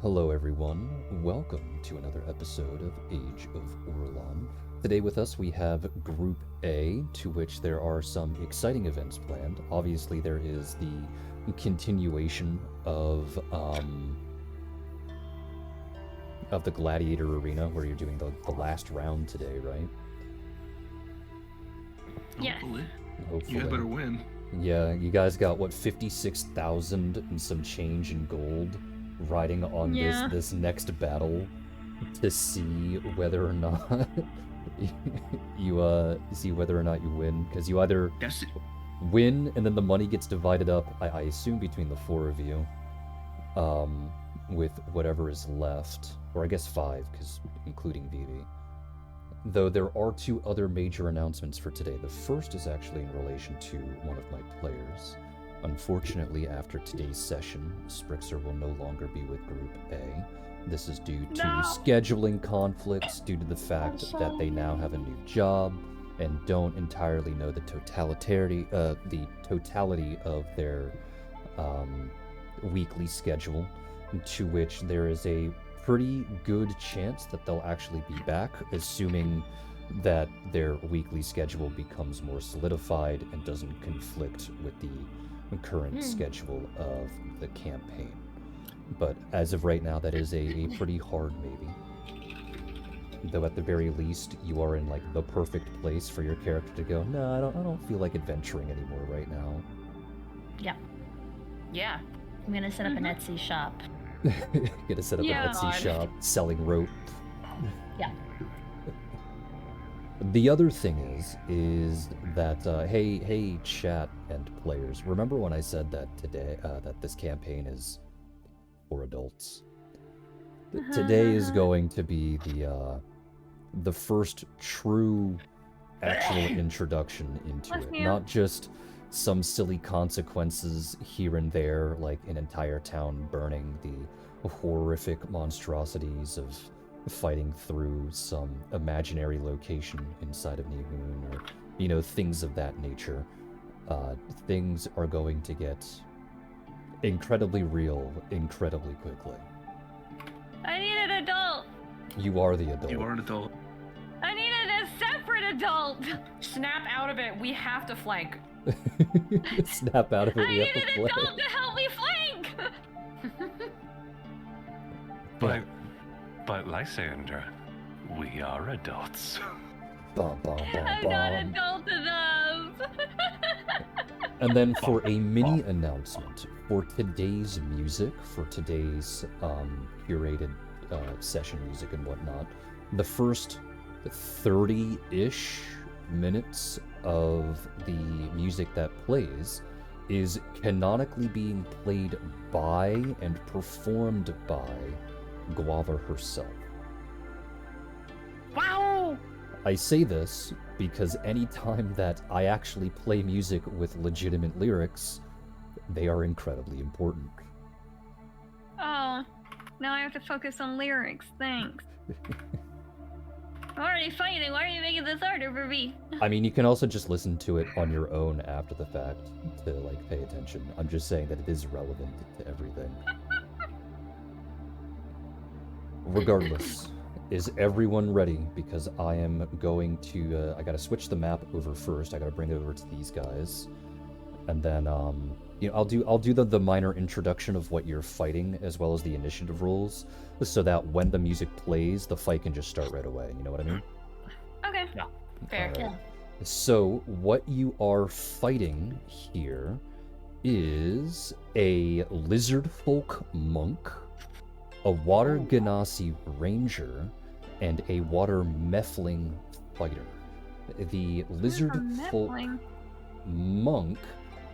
Hello, everyone. Welcome to another episode of Age of Orlon. Today with us we have Group A, to which there are some exciting events planned. Obviously, there is the continuation of the Gladiator Arena, where you're doing the last round today, right? Yes. Hopefully. Hopefully. You guys better win. Yeah, you guys got, what, 56,000 and some change in gold riding on this next battle to see whether or not you see whether or not you win, because you either win and then the money gets divided up, I assume, between the four of you, with whatever is left, or I guess five, because including Vivi. Though there are two other major announcements for today. The first is actually in relation to one of my players. Unfortunately, after today's session, Sprixer will no longer be with Group A. This is due to scheduling conflicts, due to the fact that they now have a new job and don't entirely know the totality of their weekly schedule, to which there is a pretty good chance that they'll actually be back, assuming that their weekly schedule becomes more solidified and doesn't conflict with the current schedule of the campaign. But as of right now, that is a pretty hard maybe. Though at the very least, you are in like the perfect place for your character to go, no, I don't feel like adventuring anymore right now. Yeah. Yeah. I'm gonna set up an Etsy shop. Gonna set up an Etsy shop selling rope. Yeah. The other thing is that hey chat and players, remember when I said that today that this campaign is for adults? Today is going to be the first true actual introduction into it, not just some silly consequences here and there, like an entire town burning, the horrific monstrosities of fighting through some imaginary location inside of Nihun, or, you know, things of that nature. Things are going to get incredibly real incredibly quickly. I need an adult. You are the adult. You are an adult. I needed a separate adult. Snap out of it. We have to flank. Snap out of it. I need an adult to help me flank. But Lysander, we are adults. Bum, bum, bum, I'm not adult enough. And then for a mini announcement for today's music, for today's curated session music and whatnot, the first 30-ish minutes of the music that plays is canonically being played by and performed by Guava herself. Wow! I say this because anytime that I actually play music with legitimate lyrics, they are incredibly important. Oh, now I have to focus on lyrics. Thanks. I'm already fighting. Why are you making this harder for me? I mean, you can also just listen to it on your own after the fact to, like, pay attention. I'm just saying that it is relevant to everything. Regardless, is everyone ready? Because I am going to, I gotta switch the map over first. I gotta bring it over to these guys. And then, you know, I'll do the minor introduction of what you're fighting, as well as the initiative rules, so that when the music plays, the fight can just start right away. You know what I mean? Okay. Yeah. Fair. Right. Yeah. So, what you are fighting here is a lizard folk monk, a water genasi ranger, and a water mefling fighter. The lizard folk monk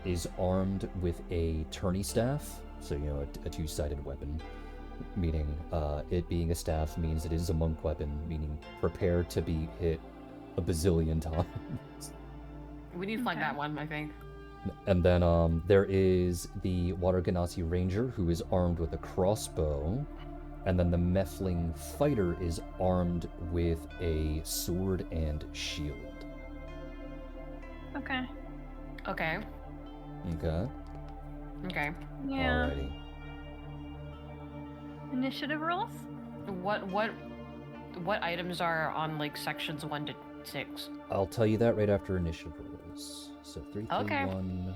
is armed with a tourney staff, so, you know, a two-sided weapon, meaning it being a staff means it is a monk weapon, meaning prepare to be hit a bazillion times. We need to flank that one, I think. And then there is the Water Genasi Ranger, who is armed with a crossbow, and then the Mefling Fighter is armed with a sword and shield. Okay. Okay. Okay. Okay. Yeah. Alrighty. Initiative rolls? What items are on like sections 1 to 6? I'll tell you that right after initiative rolls. So 3, 2, Okay. 1.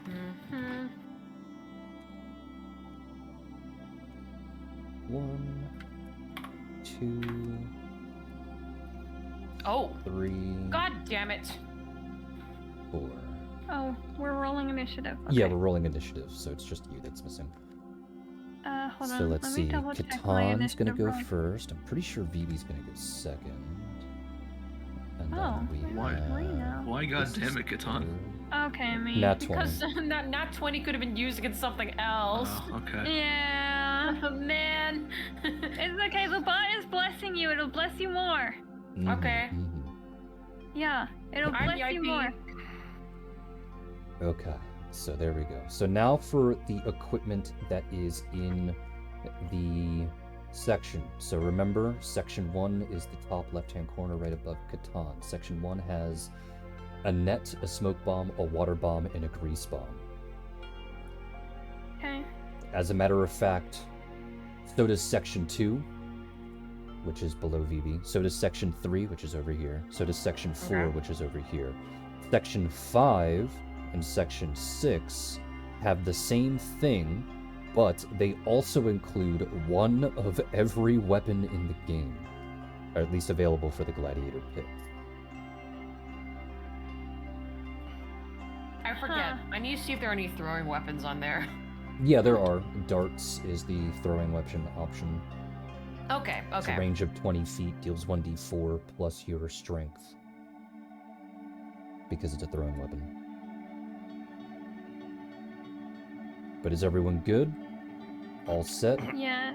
Mm-hmm. 1, 2, Oh, 3, god damn it. 4. Oh, we're rolling initiative. Yeah, Okay. we're rolling initiative, so it's just you that's missing. Hold So on. let's Let see. me double check my Katan's gonna initiative go roll. first. I'm pretty sure Vivi's gonna go second. And Oh, then we why have now? Why goddamn it, Catan? Okay, me. Nat 20. Because not 20 could have been used against something else. Oh, okay. Yeah. Oh, man. It's okay. The bot is blessing you. It'll bless you more. Okay. Yeah. It'll I'm bless you VIP. more. Okay, so there we go. So now for the equipment that is in the section. So remember, section 1 is the top left-hand corner right above Catan. Section 1 has a net, a smoke bomb, a water bomb, and a grease bomb. Okay. As a matter of fact, so does section 2, which is below Vivi. So does section 3, which is over here. So does section 4, Okay. which is over here. Section 5 and section 6 have the same thing, but they also include one of every weapon in the game, or at least available for the Gladiator Pit. I forget. I need to see if there are any throwing weapons on there. Yeah, there are. Darts is the throwing weapon option. Okay, It's okay. a range of 20 feet, deals 1d4 plus your strength. Because it's a throwing weapon. But is everyone good? All set? Yeah.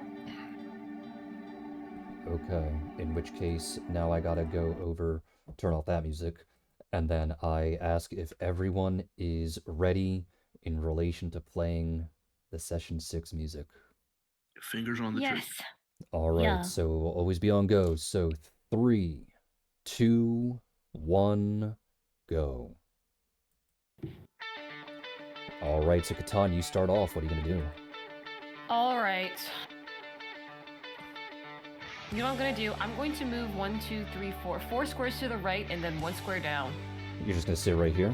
Okay. In which case, now I gotta go over, turn off that music, and then I ask if everyone is ready in relation to playing the session 6 music. Fingers on the Yes. trigger. All right, Yeah. so we'll always be on go. So 3, 2, 1, go. All right, so Catan, you start off. What are you gonna do? All right. You know what I'm going to do? I'm going to move 1, 2, 3, 4. 4 squares to the right and then 1 square down. You're just gonna sit right here.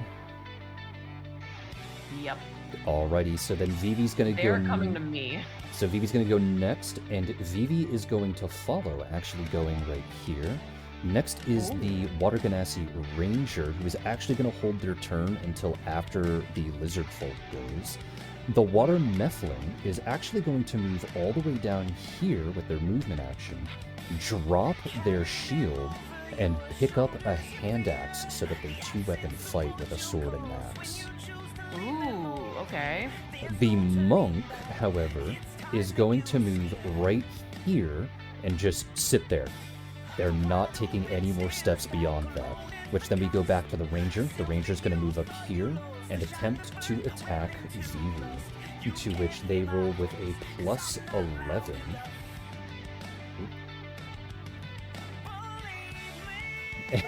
Yep. Alrighty, so then Vivi's gonna go. They're coming to me. So Vivi's gonna go next, and Vivi is going to follow, actually going right here. Next is the Water Ganassi Ranger, who is actually going to hold their turn until after the Lizard Folk goes. The Water Nephilim is actually going to move all the way down here with their movement action, drop their shield, and pick up a hand axe so that they two-weapon fight with a sword and axe. Ooh, okay. The Monk, however, is going to move right here and just sit there. They're not taking any more steps beyond that, which then we go back to the Ranger. The Ranger's going to move up here and attempt to attack Vivi, to which they roll with a plus 11.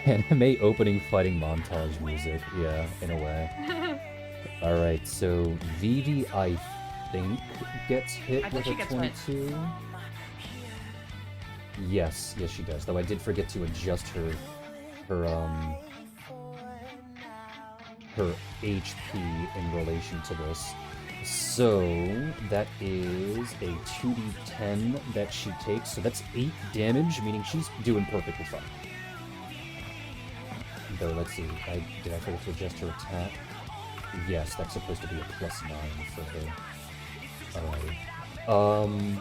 Anime opening fighting montage music, yeah, in a way. Alright, so Vivi, I think, gets hit I with think she a gets hit. 22. Yes, she does. Though I did forget to adjust her HP in relation to this. So that is a 2d10 that she takes. So that's 8 damage, meaning she's doing perfectly fine. Though, let's see. Did I forget to adjust her attack? Yes, that's supposed to be a plus 9 for her. Alright.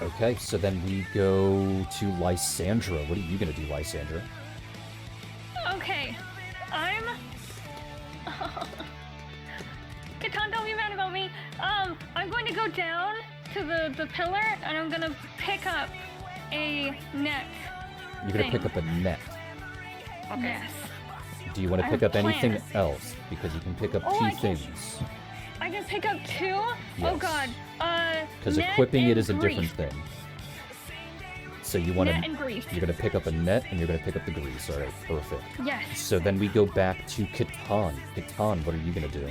Okay, so then we go to Lysandra. What are you gonna do, Lysandra? Okay. Catan, don't be mad about me. I'm going to go down to the pillar and I'm gonna pick up a net. You're gonna pick Thing. up a net. Okay. Yes. Do you want I to have pick up anything plans. else? Because you can pick up Oh, two I can- things. I can pick up 2? Oh Yes. god. Because net equipping it and is a grease. different thing. So you want Net to... and grease. You're going to pick up a net, and you're going to pick up the grease. All right, perfect. Yes. So then we go back to Catan. Catan, what are you going to do?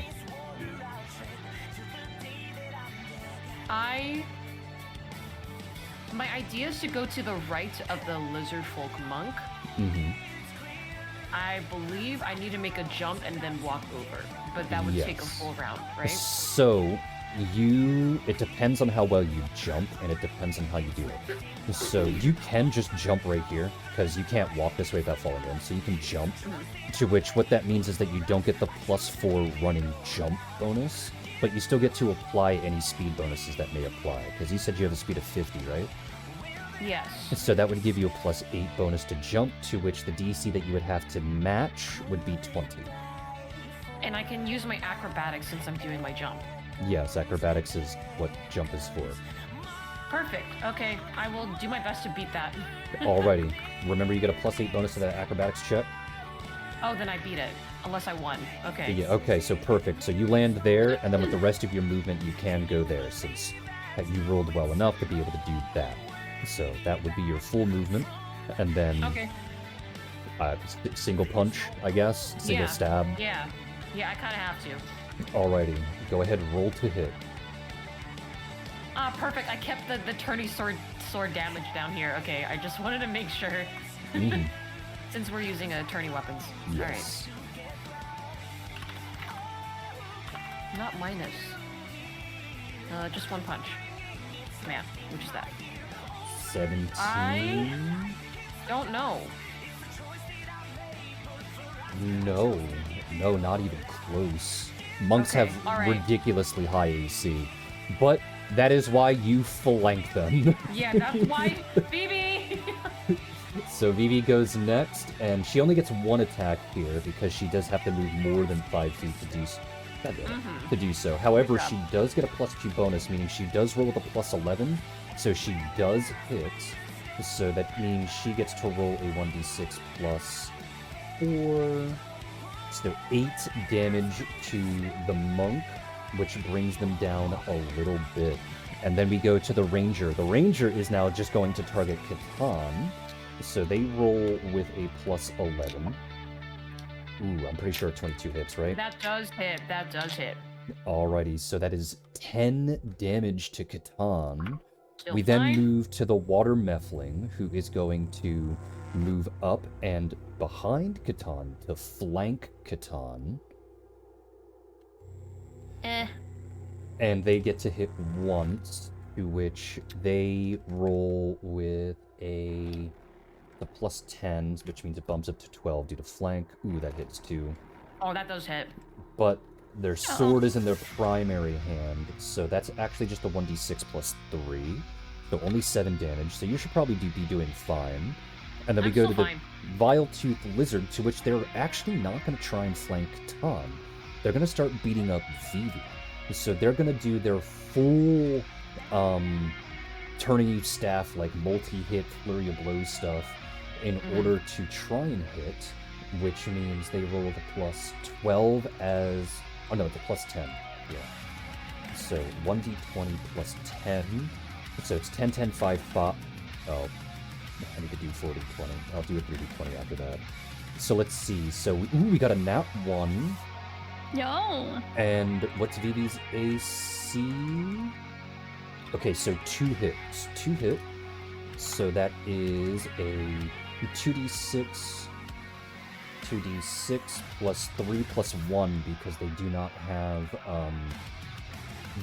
My idea is to go to the right of the lizard folk monk. Mm-hmm. I believe I need to make a jump and then walk over, but that would take a full round, right? So, it depends on how well you jump, and it depends on how you do it. So, you can just jump right here, because you can't walk this way without falling in, so you can jump, to which what that means is that you don't get the +4 running jump bonus, but you still get to apply any speed bonuses that may apply, because you said you have a speed of 50, right? Yes. So that would give you a +8 bonus to jump, to which the DC that you would have to match would be 20. And I can use my acrobatics since I'm doing my jump. Yes, acrobatics is what jump is for. Perfect. Okay, I will do my best to beat that. Alrighty. Remember, you get a +8 bonus to that acrobatics check? Oh, then I beat it. Unless I won. Okay. Yeah, okay, so perfect. So you land there, and then with the rest of your movement, you can go there, since you rolled well enough to be able to do that. So that would be your full movement, and then Okay. Single punch, I guess? Single stab? Yeah, I kind of have to. Alrighty, go ahead, roll to hit. Perfect. I kept the tourney sword damage down here. Okay, I just wanted to make sure. Since we're using tourney weapons. Yes. Alright. Not minus. Just one punch. Yeah, which is that? 17? I don't know. No, not even close. Monks have ridiculously high AC, but that is why you flank them. Yeah, that's why Phoebe! So Vivi goes next, and she only gets one attack here because she does have to move more than 5 feet to do so. However, she does get a +2 bonus, meaning she does roll with a +11, so she does hit. So that means she gets to roll a 1d6 plus 4. So 8 damage to the monk, which brings them down a little bit. And then we go to the ranger. The ranger is now just going to target Catan. So they roll with a +11. Ooh, I'm pretty sure 22 hits, right? That does hit. Alrighty, so that is 10 damage to Catan. Still We then fine. move to the water meffling, who is going to move up and behind Catan to flank Catan. And they get to hit once, to which they roll with the +10s, which means it bumps up to 12 due to flank. Ooh, that hits too. Oh, that does hit. But their sword is in their primary hand, so that's actually just a 1d6 plus 3. So only 7 damage, so you should probably be doing fine. And then we go to the Vile-Toothed Lizard, to which they're actually not going to try and flank Tom. They're going to start beating up Vivi. So they're going to do their full turning you staff, like multi-hit, flurry of blows stuff, in order to try and hit, which means they roll with a +12 as... Oh no, it's a +10. Yeah. So 1d20 plus 10. So it's 10, 10, 5, 5. Oh, I need to do 40, 20. I'll do a 3d20 after that. So let's see. So, we got a nat 1. Yo. And what's Vivi's AC? Okay, so 2 hits. 2 hit. So that is a 2d6 plus 3 plus 1 because they do not have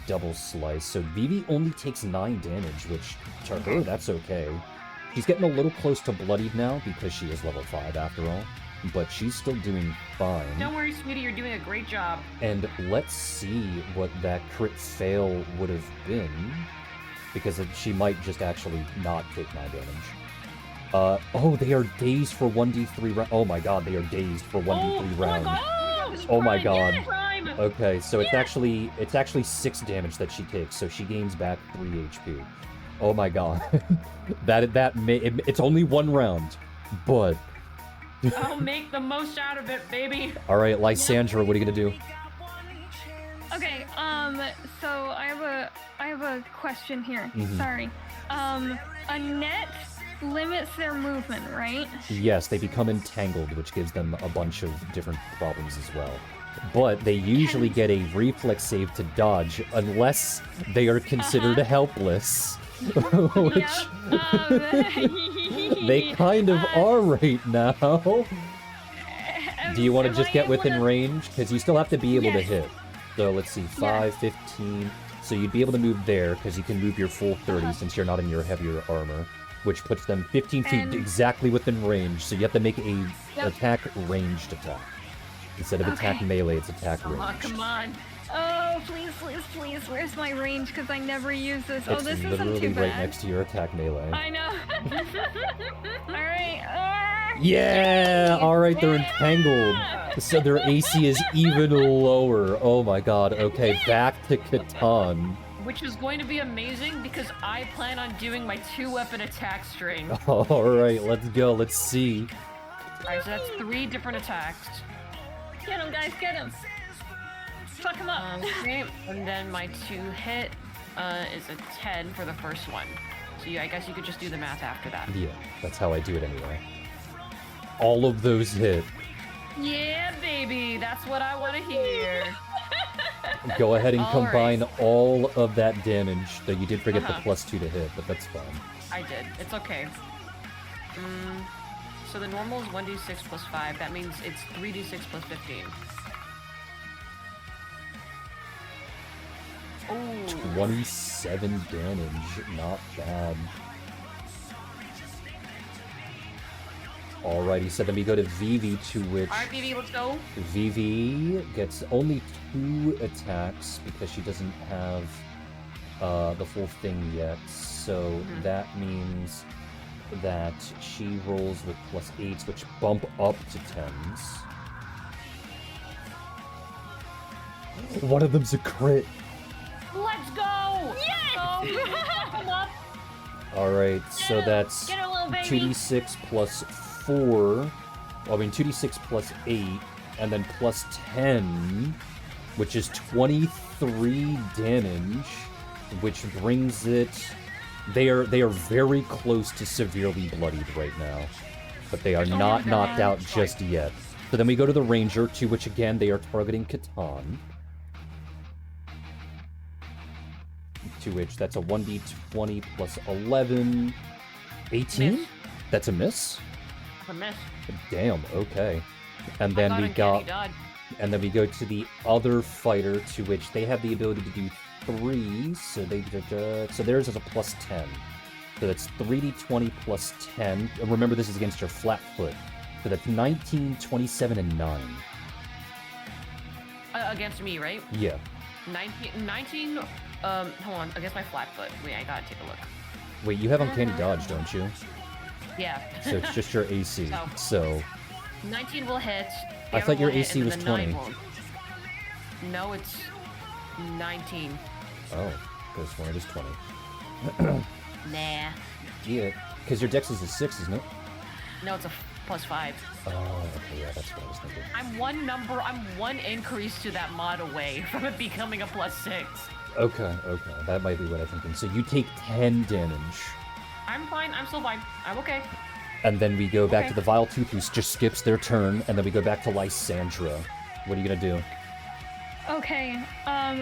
double slice. So Vivi only takes 9 damage, which to her, that's okay. She's getting a little close to bloodied now because she is level 5 after all, but she's still doing fine. Don't worry, sweetie, you're doing a great job. And let's see what that crit fail would have been, because she might just actually not take 9 damage. Oh, they are dazed for 1d3 rounds. Oh my god, they are dazed for 1d3 rounds. Oh my god. Okay, so it's actually 6 damage that she takes, so she gains back 3 HP. Oh my god. It's only 1 round, but... I'll make the most out of it, baby. Alright, Lysandra, what are you gonna do? Okay, so I have a question here. Sorry. A net limits their movement, right? Yes, they become entangled, which gives them a bunch of different problems as well. But they usually get a reflex save to dodge unless they are considered helpless. Which they kind of are right now. Do you want to just get within range? Because you still have to be able to hit. So let's see, 5, 15. So you'd be able to move there because you can move your full 30 since you're not in your heavier armor, which puts them 15 feet exactly within range. So you have to make a attack ranged attack. Instead of attack melee, it's attack range. Oh, come on. Oh, please, please, please. Where's my range? Because I never use this. It's this isn't literally too bad. right next to your attack melee. I know. Alright. Yeah! Alright, they're entangled. So their AC is even lower. Oh my god. Okay, back to Catan. Which is going to be amazing because I plan on doing my 2-weapon attack string. Alright, let's go. Let's see. Alright, so that's 3 different attacks. Get him, guys, get him. Fuck him up. Okay, and then my 2-hit is a 10 for the first one. So I guess you could just do the math after that. Yeah, that's how I do it anyway. All of those hit. Yeah, baby, that's what I want to hear. Go ahead and combine all of that damage, though you did forget the +2 to hit, but that's fine. I did. It's okay. So the normal is 1d6 plus 5. That means it's 3d6 plus 15. Oh. 27 damage. Not bad. Alrighty, so then we go to Vivi, to which... Alright, Vivi, let's go. Vivi gets only 2 attacks because she doesn't have the full thing yet. So that means that she rolls with +8s, which bump up to 10s. One of them's a crit. Let's go! Yes! Come up. Alright, so that's Get her, little baby. 2d6 plus 4. I mean, 2d6 plus 8, and then plus 10, which is 23 damage, which brings it... They are very close to severely bloodied right now, but they are not knocked out just yet. So then we go to the Ranger, to which again they are targeting Catan. To which that's a 1d20 plus 11, 18? Miss. That's a miss? A miss. Damn, okay. And then we go to the other fighter, to which they have the ability to do 3, so so theirs is a plus 10. So that's 3d20 plus 10. And remember, this is against your flat foot. So that's 19, 27, and 9. Against me, right? Yeah. 19, hold on, against my flat foot. Wait, I gotta take a look. Wait, you have Uncanny Dodge, don't you? Yeah. So it's just your AC. So 19 will hit. I thought your AC was 20. No, it's 19. Oh, goes for it is 20. Nah. Yeah, because your dex is a 6, isn't it? No, it's a plus 5. Oh, okay, yeah, that's what I was thinking. I'm one increase to that mod away from it becoming a plus 6. Okay, that might be what I'm thinking. So you take 10 damage. I'm fine, I'm still fine. I'm okay. And then we go back to the Vile Tooth, who just skips their turn, and then we go back to Lysandra. What are you gonna do? Okay,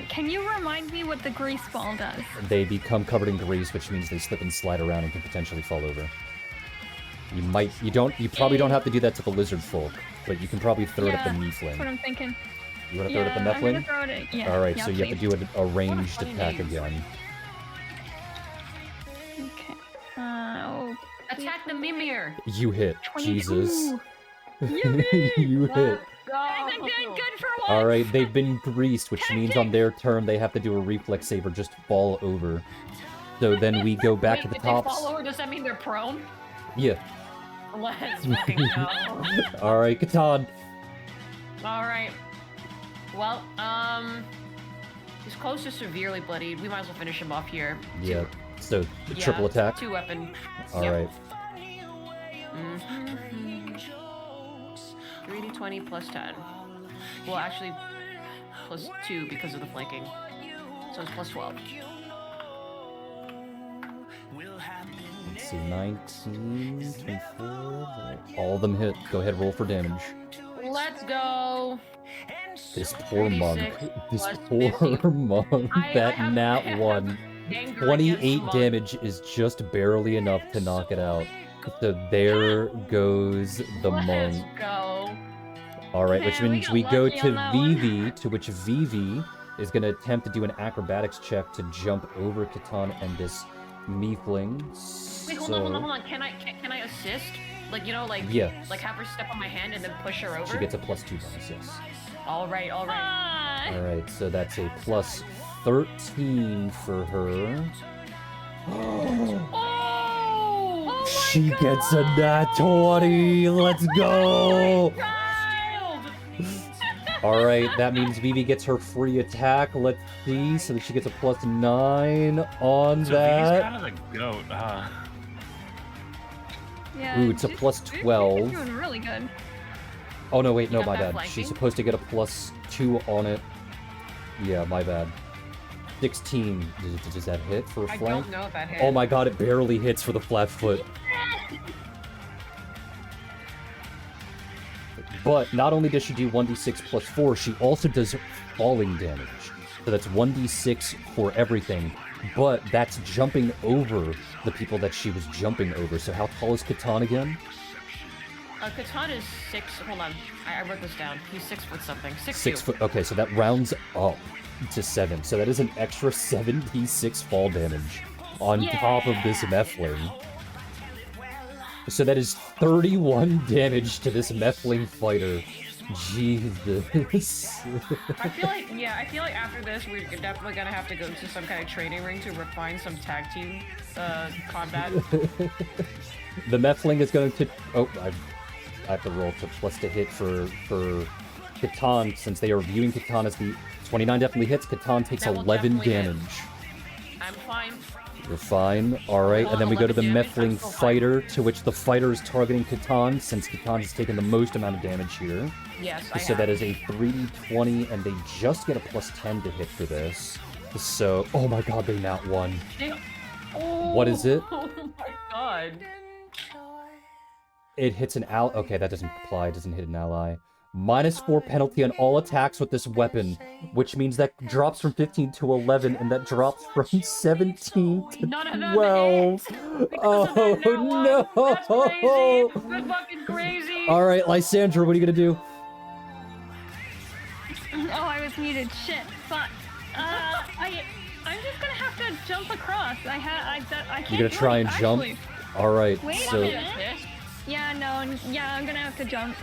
can you remind me what the grease ball does? They become covered in grease, which means they slip and slide around and can potentially fall over. You probably don't have to do that to the lizard folk, but you can probably throw it at the Neefling. That's what I'm thinking. You want to throw it at the Neefling? I'm gonna throw it at, yeah. Alright, yeah, so you have to do a ranged funny attack name. again. Okay. Oh. Attack the Mimir! You hit. 22. Jesus. Yippee! You hit. Go! I'm doing good for once! Alright, they've been greased, which means on their turn they have to do a reflex save or just fall over. So then we go back to the If tops. they fall over, does that mean they're prone? Yeah. Let's fucking go. Alright, Catan. Alright. Well, he's close to severely bloodied. We might as well finish him off here. Yeah. So, triple attack. 2-weapon. Alright. Yep. 3d20 plus 10. Well, actually, plus 2 because of the flanking. So it's plus 12. Let's see, 19, 24. All of them hit. Go ahead, roll for damage. Let's go. This poor monk. 36 This plus poor 50. monk. I That have- nat I have 1. anger 28 against monk. damage is just barely enough to knock it out. So there goes the Let's monk. go. Alright, which Man, we means got we go lucky to on that one. Vivi, to which Vivi is going to attempt to do an acrobatics check to jump over Catan and this Miefling. Wait, hold on. Can I assist? Like, you know, like Yeah. like have her step on my hand and then push her over? She gets a +2 bonus, yes. All right. Ah. Alright, so that's a plus 13 for her. Oh! She gets a nat 20! Let's go! Child! Alright, that means Vivi gets her free attack. Let's see, so that she gets a +9 on So that. he's kind of the goat, huh? Yeah, Ooh, it's a she's- +12. She's doing really good. Oh no, wait, You no, got my that bad. flanking? She's supposed to get a +2 on it. Yeah, my bad. 16. Does that hit for a I flank? don't know if that hit. Oh my god, it barely hits for the flat foot. But not only does she do 1d6 plus 4, she also does falling damage. So that's 1d6 for everything. But that's jumping over the people that she was jumping over. So how tall is Catan again? Catan is 6. Hold on. I wrote this down. He's 6 foot something. 6'2". 6 foot. Okay, so that rounds up to 7. So that is an extra 7d6 fall damage on top of this Mephiling. So that is 31 damage to this Mephiling fighter. Jesus. I feel like after this we're definitely gonna have to go to some kind of training ring to refine some tag team combat. The Mephiling is going to... Oh, I have to roll to plus to hit for Catan, since they are viewing Catan as the... 29 definitely hits. Catan takes That will 11 definitely hit. damage. I'm fine. You're fine. Alright, and then we go to the 11 damage, I'm Mephiling still fine. fighter, to which the fighter is targeting Catan, since Catan has taken the most amount of damage here. Yes, So that is a 3d20, and they just get a +10 to hit for this. So, oh my god, they nat 1. What is it? Oh my god. It hits an ally. Okay, that doesn't apply. It doesn't hit an ally. -4 penalty on all attacks with this weapon, which means that drops from 15 to 11, and that drops from 17 to None of them 12. hit. Oh no! That's crazy. That's fucking crazy. All right, Lysandra, what are you gonna do? Oh, I was muted. Shit. Fuck. I'm just gonna have to jump across. I can't. You're gonna try and jump. actually. All right, Wait a so minute. Yeah, no, yeah, I'm gonna have to jump.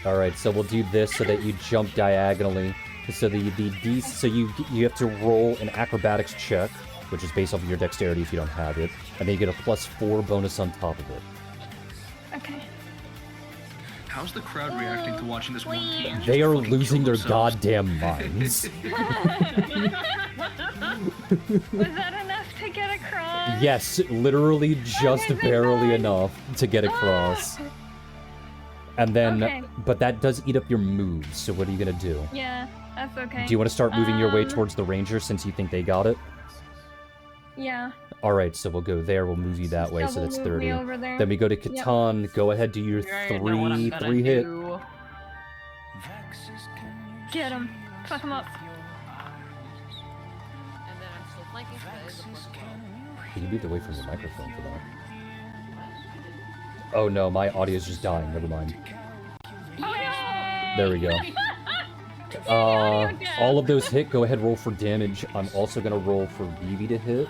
all right, so we'll do this so that you jump diagonally. So so you have to roll an acrobatics check, which is based off of your dexterity if you don't have it, and then you get a +4 bonus on top of it. Okay. How's the crowd reacting to watching this one team? They are fucking losing kill their themselves? goddamn minds. Was that enough to get across? Yes, literally just my barely God. enough to get across. And then, Okay. but that does eat up your moves, so what are you gonna do? Yeah, that's okay. Do you want to start moving your way Um, towards the ranger since you think they got it? Yeah. Alright, so we'll go there, we'll move you that way, so Double that's move 30. me over there. Then we go to Catan, go ahead, do your You already know what I'm gonna three hit. do. Get him. Fuck him up. And then I'm still flanking, so that is a +12. You moved away from your microphone for that. Oh no, my audio's just dying, never mind. There we go. All of those hit, go ahead, roll for damage. I'm also gonna roll for Vivi to hit.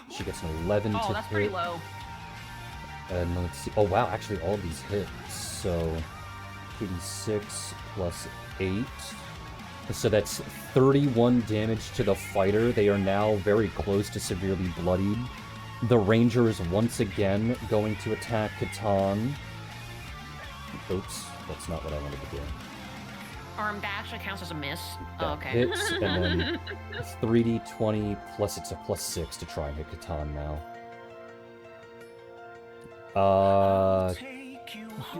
She gets an 11 Oh, to that's hit. pretty low. And let's see. Oh wow, actually all of these hit. So 86 plus 8. So that's 31 damage to the fighter. They are now very close to severely bloodied. The ranger is once again going to attack Catan. Oops, that's not what I wanted to do. Arm dash counts as a miss. That Oh, okay. hits, and then 3d20 plus it's a +6 to try and hit Catan now.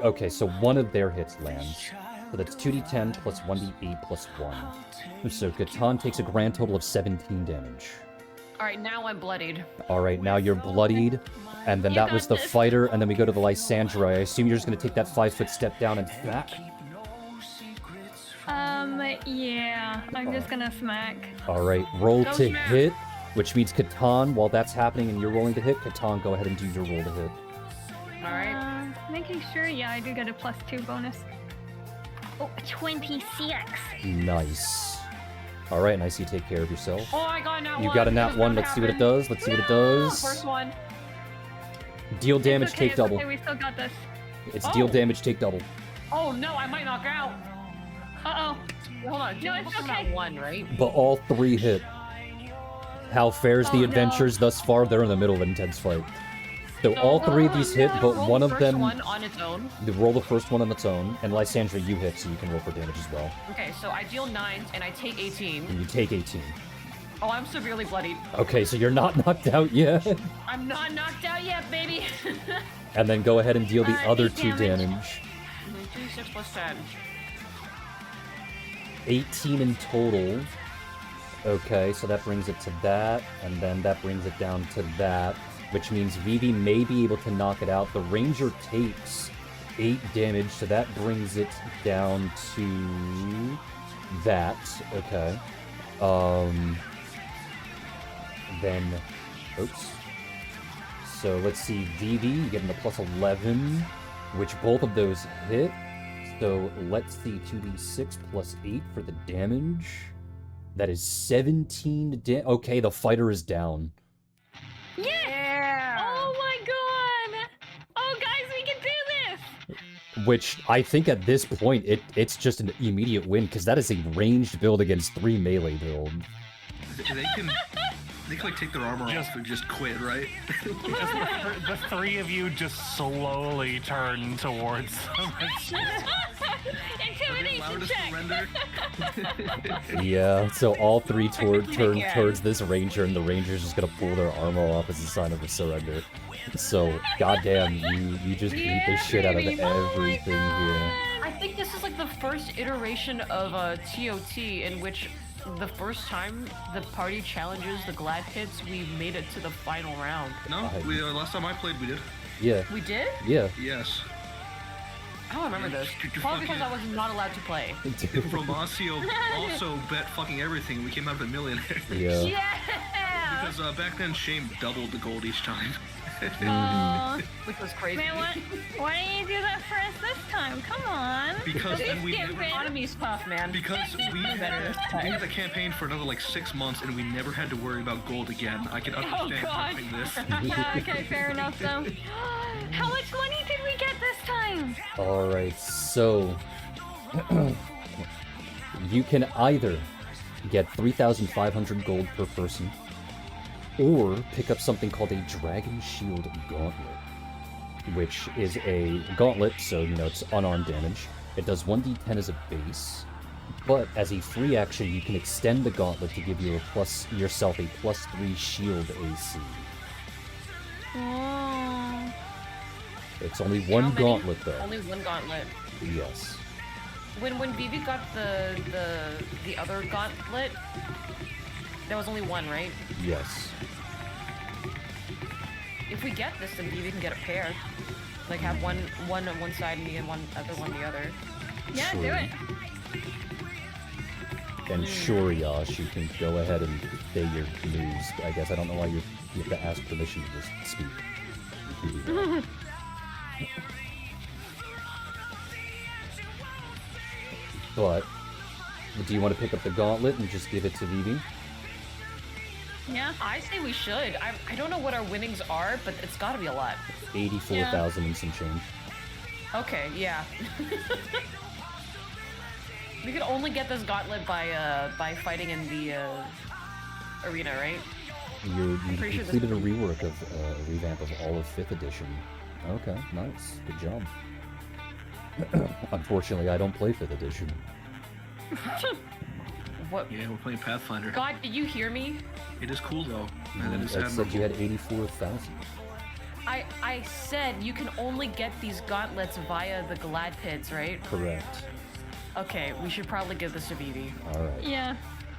Okay, so one of their hits lands. So that's 2d10 plus 1d8 plus 1. So Catan takes a grand total of 17 damage. All right, now I'm bloodied. All right, now you're bloodied, and then You that got was the this. fighter, and then we go to the Lysandra. I assume you're just gonna take that 5-foot step down and smack. Yeah, I'm just gonna smack. All right, roll Go to smack. hit, which means Catan. While that's happening and you're rolling to hit, Catan, go ahead and do your roll to hit. All right. Making sure, yeah, I do get a +2 bonus. Oh, 26. Nice. All right, and I see you take care of yourself. Oh, I got a nat 1. You got a nat Does 1. not Let's see what it happen. does. Let's see what it No, does. First one. Deal damage, It's okay, take double. Okay, we still got this. It's deal Oh. damage, take double. Oh no, I might knock out. Uh-oh. Hold on. No, It's it's okay. not 1, right? But all 3 hit. How fares Oh, the no. adventures thus far? They're in the middle of an intense fight. So No, all 3 of these hit, no. but Roll one the of first them... one on its own. Roll the first one on its own, and Lysandra, you hit, so you can roll for damage as well. Okay, so I deal 9 and I take 18. And you take 18. Oh, I'm severely bloodied. Okay, so you're not knocked out yet. I'm not knocked out yet, baby. And then go ahead and deal the other 8 2 damage. damage. 2d6 plus 10. 18 in total. Okay, so that brings it to that, and then that brings it down to that, which means Vivi may be able to knock it out. The Ranger takes 8 damage, so that brings it down to that. Okay. Then, oops. So let's see, Vivi, you get a +11, which both of those hit. So let's see, 2d6 plus 8 for the damage. That is 17 Okay, the fighter is down. Yeah. Oh my god! Oh guys, we can do this! Which, I think at this point, it's just an immediate win, because that is a ranged build against 3 melee build. They can like take their armor off and just quit, right? The 3 of you just slowly turn towards them. Intimidation Allowed to check! surrender. Yeah, so all 3 turn Yeah. towards this ranger, and the ranger's just gonna pull their armor off as a sign of a surrender. So, goddamn, you just beat the shit out of baby. Oh my everything here. I think this is like the first iteration of TOT in which the first time the party challenges the Glad Pits, we made it to the final round. No, we last time I played, we did. Yeah, We did? yeah. Yes. I don't remember this. You're Probably because I fucking- was not allowed to play. Romacio also bet fucking everything. We came out a millionaire. Yeah. Yeah! Because back then, Shame doubled the gold each time. Aw. Which was crazy. Man, why didn't you do that for us this time? Come on. Because then we Skip never, it. Economy's tough, man. because we had the campaign for another like 6 months, and we never had to worry about gold again. I can understand God. doing this. Yeah, okay, fair enough though. How much money did we get this time? Alright, so... you can either get 3,500 gold per person, or pick up something called a Dragon Shield Gauntlet, which is a gauntlet, so, you know, it's unarmed damage. It does 1d10 as a base, but as a free action, you can extend the gauntlet to give you yourself a +3 shield AC. Oh. It's only How one many? gauntlet, though. Only one gauntlet. Yes. When Vivi got the other gauntlet, there was only one, right? Yes. If we get this, then Vivi can get a pair. Like have one on one side and the other one the other. Yeah, do Sure. it. And sure, Yash, you can go ahead and say your news. I guess I don't know why you have to ask permission to just speak. You can do that. But, do you want to pick up the gauntlet and just give it to Vivi? Yeah. I say we should. I don't know what our winnings are, but it's got to be a lot. 84,000 and some change. Okay, yeah. We could only get this gauntlet by fighting in the arena, right? You pretty sure this- completed a rework of a revamp of all of 5th edition. Okay, nice. Good job. Unfortunately, I don't play 5th edition. What? Yeah, we're playing Pathfinder. God, did you hear me? It is cool though. And it is I said you admirable. had 84,000. I said you can only get these gauntlets via the Glad Pits, right? Correct. Okay, we should probably give this to Vivi. Alright. Yeah.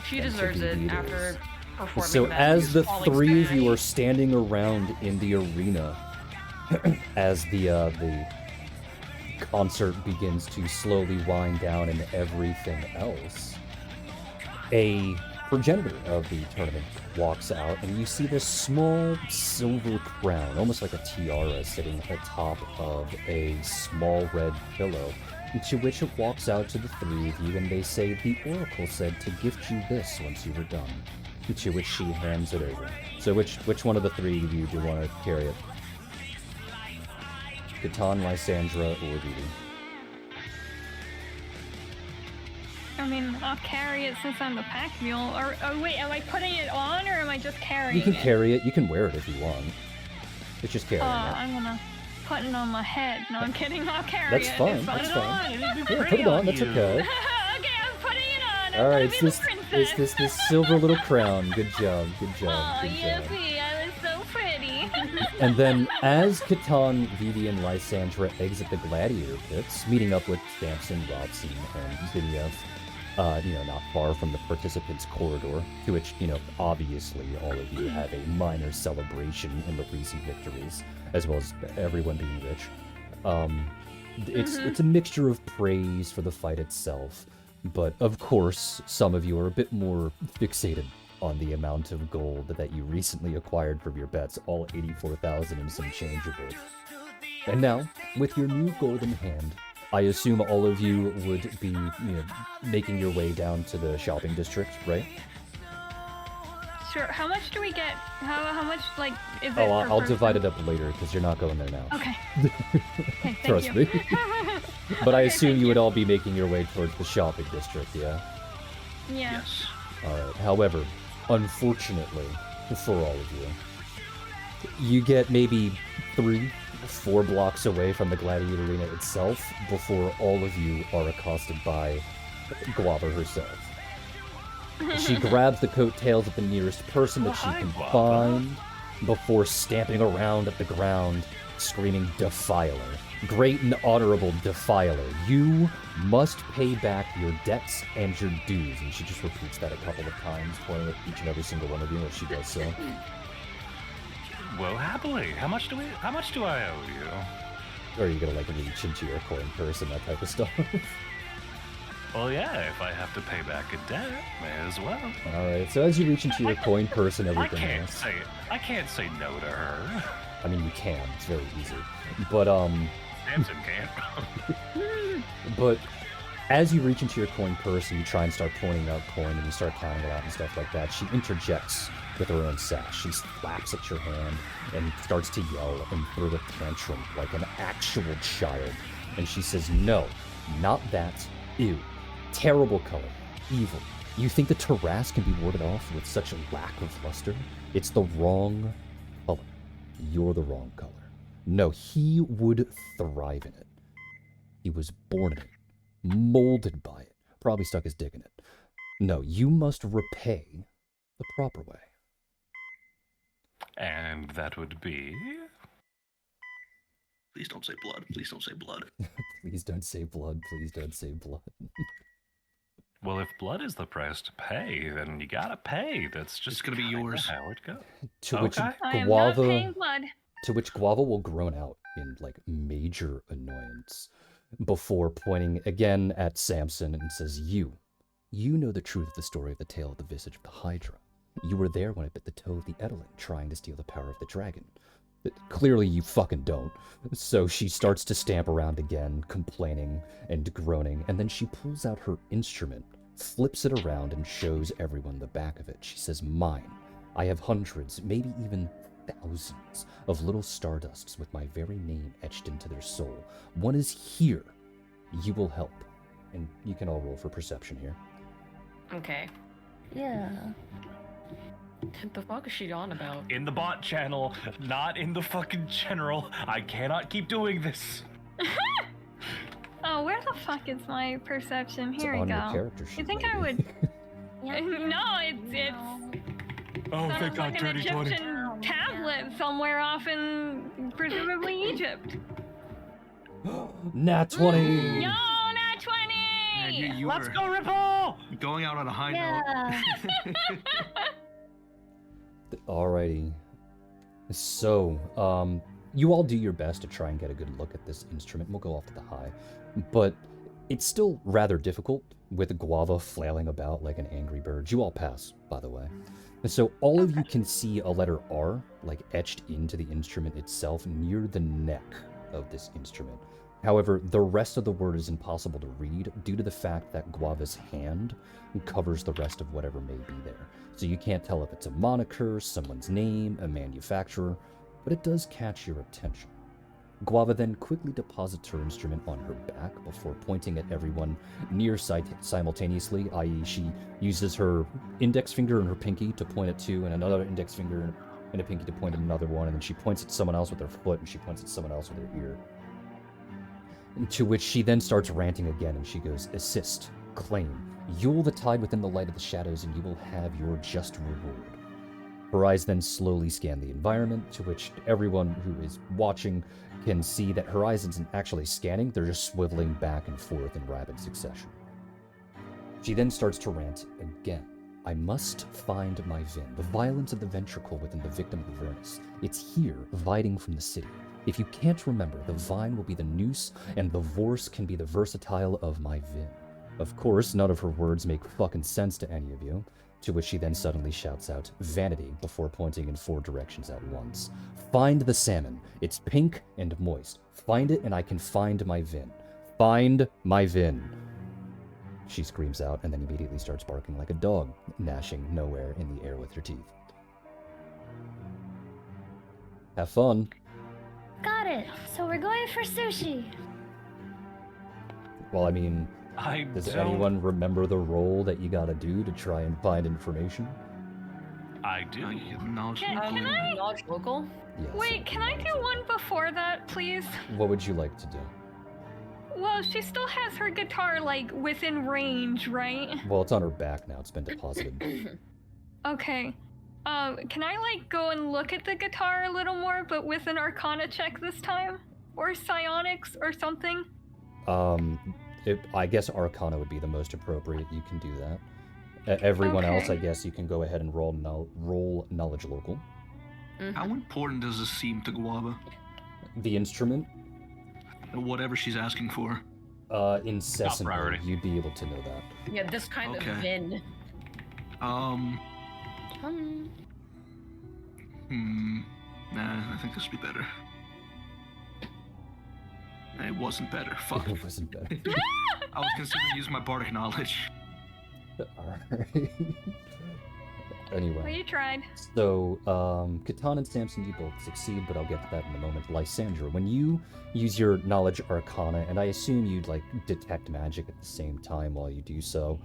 She And to deserves it Vivi it after is. performing So that, as he's the falling three of steady. you are standing around in the arena, as the concert begins to slowly wind down and everything else, a progenitor of the tournament walks out, and you see this small silver crown, almost like a tiara, sitting atop of a small red pillow, to which it walks out to the three of you, and they say, "The Oracle said to gift you this once you were done," to which she hands it over. So which one of the three of you do you want to carry it? Catan, Lysandra, or Vivi? I mean, I'll carry it since I'm the pack mule. Or wait, am I putting it on or am I just carrying You can it? carry it. You can wear it if you want. It's just carrying it. I'm gonna put it on my head. No, I'm kidding. I'll carry That's it. fine. It's That's fine. fine. Yeah, put it on. That's okay. Okay, I'm putting it on. I'm All right, gonna it's be this, the princess. it's this silver little crown. Good job. Good job. Oh, Good job. yippee! I was so pretty. And then, as Catan, Vivi, and Lysandra exit the gladiator pits, meeting up with Samson, Robson, and Zidiev, not far from the participants' corridor, to which, obviously all of you have a minor celebration in the recent victories, as well as everyone being rich. It's a mixture of praise for the fight itself, but of course, some of you are a bit more fixated on the amount of gold that you recently acquired from your bets, all 84,000 and some change of it. And now, with your new golden hand, I assume all of you would be, making your way down to the shopping district, right? Sure. How much do we get? How much, like, is it? Oh, per I'll divide person? it up later, because you're not going there now. Okay. Okay, thank Trust you. me. But I Okay, assume thank you would all be making your way towards the shopping district, yeah? Yeah. Yes. Alright, however, unfortunately, for all of you, you get maybe 3-4 blocks away from the gladiator arena itself before all of you are accosted by Guava herself. She grabs the coattails of the nearest person that she Hi, can Guava. find before stamping around at the ground, screaming, "Defiler. Great and honorable Defiler. You must pay back your debts and your dues." And she just repeats that a couple of times, pointing at each and every single one of you as she does so. Well, happily. How much do I owe you? Or are you gonna, reach into your coin purse and that type of stuff? Well, yeah, if I have to pay back a debt, may as well. Alright, so as you reach into your coin purse and everything else... I can't say no to her. I mean, you can. It's very easy. But, Samson can't. But as you reach into your coin purse and you try and start pointing out coin and you start counting it out and stuff like that, she interjects with her own sash. She slaps at your hand and starts to yell and throw a tantrum like an actual child. And she says, "No, not that. Ew. Terrible color. Evil. You think the Taras can be warded off with such a lack of luster? It's the wrong color. You're the wrong color. No, he would thrive in it. He was born in it, molded by it, probably stuck his dick in it. No, you must repay the proper way." And that would be... Please don't say blood. Please don't say blood. Please don't say blood. Please don't say blood. Well, if blood is the price to pay, then you gotta pay. That's just It's gonna be kinda yours. how it goes. To which Okay. I am not paying Guava, blood. to which Guava will groan out in major annoyance before pointing again at Samson and says, You know the truth of the story of the tale of the visage of the Hydra. You were there when it bit the toe of the Edelin, trying to steal the power of the dragon. Clearly you fucking don't. So she starts to stamp around again, complaining and groaning, and then she pulls out her instrument, flips it around, and shows everyone the back of it. She says, "Mine. I have hundreds, maybe even thousands of little stardusts with my very name etched into their soul. One is here. You will help." And you can all roll for perception here. Okay. Yeah. What the fuck is she on about? In the bot channel, not in the fucking general. I cannot keep doing this. Oh, where the fuck is my perception? It's Here we on go. your character sheet. You think I lady. would? No, it's Oh, sounds thank God, like an dirty 20. Egyptian tablet somewhere off in presumably Egypt. Nat 20! Yo, not 20! Man, you Let's were go, Ripple! going out on a high Yeah. note. Alrighty. So, you all do your best to try and get a good look at this instrument. We'll go off to the high. But it's still rather difficult with Guava flailing about like an angry bird. You all pass, by the way. And so all of you can see a letter R, like etched into the instrument itself near the neck of this instrument. However, the rest of the word is impossible to read due to the fact that Guava's hand covers the rest of whatever may be there. So you can't tell if it's a moniker, someone's name, a manufacturer, but it does catch your attention. Guava then quickly deposits her instrument on her back before pointing at everyone near simultaneously, i.e. she uses her index finger and her pinky to point at two, and another index finger and a pinky to point at another one, and then she points at someone else with her foot, and she points at someone else with her ear. To which she then starts ranting again, and she goes, assist, claim, you'll the tide within the light of the shadows, and you will have your just reward. Her eyes then slowly scan the environment, to which everyone who is watching can see that her eyes isn't actually scanning, they're just swiveling back and forth in rapid succession. She then starts to rant again. I must find my Vin, the violence of the ventricle within the victim of Avernus. It's here, viding from the city. If you can't remember, the vine will be the noose, and the vorse can be the versatile of my Vin. Of course, none of her words make fucking sense to any of you, to which she then suddenly shouts out, vanity, before pointing in 4 directions at once. Find the salmon. It's pink and moist. Find it and I can find my Vin. Find my Vin. She screams out and then immediately starts barking like a dog, gnashing nowhere in the air with her teeth. Have fun. Got it. So we're going for sushi. Well, I mean, I does don't. anyone remember the roll that you gotta do to try and find information? I do. Knowledge. Can I? Knowledge local? Yes. Wait, can I do one before that, please? What would you like to do? Well, she still has her guitar, like, within range, right? Well, it's on her back now. It's been deposited. Okay. Can I, like, go and look at the guitar a little more, but with an Arcana check this time? Or Psionics or something? I guess Arcana would be the most appropriate. You can do that. Everyone else, I Okay. guess, you can go ahead and roll Knowledge Local. How important does this seem to Guava? The instrument, Whatever she's asking for. incessantly, priority. you'd be able to know that. Yeah, this kind Okay. of Vin. Nah, I think this would be better. It wasn't better. Fuck. It wasn't bad. I was considering using my bardic knowledge. Alright. Well, Anyway, you tried. so, Catan and Samson, you both succeed, but I'll get to that in a moment. Lysandra, when you use your Knowledge Arcana, and I assume you'd, like, detect magic at the same time while you do so,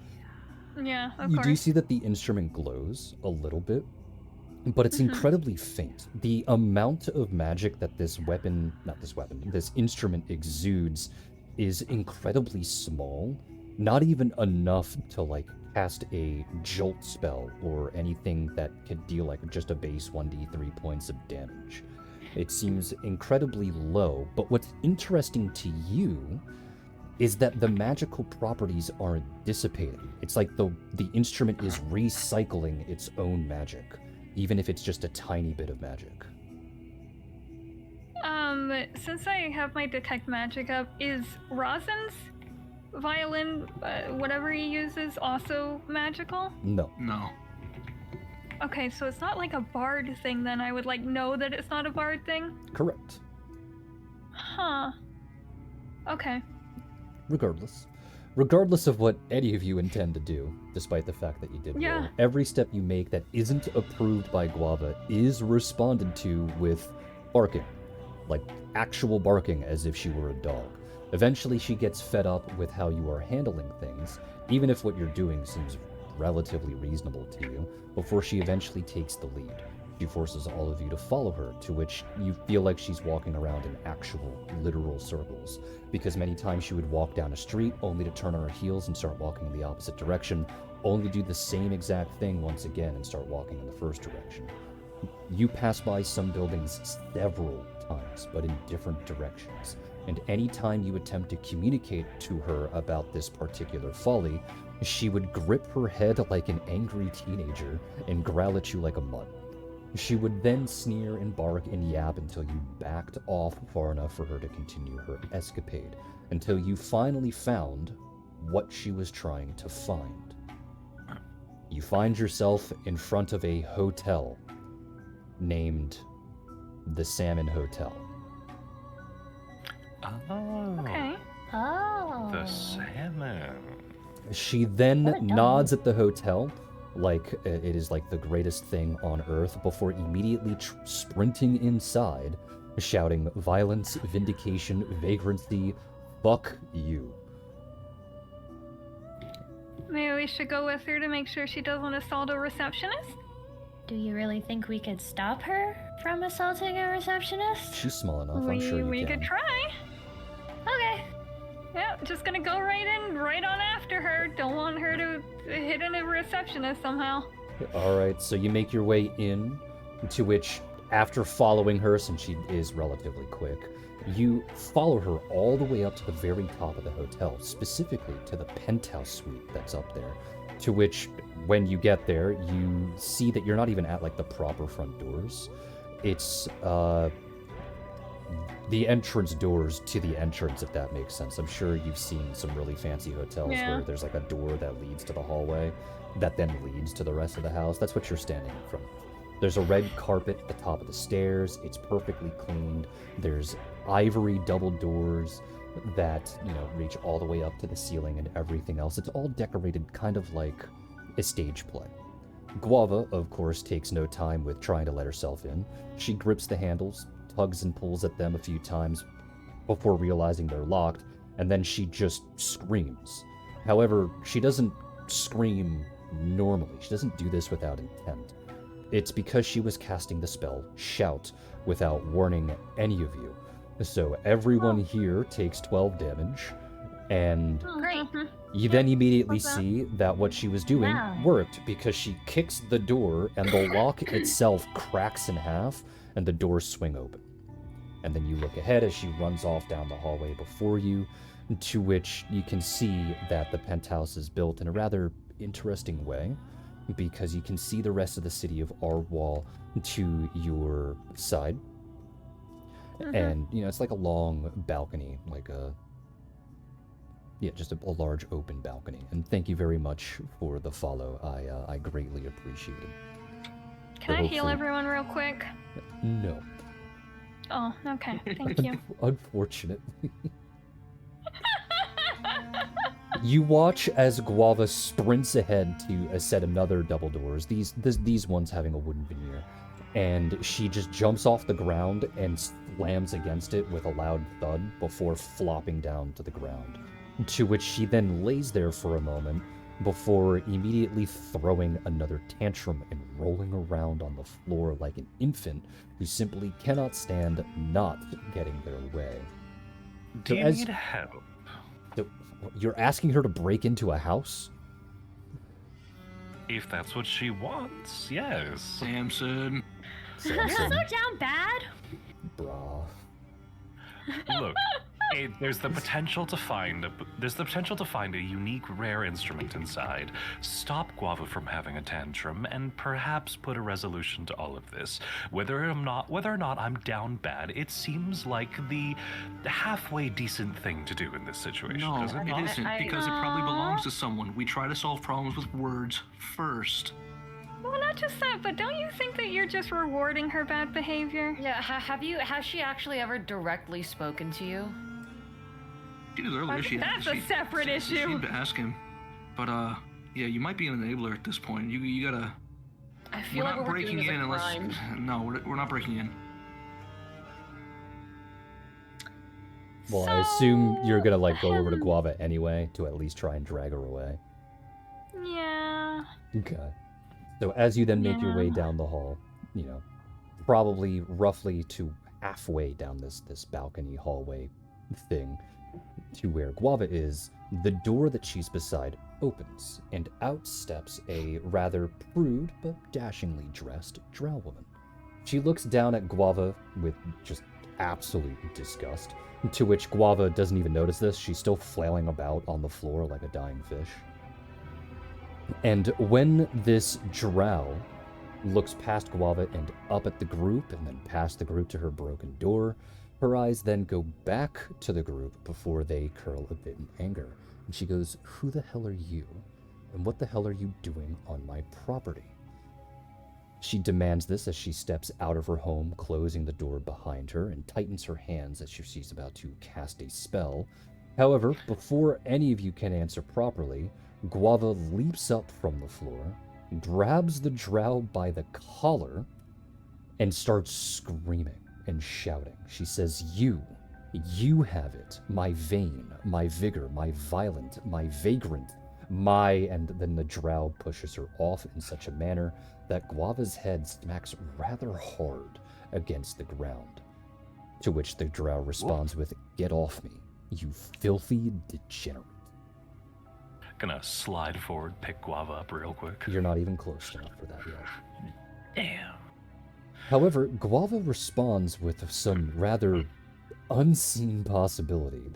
Yeah, of you course. do see that the instrument glows a little bit, but it's incredibly faint. The amount of magic that this instrument exudes is incredibly small, not even enough to, like, cast a jolt spell or anything that could deal, like, just a base 1d3 points of damage. It seems incredibly low, but what's interesting to you is that the magical properties aren't dissipating. It's like the instrument is recycling its own magic, even if it's just a tiny bit of magic. Since I have my detect magic up, is Rosin's violin, whatever he uses, also magical? No. No. Okay, so it's not like a bard thing then. I would, like, know that it's not a bard thing? Correct. Huh. Okay. Regardless of what any of you intend to do, despite the fact that you did Yeah. roll, every step you make that isn't approved by Guava is responded to with barking. Like, actual barking as if she were a dog. Eventually she gets fed up with how you are handling things, even if what you're doing seems relatively reasonable to you, before she eventually takes the lead. She forces all of you to follow her, to which you feel like she's walking around in actual, literal circles, because many times she would walk down a street only to turn on her heels and start walking in the opposite direction, only to do the same exact thing once again and start walking in the first direction. You pass by some buildings several times, but in different directions, and any time you attempt to communicate to her about this particular folly, she would grip her head like an angry teenager and growl at you like a mutt. She would then sneer and bark and yap until you backed off far enough for her to continue her escapade, until you finally found what she was trying to find. You find yourself in front of a hotel named the Salmon Hotel. Oh. Okay. Oh. The salmon. She then What a dumb- nods at the hotel like it is like the greatest thing on earth before immediately sprinting inside, shouting violence, vindication, vagrancy, fuck you. Maybe we should go with her to make sure she doesn't assault a receptionist? Do you really think we could stop her from assaulting a receptionist? She's small enough, I'm sure you we can. could try. Okay. Yeah, just gonna go right on after her. Don't want her to hit a receptionist somehow. Alright, so you make your way in, to which, after following her, since she is relatively quick, you follow her all the way up to the very top of the hotel, specifically to the penthouse suite that's up there. To which, when you get there, you see that you're not even at, like, the proper front doors. It's, the entrance doors to the entrance, if that makes sense. I'm sure you've seen some really fancy hotels Yeah. where there's, like, a door that leads to the hallway that then leads to the rest of the house. That's what you're standing in front of. There's a red carpet at the top of the stairs. It's perfectly cleaned. There's ivory double doors that, you know, reach all the way up to the ceiling and everything else. It's all decorated kind of like a stage play. Guava, of course, takes no time with trying to let herself in. She grips the handles, tugs and pulls at them a few times before realizing they're locked, and then she just screams. However, she doesn't scream normally. She doesn't do this without intent. It's because she was casting the spell Shout without warning any of you. So everyone here takes 12 damage, and Great. you then immediately What's that? see that what she was doing Wow. worked, because she kicks the door and the lock itself cracks in half and the doors swing open. And then you look ahead as she runs off down the hallway before you, to which you can see that the penthouse is built in a rather interesting way, because you can see the rest of the city of Arwal to your side. And, you know, it's like a long balcony, like a... Yeah, just a large open balcony. And thank you very much for the follow. I greatly appreciate it. Can I heal hopefully- everyone real quick? No. Oh, okay. Thank you. Unfortunately. You watch as Guava sprints ahead to set another double doors, these ones having a wooden veneer, and she just jumps off the ground and slams against it with a loud thud before flopping down to the ground, to which she then lays there for a moment before immediately throwing another tantrum and rolling around on the floor like an infant who simply cannot stand not getting their way. Do So you as- need help? So, you're asking her to break into a house? If that's what she wants, yes. Samson. Does Samson, that sound bad? brah. Look, there's the potential to find a unique, rare instrument inside. Stop Guava from having a tantrum, and perhaps put a resolution to all of this. Whether or not I'm down bad, it seems like the halfway decent thing to do in this situation. No, does it it not? isn't, because it probably belongs to someone. We try to solve problems with words first. Well, not just that, but don't you think that you're just rewarding her bad behavior? Yeah, has she actually ever directly spoken to you? She did earlier. That's a separate She issue. seemed to ask him. But, yeah, you might be an enabler at this point. You gotta... I feel We're like not what we're doing breaking is a in unless... crime. No, we're not breaking in. Well, I assume you're gonna, like, go over to So, Guava anyway, to at least try and drag her away. Yeah. Okay. So as you then make your way Yeah. down the hall, you know, probably roughly to halfway down this balcony hallway thing to where Guava is, the door that she's beside opens, and out steps a rather prude but dashingly dressed drow woman. She looks down at Guava with just absolute disgust, to which Guava doesn't even notice this. She's still flailing about on the floor like a dying fish. And when this drow looks past Guava and up at the group, and then past the group to her broken door. Her eyes then go back to the group before they curl a bit in anger. And she goes, "Who the hell are you? And what the hell are you doing on my property?" She demands this as she steps out of her home, closing the door behind her, and tightens her hands as she's about to cast a spell. However, before any of you can answer properly, Guava leaps up from the floor, grabs the drow by the collar, and starts screaming and shouting. She says, You have it, my vain, my vigor, my violent, my vagrant, my, and then the drow pushes her off in such a manner that Guava's head smacks rather hard against the ground. To which the drow responds with, "Get off me, you filthy degenerate." Gonna slide forward, pick Guava up real quick. You're not even close enough for that yet. Damn. However, Guava responds with some rather unseen possibility,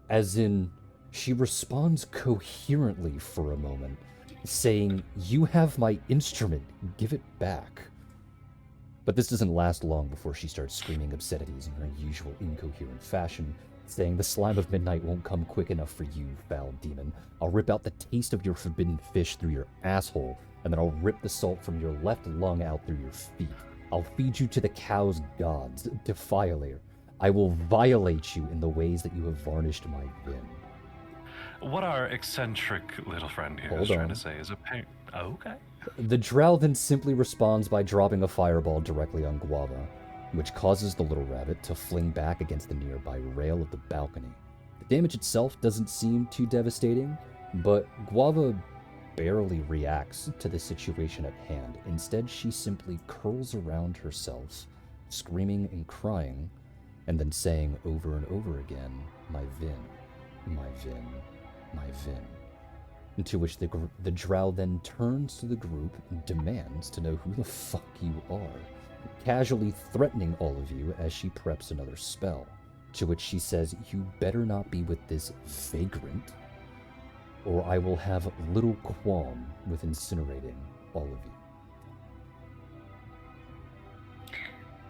as in, she responds coherently for a moment, saying, "You have my instrument, give it back." But this doesn't last long before she starts screaming obscenities in her usual incoherent fashion, saying, "The slime of midnight won't come quick enough for you, foul demon. I'll rip out the taste of your forbidden fish through your asshole, and then I'll rip the salt from your left lung out through your feet. I'll feed you to the cow's gods, Defiler. I will violate you in the ways that you have varnished my vin." What our eccentric little friend here Hold is trying on. to say is okay. The drow then simply responds by dropping a fireball directly on Guava, which causes the little rabbit to fling back against the nearby rail of the balcony. The damage itself doesn't seem too devastating, but Guava barely reacts to the situation at hand. Instead, she simply curls around herself, screaming and crying, and then saying over and over again, "My vin, my vin, my vin." To which the drow then turns to the group and demands to know who the fuck you are, casually threatening all of you as she preps another spell. To which she says, "You better not be with this vagrant, or I will have little qualm with incinerating all of you."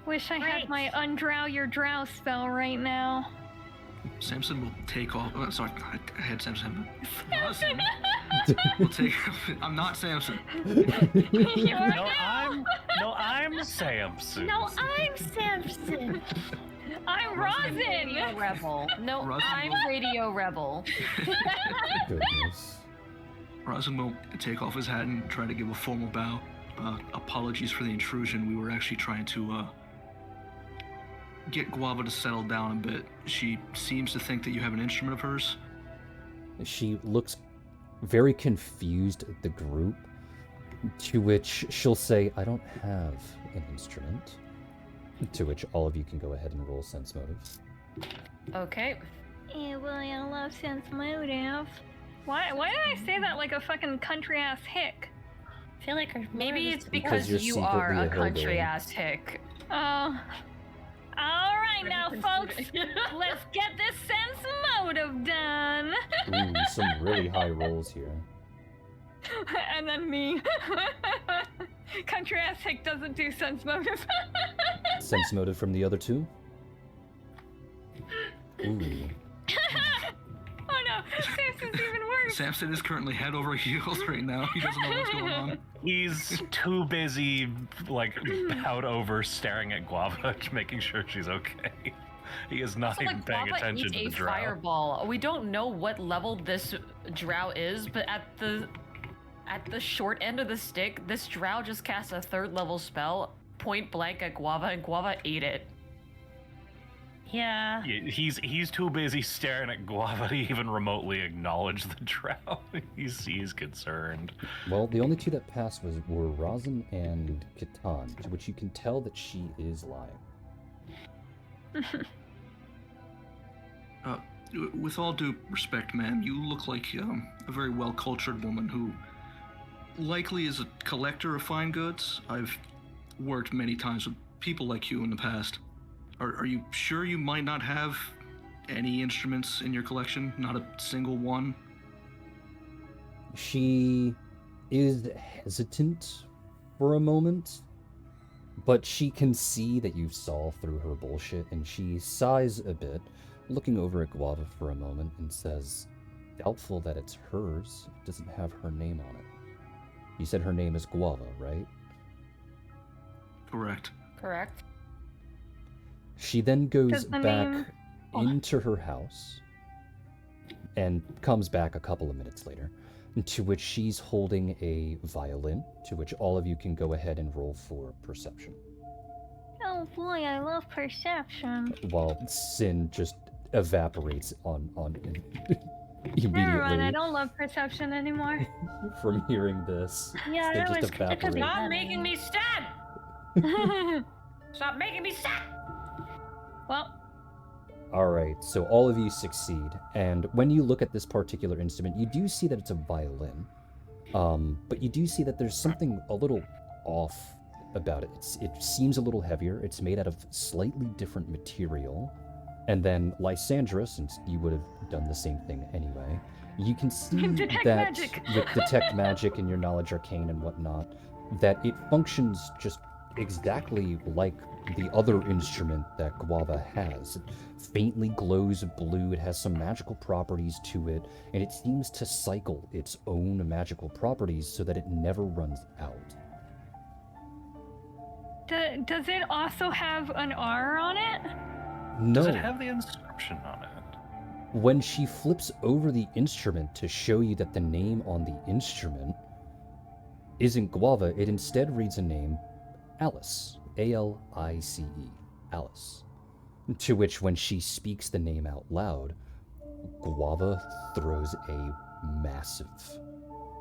Wish I Right. had my undrow your drow spell right now. Samson will take off. Oh, sorry, I had Samson. Rosin will take. I'm not Samson. You are I'm Samson. No, I'm Samson. I'm Radio Rosin. Rebel. No, Rosin I'm will- Radio Rebel. Goodness. Rosin will take off his hat and try to give a formal bow. Apologies for the intrusion. We were actually trying to get Guava to settle down a bit. She seems to think that you have an instrument of hers. She looks very confused at the group, to which she'll say, "I don't have an instrument." To which all of you can go ahead and roll sense motive. Okay. Yeah, well, I love sense motive. Why did I say that like a fucking country ass hick? I feel like Maybe it's Because because you're you are secretly a a hillbilly. country ass hick. Oh. Alright now, folks. Let's get this sense motive done. Ooh, some really high rolls here. And then me. Country ass hick doesn't do sense motive. Sense motive from the other two? Ooh. Oh no, Samson's even worse. Samson is currently head over heels right now. He doesn't know what's going on. He's too busy, bowed over, staring at Guava, making sure she's okay. He is not So, even like, paying Guava attention eats to the a drow. fireball. We don't know what level this drow is, but at the short end of the stick, this drow just cast a 3rd level spell, point blank at Guava, and Guava ate it. Yeah. He's too busy staring at Guava to even remotely acknowledge the drow. He's concerned. Well, the only two that passed were Rosin and Catan, to which you can tell that she is lying. With all due respect, ma'am, you look like a very well-cultured woman who likely is a collector of fine goods. I've worked many times with people like you in the past. Are you sure you might not have any instruments in your collection? Not a single one? She is hesitant for a moment, but she can see that you saw through her bullshit, and she sighs a bit, looking over at Guava for a moment, and says, doubtful that it's hers. It doesn't have her name on it. You said her name is Guava, right? Correct. Correct. She then goes Does the back name- into her house and comes back a couple of minutes later, to which she's holding a violin, to which all of you can go ahead and roll for perception. Oh boy, I love perception. While Sin just evaporates on immediately Never mind, I don't love perception anymore. from hearing this. Yeah, Sin that just was evaporates. Stop making me sad! Stop making me sad! Well, Alright, so all of you succeed, and when you look at this particular instrument, you do see that it's a violin, but you do see that there's something a little off about it. It seems a little heavier, it's made out of slightly different material, and then Lysandra, since you would have done the same thing anyway, you can see Detect that magic. with Detect Magic and your Knowledge Arcane and whatnot, that it functions just exactly like the other instrument that Guava has. It faintly glows blue, it has some magical properties to it, and it seems to cycle its own magical properties so that it never runs out. does it also have an R on it? No. Does it have the inscription on it? When she flips over the instrument to show you that the name on the instrument isn't Guava, it instead reads a name, Alice. Alice. Alice. To which, when she speaks the name out loud, Guava throws a massive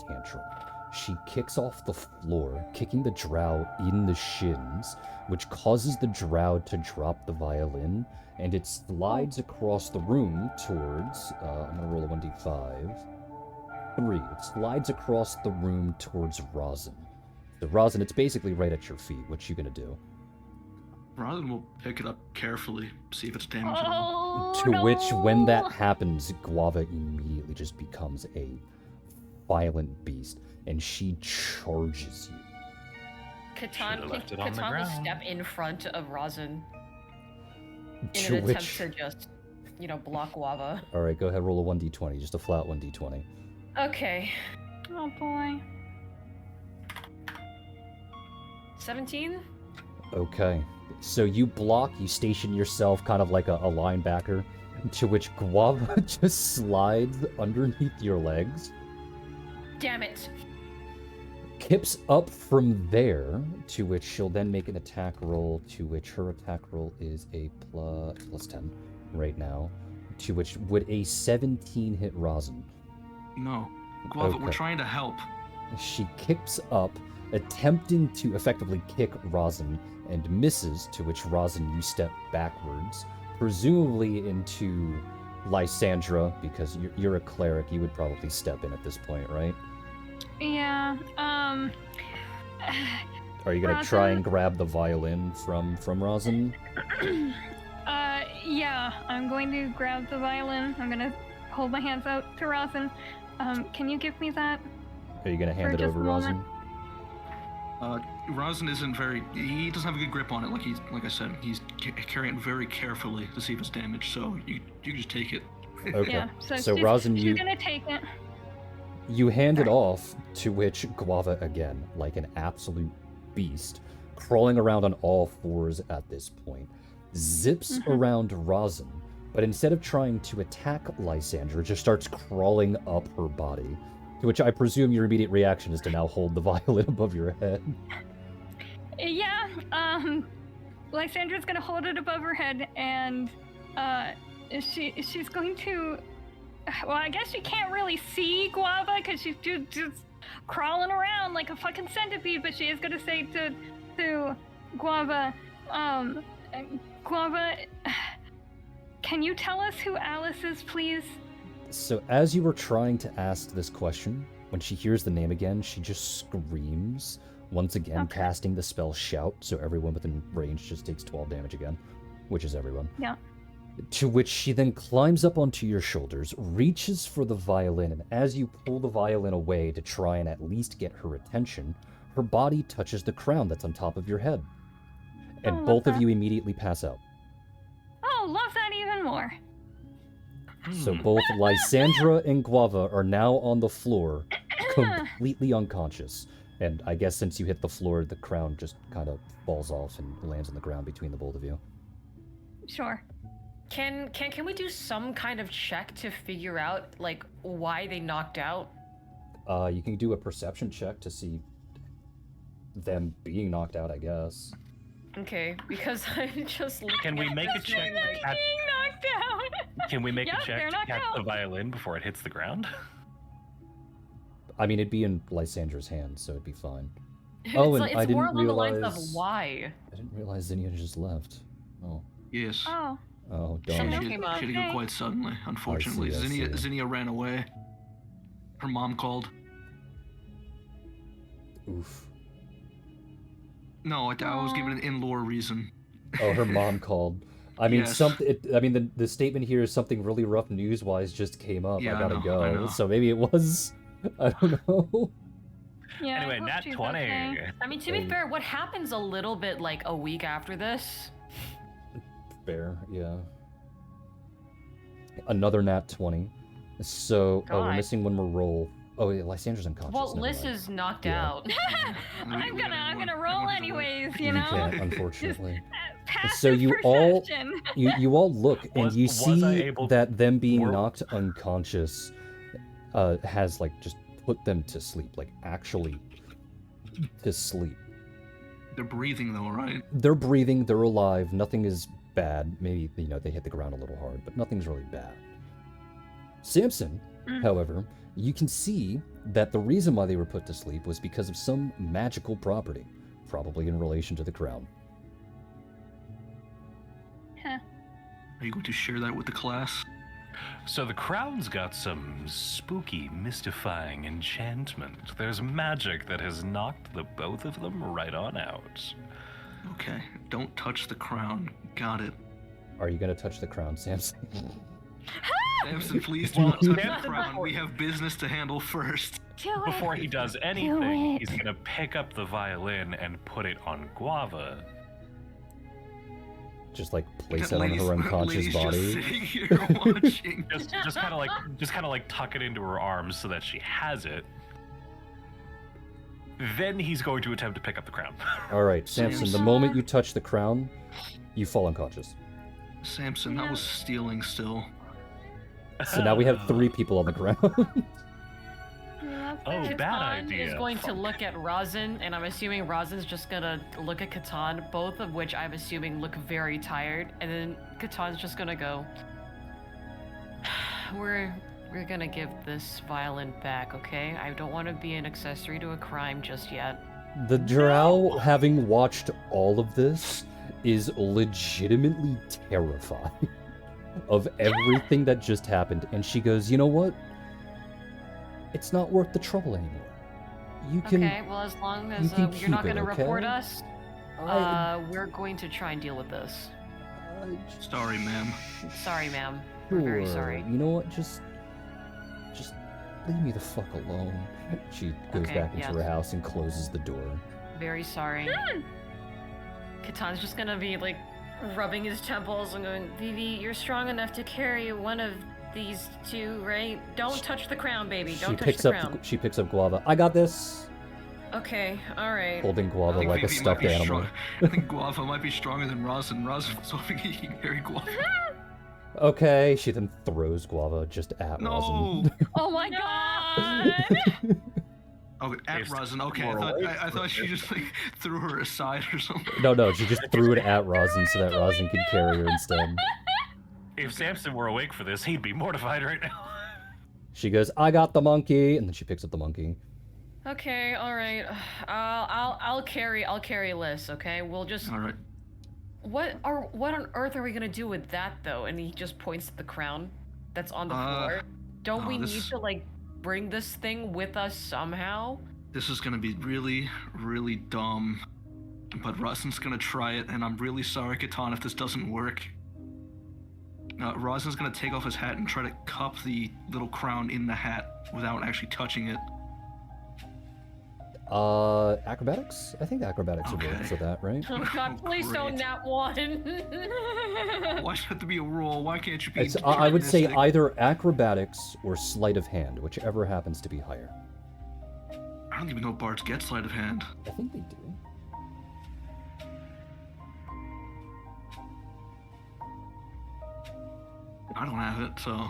tantrum. She kicks off the floor, kicking the drow in the shins, which causes the drow to drop the violin, and it slides across the room towards, I'm gonna roll a 1d5. 3. It slides across the room towards Rosin. So Rosin, it's basically right at your feet. What you gonna do? Rosin will pick it up carefully, see if it's damaged at all. Oh, To no. which, when that happens, Guava immediately just becomes a violent beast, and she charges you. Should've left it on the Catan will ground. step in front of Rosin in To an which, attempt to just, block Guava. all right, go ahead, roll a 1d20, just a flat 1d20. Okay. Oh boy. 17? Okay, so you block, you station yourself kind of like a linebacker, to which Guava just slides underneath your legs, Damn it. kips up from there, to which she'll then make an attack roll, to which her attack roll is a plus 10 right now, to which would a 17 hit Rosin. No. Guava, we're Okay. trying to help. She kicks up, attempting to effectively kick Rosin, and misses, to which Rosin, you step backwards, presumably into Lysandra, because you're a cleric, you would probably step in at this point, right? Yeah. Are you gonna try Rosin? and grab the violin from Rosin? Yeah. I'm going to grab the violin. I'm gonna hold my hands out to Rosin. Can you give me that? Are you gonna hand For it just over, a moment. Rosin? Rosin isn't very. He doesn't have a good grip on it. Like I said, he's carrying it very carefully to see if it's damaged. So you can just take it. Okay. Yeah. So she's, Rosin, she's you gonna take it. you hand it off, to which Guava, again, like an absolute beast, crawling around on all fours at this point, zips around Rosin, but instead of trying to attack Lysandra, just starts crawling up her body. To which I presume your immediate reaction is to now hold the violin above your head. Yeah. Lysandra's gonna hold it above her head, and she's going to. Well, I guess she can't really see Guava because she's just crawling around like a fucking centipede. But she is gonna say to Guava, Guava, can you tell us who Alice is, please? So as you were trying to ask this question, when she hears the name again, she just screams, once again Okay. casting the spell Shout, so everyone within range just takes 12 damage again, which is everyone. Yeah. To which she then climbs up onto your shoulders, reaches for the violin, and as you pull the violin away to try and at least get her attention, her body touches the crown that's on top of your head. And love both of that. you immediately pass out. Oh, love that even more. So both Lysandra and Guava are now on the floor, completely unconscious. And I guess since you hit the floor, the crown just kind of falls off and lands on the ground between the both of you. Sure. Can we do some kind of check to figure out like why they knocked out? You can do a perception check to see them being knocked out, I guess. Okay, because I'm just looking Can we at make a this check going, to like, catch? Being knocked out. Can we make Yep, a check they're to knocked catch out. the violin before it hits the ground? I mean, it'd be in Lysandra's hands, so it'd be fine. It's Oh, and like, I it's more didn't along the lines of realize- why. I didn't realize Zinnia just left. Oh. Yes. Oh. Oh, She, darn. Someone she, came up. she had to go quite suddenly, unfortunately. I see. Zinnia ran away. Her mom called. Oof. No, I was given an in-lore reason. Oh, her mom called. I mean, Yes. the statement here is something really rough news-wise just came up. Yeah, I I gotta know, go. I know. So maybe it was. I don't know. Yeah. I Anyway, hope nat she's 20. okay. I mean, to be fair, what happens a little bit like a week after this? Fair, yeah. Another nat 20. So, oh, we're God. missing one more roll. Oh, yeah, Lysandra's unconscious. Well, never Liz mind. is knocked Yeah. out. I'm gonna roll anyways, you You know? can't, unfortunately. Passive you all- perception. You all look and Was- you was I see able- that them being were- knocked unconscious has like just put them to sleep, like actually to sleep. They're breathing though, right? They're breathing, they're alive, nothing is bad. Maybe, they hit the ground a little hard, but nothing's really bad. Samson, however, you can see that the reason why they were put to sleep was because of some magical property, probably in relation to the crown. Are you going to share that with the class? So the crown's got some spooky, mystifying enchantment. There's magic that has knocked the both of them right on out. Okay, don't touch the crown. Got it. Are you gonna touch the crown, Samson? Samson, please do Well, not touch the Samson, crown. We have business to handle first. Do it. Before he does Do anything, it. he's gonna pick up the violin and put it on Guava. Just like place That it on lady's- her unconscious lady's body. Just sitting here watching. Just kind of like tuck it into her arms so that she has it. Then he's going to attempt to pick up the crown. All right, Samson. The Samson. moment you touch the crown, you fall unconscious. Samson, that was stealing still. So now we have 3 people on the ground. Oh, Catan bad is idea. going to look at Razin, and I'm assuming Razin's just gonna look at Catan, both of which I'm assuming look very tired, and then Catan's just gonna go, We're gonna give this violin back, okay? I don't want to be an accessory to a crime just yet. The drow, having watched all of this, is legitimately terrified of everything that just happened, and she goes, "You know what? It's not worth the trouble anymore. You can." Okay, well, as long as can you're not keep it, gonna report okay? us, we're going to try and deal with this. Sorry, ma'am. Sorry, ma'am. We're very Sure. sorry. You know what? Just leave me the fuck alone. She goes Okay, back into yes. her house and closes the door. Very sorry. Catan's just gonna be like rubbing his temples and going, Vivi, you're strong enough to carry one of these 2, right? Don't touch the crown, baby. Don't touch the crown. She picks up Guava. I got this. Okay, alright. Holding I Guava think like a Vivi might stuffed be animal. strong. I think Guava might be stronger than Razin. Razin was hoping he can carry Guava. Okay, she then throws Guava just at No! Razin. Oh my god! Okay, at If Razin. Okay, more awake I thought she just like threw her aside or something. No, she just threw it at Razin so that Razin could carry her instead. If Samson were awake for this, he'd be mortified right now. She goes, "I got the monkey," and then she picks up the monkey. Okay, alright. I'll carry Liz, okay? We'll just All right. what on earth are we gonna do with that though? And he just points at the crown that's on the floor. Don't we need this- to like bring this thing with us somehow? This is gonna be really, really dumb. But Razin's gonna try it, and I'm really sorry, Catan, if this doesn't work. Razin's gonna take off his hat and try to cup the little crown in the hat without actually touching it. Acrobatics? I think acrobatics would work Okay. for that, right? Oh god, please don't Great. nat one. Why does it have to be a roll? Why can't you be I would say deterministic? either acrobatics or sleight of hand, whichever happens to be higher. I don't even know bards get sleight of hand. I think they do. I don't have it, so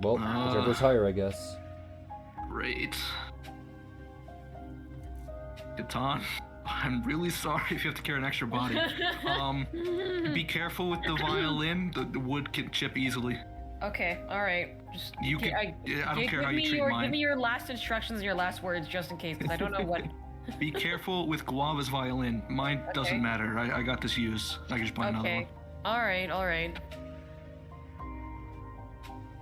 Well, whichever's higher, I guess. great. Catan, I'm really sorry if you have to carry an extra body. Be careful with the violin. The wood can chip easily. Okay, alright. Just You can. I don't care how you treat Give mine. me your last instructions and your last words just in case, because I don't know what. Be careful with Guava's violin. Mine Okay. doesn't matter. I got this used. I can just buy another one. Okay. Alright.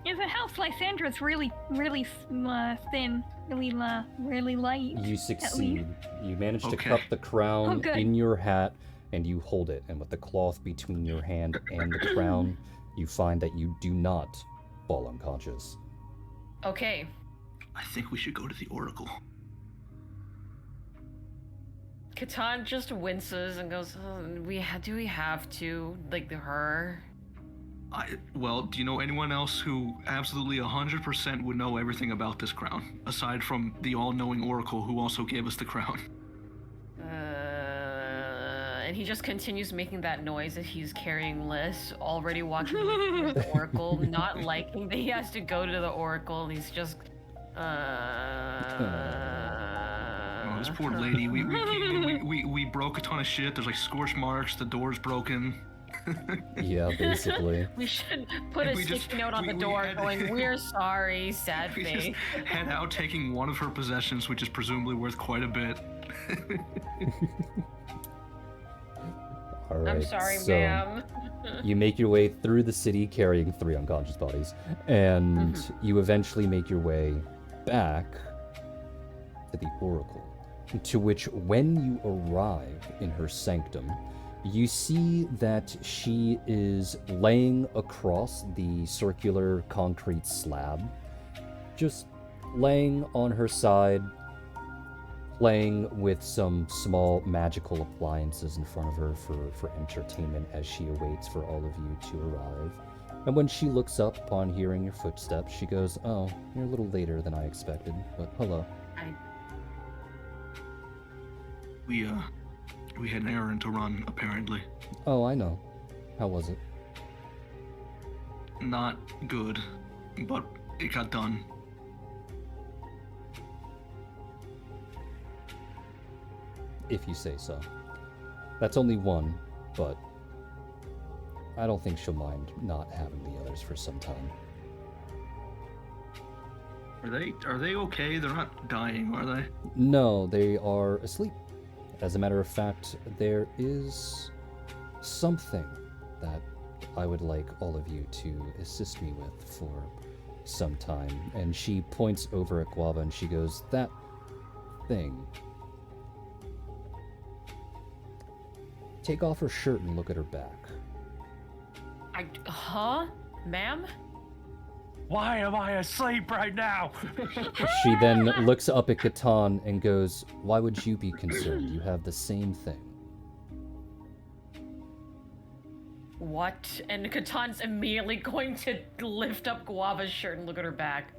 Yeah, the house Lysandra's really thin, really light. You succeed. You manage to Okay. cup the crown Oh, good. in your hat, and you hold it. And with the cloth between your hand and the crown, you find that you do not fall unconscious. Okay. I think we should go to the Oracle. Catan just winces and goes, oh, do we have to? Like, her? Well, do you know anyone else who absolutely 100% would know everything about this crown, aside from the all-knowing Oracle who also gave us the crown? And he just continues making that noise as he's carrying Liz, already walking towards the Oracle, not liking that he has to go to the Oracle. He's just, Oh, this poor lady. We broke a ton of shit. There's like scorch marks. The door's broken. Yeah, basically. We should put a We just- sticky note on we- the we door had- going, we're sorry, sad We face. just head out taking one of her possessions, which is presumably worth quite a bit. All right. I'm sorry, so ma'am. You make your way through the city carrying 3 unconscious bodies, and you eventually make your way back to the Oracle, to which when you arrive in her sanctum, you see that she is laying across the circular concrete slab, just laying on her side, playing with some small magical appliances in front of her for entertainment as she awaits for all of you to arrive. And when she looks up upon hearing your footsteps, she goes, "Oh, you're a little later than I expected, but hello." We had an errand to run, apparently. "Oh, I know. How was it?" Not good, but it got done. If you say so. That's only one, but I don't think she'll mind not having the others for some time. Are they okay? They're not dying, are they? No, they are asleep. As a matter of fact, there is something that I would like all of you to assist me with for some time. And she points over at Guava and she goes, "That thing." Take off her shirt and look at her back. Huh? Ma'am? Why am I asleep right now? She then looks up at Catan and goes, "Why would you be concerned? You have the same thing." What? And Catan's immediately going to lift up Guava's shirt and look at her back.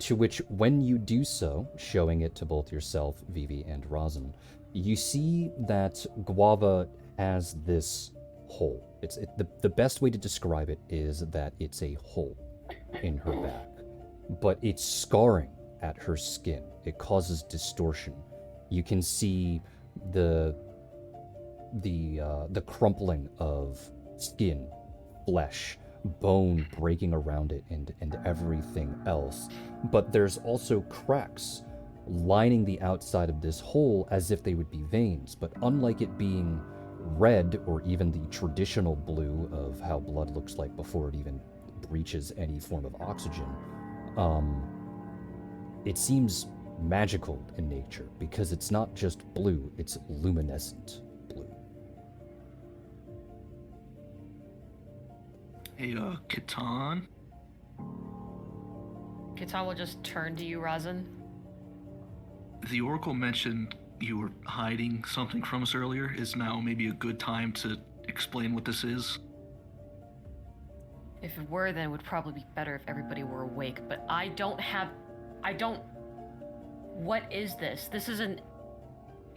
To which, when you do so, showing it to both yourself, Vivi, and Rosin, you see that Guava has this hole. The best way to describe it is that it's a hole in her back, but it's scarring at her skin. It causes distortion. You can see the crumpling of skin, flesh, bone breaking around it, and everything else. But there's also cracks lining the outside of this hole as if they would be veins, but unlike it being red or even the traditional blue of how blood looks like before it even breaches any form of oxygen, it seems magical in nature because it's not just blue, it's luminescent blue. Hey, Catan? Catan will just turn to you, Rosin. The Oracle mentioned you were hiding something from us earlier. Is now maybe a good time to explain what this is? If it were, then it would probably be better if everybody were awake. But what is this? This is an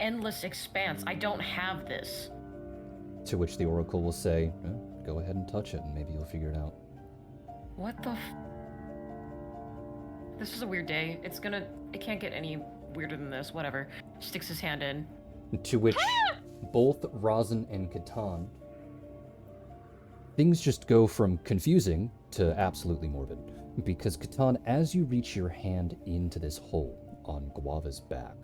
endless expanse. I don't have this. To which the Oracle will say, go ahead and touch it and maybe you'll figure it out. What the This is a weird day. It can't get any weirder than this. Whatever. Sticks his hand in. To which both Rosin and Catan, things just go from confusing to absolutely morbid. Because Catan, as you reach your hand into this hole on Guava's back,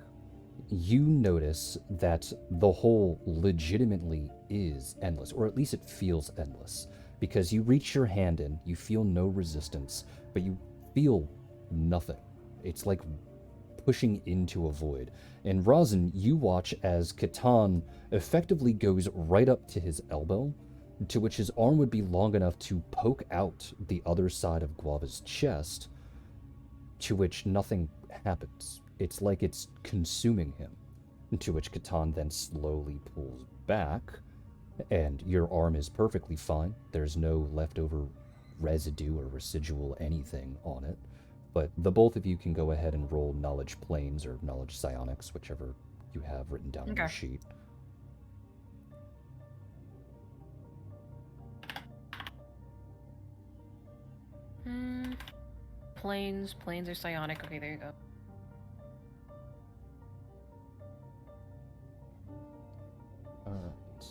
you notice that the hole legitimately is endless, or at least it feels endless. Because you reach your hand in, you feel no resistance, but you feel nothing. It's like pushing into a void. And Rosin, you watch as Catan effectively goes right up to his elbow, to which his arm would be long enough to poke out the other side of Guava's chest, to which nothing happens. It's like it's consuming him, to which Catan then slowly pulls back, and your arm is perfectly fine. There's no leftover residue or residual anything on it. But the both of you can go ahead and roll knowledge planes or knowledge psionics, whichever you have written down on your sheet. Planes are psionic. Okay, there you go. Alright.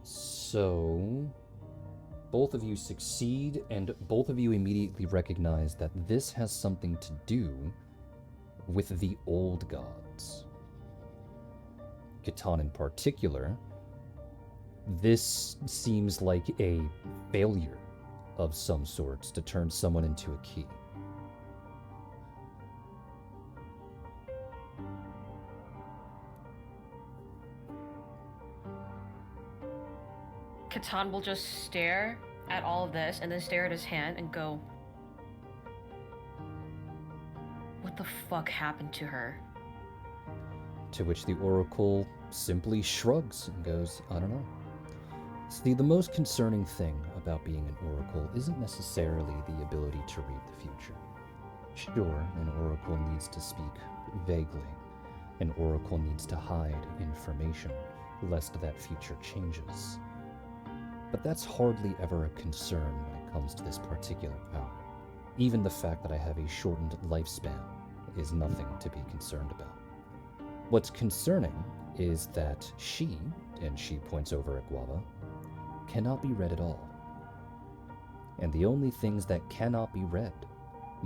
So, both of you succeed, and both of you immediately recognize that this has something to do with the old gods. Catan in particular, this seems like a failure of some sorts to turn someone into a key. Catan will just stare at all of this and then stare at his hand and go, what the fuck happened to her? To which the Oracle simply shrugs and goes, I don't know. See, the most concerning thing about being an Oracle isn't necessarily the ability to read the future. Sure, an Oracle needs to speak vaguely. An Oracle needs to hide information, lest that future changes. But that's hardly ever a concern when it comes to this particular power. Even the fact that I have a shortened lifespan is nothing to be concerned about. What's concerning is that she, and she points over at Guava, cannot be read at all. And the only things that cannot be read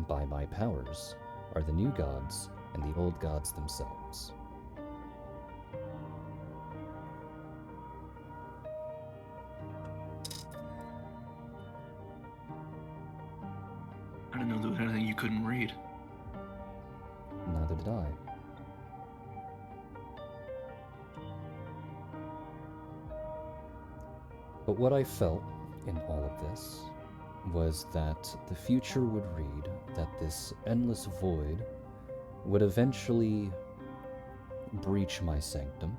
by my powers are the new gods and the old gods themselves. I didn't know there was anything you couldn't read. Neither did I. But what I felt in all of this was that the future would read that this endless void would eventually breach my sanctum,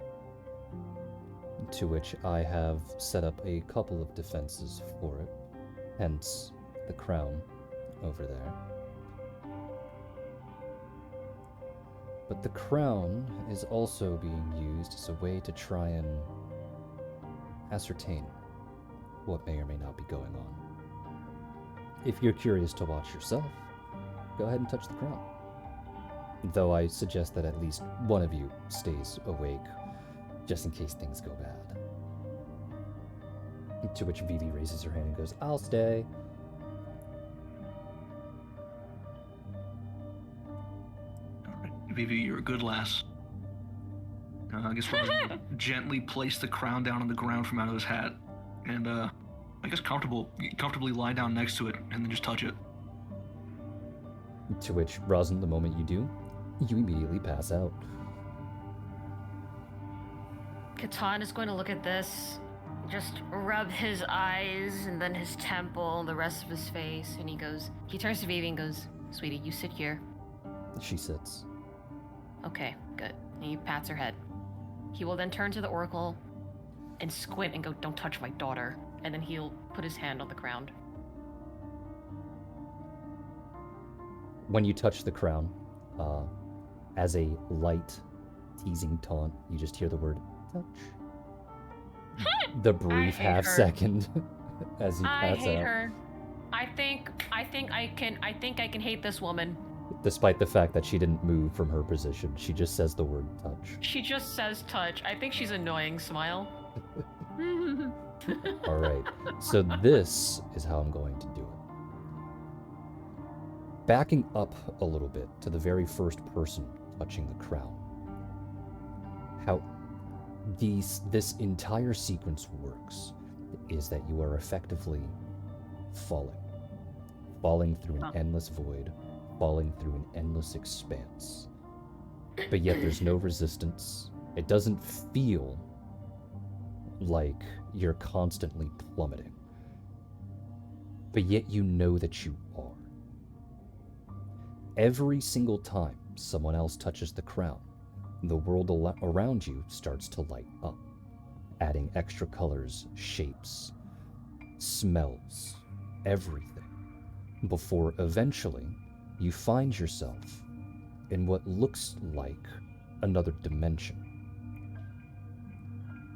to which I have set up a couple of defenses for it, hence the crown over there. But the crown is also being used as a way to try and ascertain what may or may not be going on. If you're curious to watch yourself, go ahead and touch the crown. Though I suggest that at least one of you stays awake, just in case things go bad. To which Vivi raises her hand and goes, I'll stay. Vivi, you're a good lass. I guess we'll gently place the crown down on the ground from out of his hat, and I guess comfortably lie down next to it, and then just touch it. To which, Rosin, the moment you do, you immediately pass out. Catan is going to look at this, just rub his eyes and then his temple and the rest of his face, and he turns to Vivi and goes, Sweetie, you sit here. She sits. Okay, good. And he pats her head. He will then turn to the Oracle and squint and go, "Don't touch my daughter." And then he'll put his hand on the ground. When you touch the crown, as a light, teasing taunt, you just hear the word touch. The brief hate half her. second as you I pass hate out. her. I think I can hate this woman. Despite the fact that she didn't move from her position, she just says the word touch. She just says touch. I think she's annoying. Smile. All right, so this is how I'm going to do it. Backing up a little bit to the very first person touching the crown. How this entire sequence works is that you are effectively falling through an endless void, falling through an endless expanse. But yet there's no resistance. It doesn't feel like you're constantly plummeting. But yet you know that you are. Every single time someone else touches the crown, the world around you starts to light up, adding extra colors, shapes, smells, everything, before eventually you find yourself in what looks like another dimension.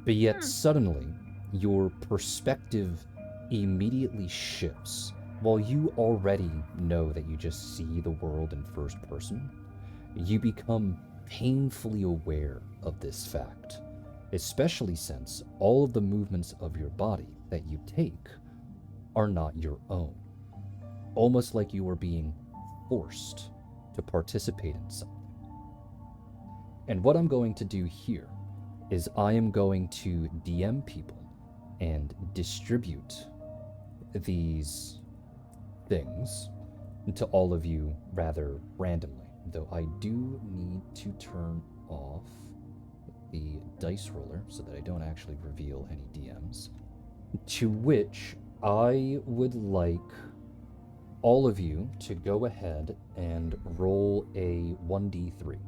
But yet suddenly, your perspective immediately shifts. While you already know that you just see the world in first person, you become painfully aware of this fact, especially since all of the movements of your body that you take are not your own. Almost like you are being forced to participate in something. And what I'm going to do here is I am going to DM people and distribute these things to all of you rather randomly, though I do need to turn off the dice roller so that I don't actually reveal any DMs, to which I would like all of you to go ahead and roll a 1d3.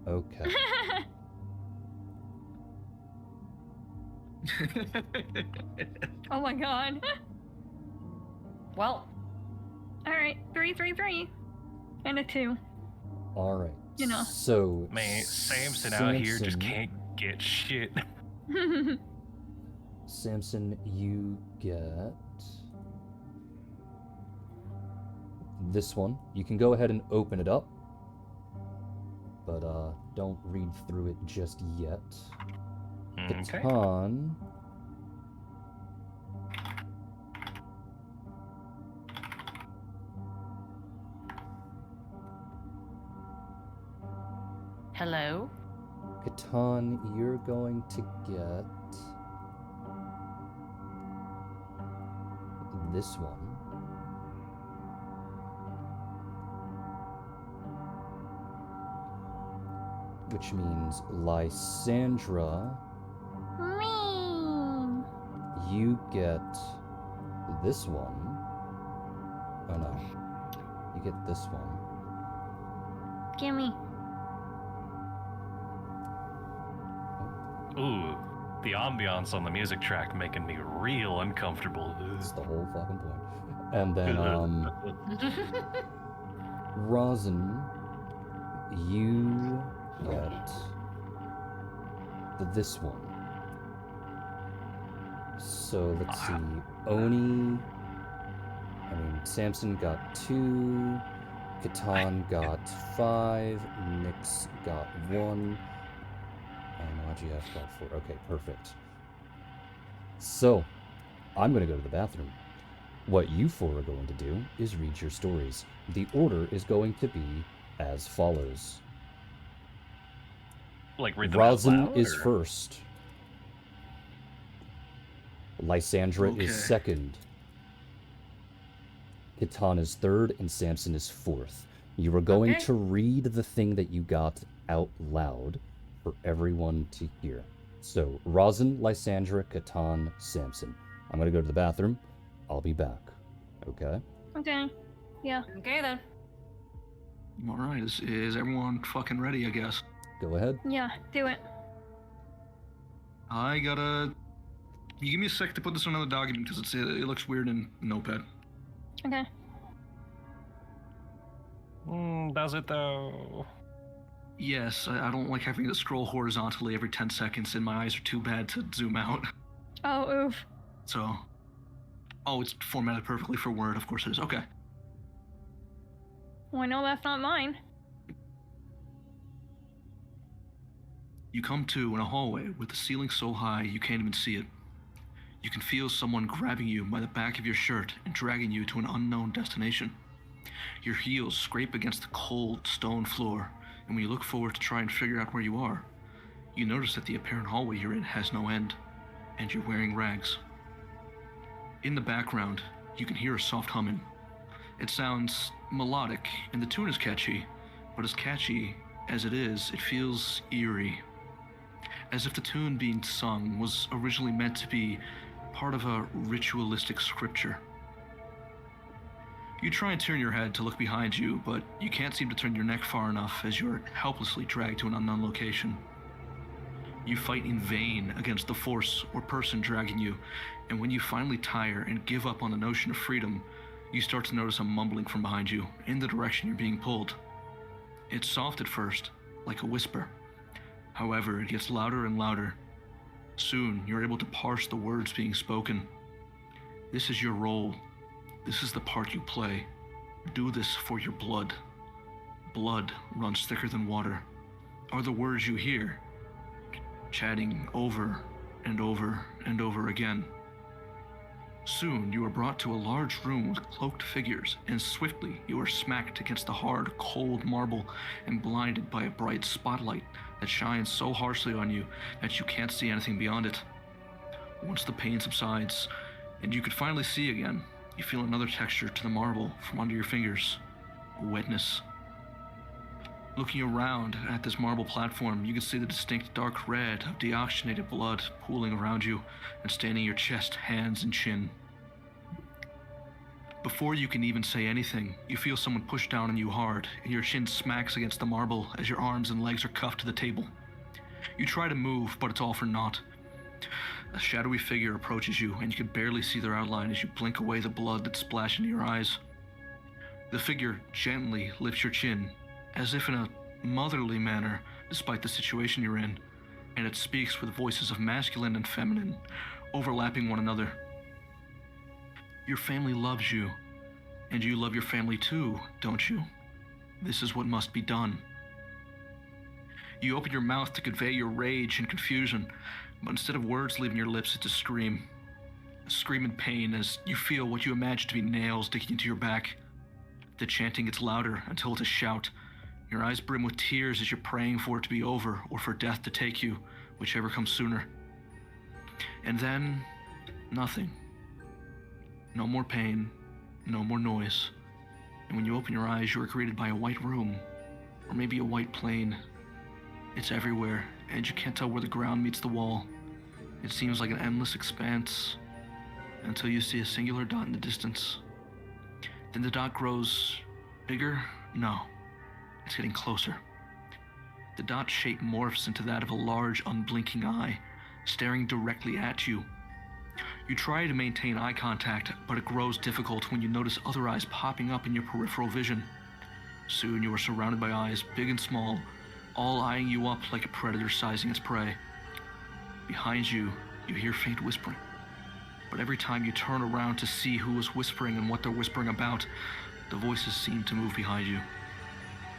Okay. Oh my god. Well, All right, 3, 3, 3, and a 2. All right. You know. So, Man, Samson out here just Samson- can't get shit. Samson, you get this one. You can go ahead and open it up, but don't read through it just yet. Okay. Catan, hello. Catan, you're going to get this one. Which means Lysandra, you get this one. Oh no. You get this one. Gimme. Ooh, the ambiance on the music track making me real uncomfortable. That's the whole fucking point. And then, Rosin, you get this one. So let's see. Samson got 2, Catan got 5, Nyx got 1, and Ajf got 4. Okay, perfect. So, I'm going to go to the bathroom. What you four are going to do is read your stories. The order is going to be as follows. Like read them out Rosin loud, is or- first. Lysandra Okay. is second. Catan is third, and Samson is fourth. You are going Okay. to read the thing that you got out loud for everyone to hear. So, Rosin, Lysandra, Catan, Samson. I'm going to go to the bathroom. I'll be back. Okay? Okay. Yeah. Okay then. All right, is everyone fucking ready? I guess. Go ahead. Yeah, do it. I gotta. You give me a sec to put this on another document because it looks weird in Notepad. Okay. Does it though? Yes, I don't like having to scroll horizontally every 10 seconds, and my eyes are too bad to zoom out. Oh, oof. So. Oh, it's formatted perfectly for Word. Of course it is. Okay. Well, I know that's not mine. You come to in a hallway with the ceiling so high you can't even see it. You can feel someone grabbing you by the back of your shirt and dragging you to an unknown destination. Your heels scrape against the cold stone floor, and when you look forward to try and figure out where you are, you notice that the apparent hallway you're in has no end, and you're wearing rags. In the background, you can hear a soft humming. It sounds melodic, and the tune is catchy, but as catchy as it is, it feels eerie. As if the tune being sung was originally meant to be part of a ritualistic scripture. You try and turn your head to look behind you, but you can't seem to turn your neck far enough as you're helplessly dragged to an unknown location. You fight in vain against the force or person dragging you, and when you finally tire and give up on the notion of freedom, you start to notice a mumbling from behind you, in the direction you're being pulled. It's soft at first, like a whisper. However, it gets louder and louder. Soon, you're able to parse the words being spoken. This is your role. This is the part you play. Do this for your blood. Blood runs thicker than water, are the words you hear, chatting over and over and over again. Soon, you are brought to a large room with cloaked figures, and swiftly you are smacked against the hard, cold marble and blinded by a bright spotlight that shines so harshly on you that you can't see anything beyond it. Once the pain subsides, and you can finally see again, you feel another texture to the marble from under your fingers. Wetness. Looking around at this marble platform, you can see the distinct dark red of deoxygenated blood pooling around you and staining your chest, hands, and chin. Before you can even say anything, you feel someone push down on you hard, and your chin smacks against the marble as your arms and legs are cuffed to the table. You try to move, but it's all for naught. A shadowy figure approaches you, and you can barely see their outline as you blink away the blood that splashes into your eyes. The figure gently lifts your chin, as if in a motherly manner, despite the situation you're in, and it speaks with voices of masculine and feminine, overlapping one another. Your family loves you, and you love your family too, don't you? This is what must be done. You open your mouth to convey your rage and confusion, but instead of words leaving your lips, it's a scream. A scream in pain as you feel what you imagine to be nails digging into your back. The chanting gets louder until it's a shout. Your eyes brim with tears as you're praying for it to be over or for death to take you, whichever comes sooner. And then, nothing. No more pain, no more noise. And when you open your eyes, you are greeted by a white room, or maybe a white plane. It's everywhere, and you can't tell where the ground meets the wall. It seems like an endless expanse, until you see a singular dot in the distance. Then the dot grows bigger? No. It's getting closer. The dot shape morphs into that of a large, unblinking eye, staring directly at you. You try to maintain eye contact, but it grows difficult when you notice other eyes popping up in your peripheral vision. Soon you are surrounded by eyes, big and small, all eyeing you up like a predator sizing its prey. Behind you, you hear faint whispering. But every time you turn around to see who is whispering and what they're whispering about, the voices seem to move behind you.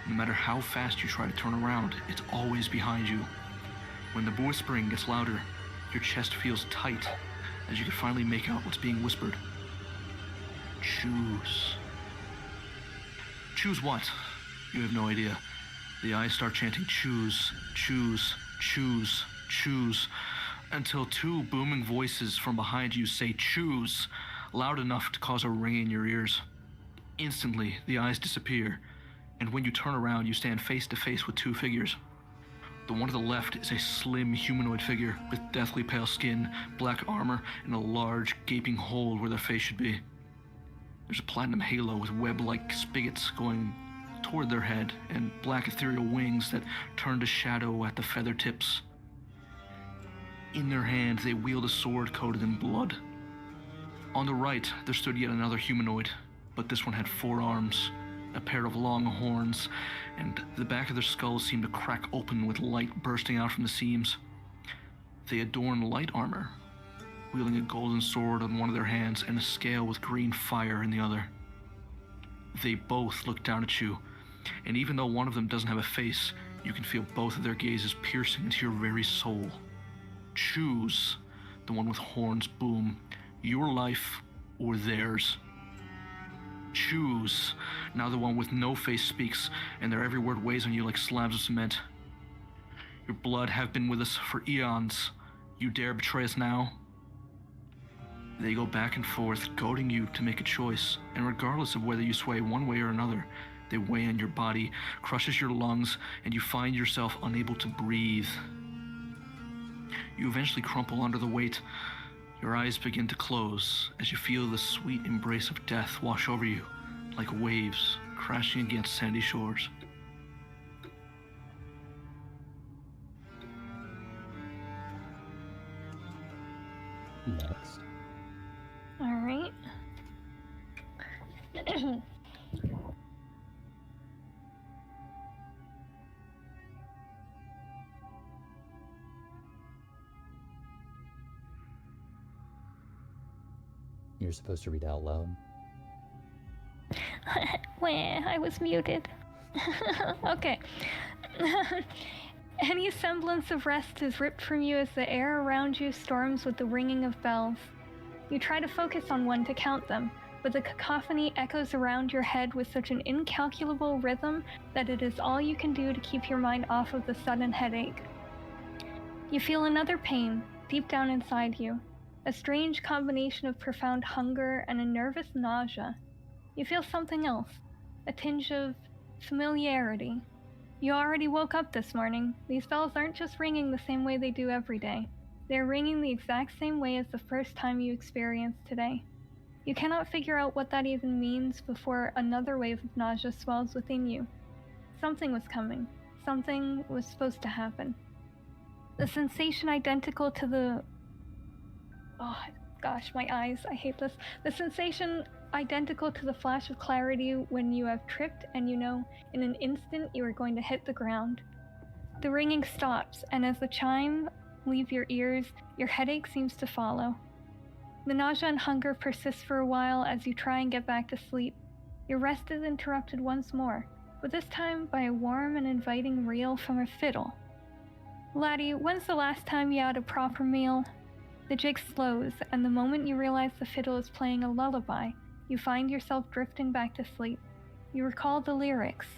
No matter how fast you try to turn around, it's always behind you. When the whispering gets louder, your chest feels tight as you can finally make out what's being whispered. Choose. Choose what? You have no idea. The eyes start chanting choose, choose, choose, choose, until two booming voices from behind you say choose, loud enough to cause a ring in your ears. Instantly, the eyes disappear, and when you turn around, you stand face to face with two figures. The one to the left is a slim humanoid figure with deathly pale skin, black armor, and a large, gaping hole where their face should be. There's a platinum halo with web-like spigots going toward their head and black ethereal wings that turn to shadow at the feather tips. In their hands, they wield a sword coated in blood. On the right, there stood yet another humanoid, but this one had 4 arms, a pair of long horns, and the back of their skulls seemed to crack open with light bursting out from the seams. They adorn light armor, wielding a golden sword on one of their hands and a scale with green fire in the other. They both look down at you, and even though one of them doesn't have a face, you can feel both of their gazes piercing into your very soul. Choose, the one with horns boom, your life or theirs. Choose. Now the one with no face speaks, and their every word weighs on you like slabs of cement. Your blood have been with us for eons. You dare betray us now? They go back and forth, goading you to make a choice, and regardless of whether you sway one way or another, they weigh on your body, crushes your lungs, and you find yourself unable to breathe. You eventually crumple under the weight. Your eyes begin to close as you feel the sweet embrace of death wash over you like waves crashing against sandy shores. Next. All right. You're supposed to read out loud. Wah, I was muted. Okay. Any semblance of rest is ripped from you as the air around you storms with the ringing of bells. You try to focus on one to count them, but the cacophony echoes around your head with such an incalculable rhythm that it is all you can do to keep your mind off of the sudden headache. You feel another pain deep down inside you, a strange combination of profound hunger and a nervous nausea. You feel something else, a tinge of familiarity. You already woke up this morning. These bells aren't just ringing the same way they do every day. They're ringing the exact same way as the first time you experienced today. You cannot figure out what that even means before another wave of nausea swells within you. Something was coming. Something was supposed to happen. The sensation identical to the... Oh, gosh, my eyes, I hate this. The sensation identical to the flash of clarity when you have tripped and you know in an instant you are going to hit the ground. The ringing stops, and as the chime leave your ears, your headache seems to follow. The nausea and hunger persist for a while as you try and get back to sleep. Your rest is interrupted once more, but this time by a warm and inviting reel from a fiddle. Laddie, when's the last time you had a proper meal? The jig slows, and the moment you realize the fiddle is playing a lullaby, you find yourself drifting back to sleep. You recall the lyrics.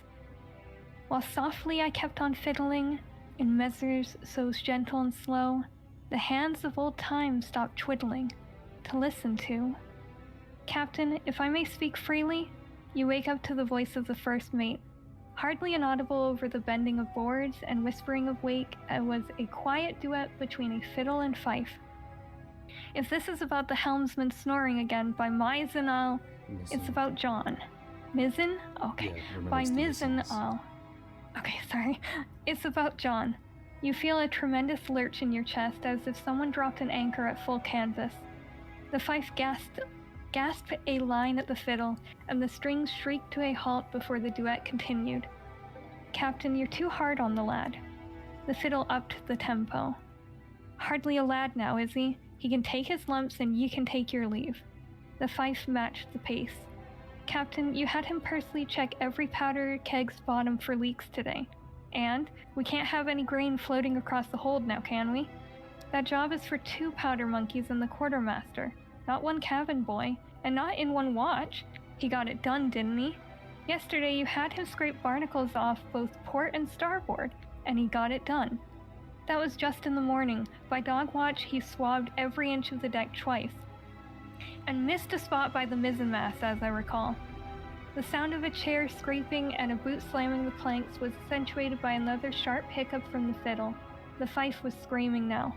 While softly I kept on fiddling, in measures so gentle and slow, the hands of old time stopped twiddling, to listen to. Captain, if I may speak freely, you wake up to the voice of the first mate. Hardly inaudible over the bending of boards and whispering of wake, it was a quiet duet between a fiddle and fife. If this is about the helmsman snoring again by Mizzen, it's about John. Mizzen? Okay. Yeah, By Mizzen, okay, sorry. It's about John. You feel a tremendous lurch in your chest as if someone dropped an anchor at full canvas. The fife gasped a line at the fiddle, and the strings shrieked to a halt before the duet continued. Captain, you're too hard on the lad. The fiddle upped the tempo. Hardly a lad now, is he? He can take his lumps and ye can take your leave. The fife matched the pace. Captain, you had him personally check every powder keg's bottom for leaks today. And we can't have any grain floating across the hold now, can we? That job is for 2 powder monkeys and the quartermaster, not 1 cabin boy, and not in 1 watch. He got it done, didn't he? Yesterday you had him scrape barnacles off both port and starboard, and he got it done. That was just in the morning. By dog watch, he swabbed every inch of the deck twice, and missed a spot by the mizzenmast, as I recall. The sound of a chair scraping and a boot slamming the planks was accentuated by another sharp hiccup from the fiddle. The fife was screaming now.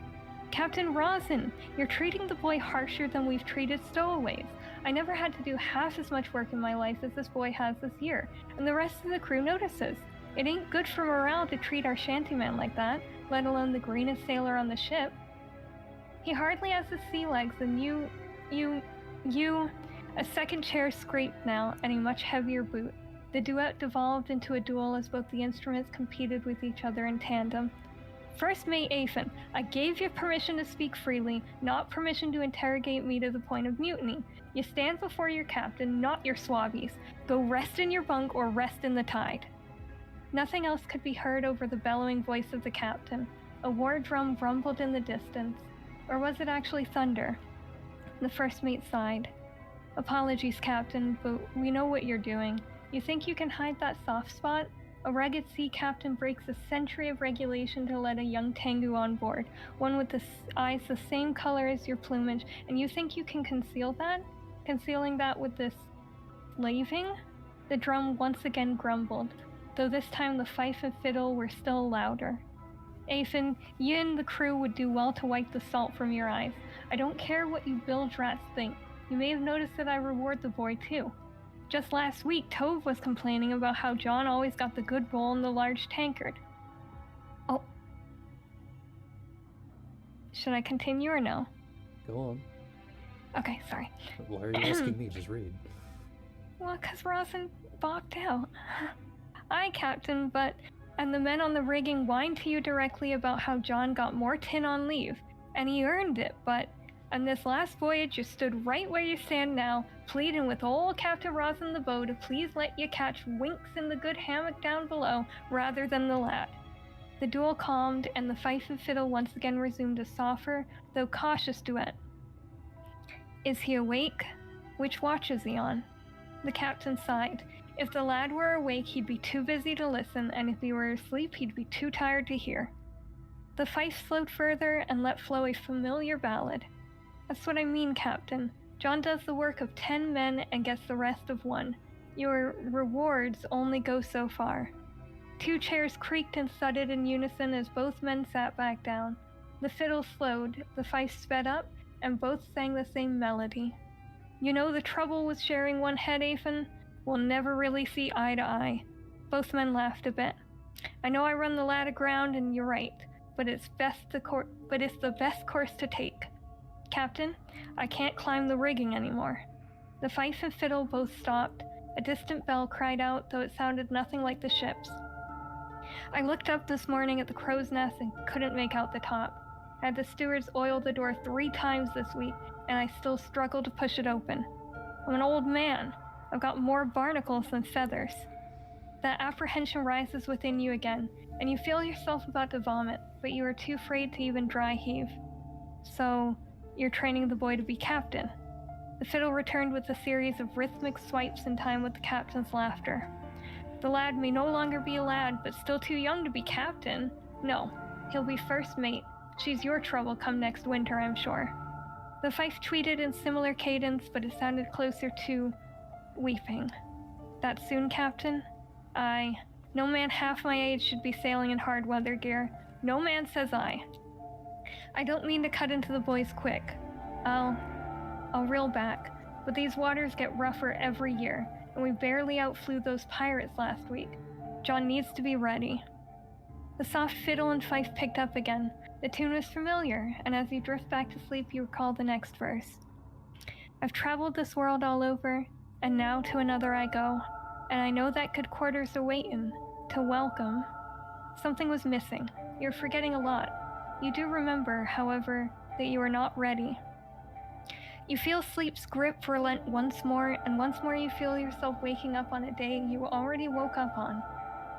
Captain Rosin, you're treating the boy harsher than we've treated stowaways. I never had to do half as much work in my life as this boy has this year, and the rest of the crew notices. It ain't good for morale to treat our shantyman like that, let alone the greenest sailor on the ship. He hardly has the sea legs, and you... A second chair scraped now, and a much heavier boot. The duet devolved into a duel as both the instruments competed with each other in tandem. First Mate Aphin, I gave you permission to speak freely, not permission to interrogate me to the point of mutiny. You stand before your captain, not your swabbies. Go rest in your bunk or rest in the tide. Nothing else could be heard over the bellowing voice of the captain. A war drum rumbled in the distance. Or was it actually thunder? The first mate sighed. Apologies, Captain, but we know what you're doing. You think you can hide that soft spot? A rugged sea captain breaks a century of regulation to let a young Tengu on board, one with the eyes the same color as your plumage, and you think you can conceal that? Concealing that with this slaving? The drum once again grumbled, though this time the fife and fiddle were still louder. Aphin, you and the crew would do well to wipe the salt from your eyes. I don't care what you bilge rats think. You may have noticed that I reward the boy too. Just last week, Tove was complaining about how John always got the good bowl in the large tankard. Oh. Should I continue or no? Go on. Okay, sorry. Why are you asking me? Just read. Well, 'cause Rosin balked out. Aye, Captain, but... And the men on the rigging whined to you directly about how John got more tin on leave. And he earned it, but... And this last voyage, you stood right where you stand now, pleading with old Captain Rosin the bow to please let you catch winks in the good hammock down below, rather than the lad. The duel calmed, and the fife and fiddle once again resumed a softer, though cautious duet. Is he awake? Which watch is he on? The captain sighed. If the lad were awake, he'd be too busy to listen, and if he were asleep, he'd be too tired to hear. The fife slowed further and let flow a familiar ballad. That's what I mean, Captain. John does the work of 10 men and gets the rest of 1. Your rewards only go so far. 2 chairs creaked and thudded in unison as both men sat back down. The fiddle slowed, the fife sped up, and both sang the same melody. You know the trouble with sharing one head, Aphin? We'll never really see eye to eye. Both men laughed a bit. I know I run the lad aground, and you're right, but it's the best course to take. Captain, I can't climb the rigging anymore. The fife and fiddle both stopped. A distant bell cried out, though it sounded nothing like the ship's. I looked up this morning at the crow's nest and couldn't make out the top. I had the stewards oil the door 3 times this week, and I still struggle to push it open. I'm an old man. I've got more barnacles than feathers. That apprehension rises within you again, and you feel yourself about to vomit, but you are too afraid to even dry heave. So, you're training the boy to be captain. The fiddle returned with a series of rhythmic swipes in time with the captain's laughter. The lad may no longer be a lad, but still too young to be captain. No, he'll be first mate. She's your trouble come next winter, I'm sure. The fife tweeted in similar cadence, but it sounded closer to weeping. That soon, Captain? Aye. No man half my age should be sailing in hard weather gear. No man says I. I don't mean to cut into the boys quick. I'll reel back, but these waters get rougher every year, and we barely outflew those pirates last week. John needs to be ready. The soft fiddle and fife picked up again. The tune was familiar, and as you drift back to sleep, you recall the next verse. I've traveled this world all over, and now to another I go, and I know that good quarters are waitin' to welcome. Something was missing. You're forgetting a lot. You do remember, however, that you are not ready. You feel sleep's grip relent once more, and once more you feel yourself waking up on a day you already woke up on.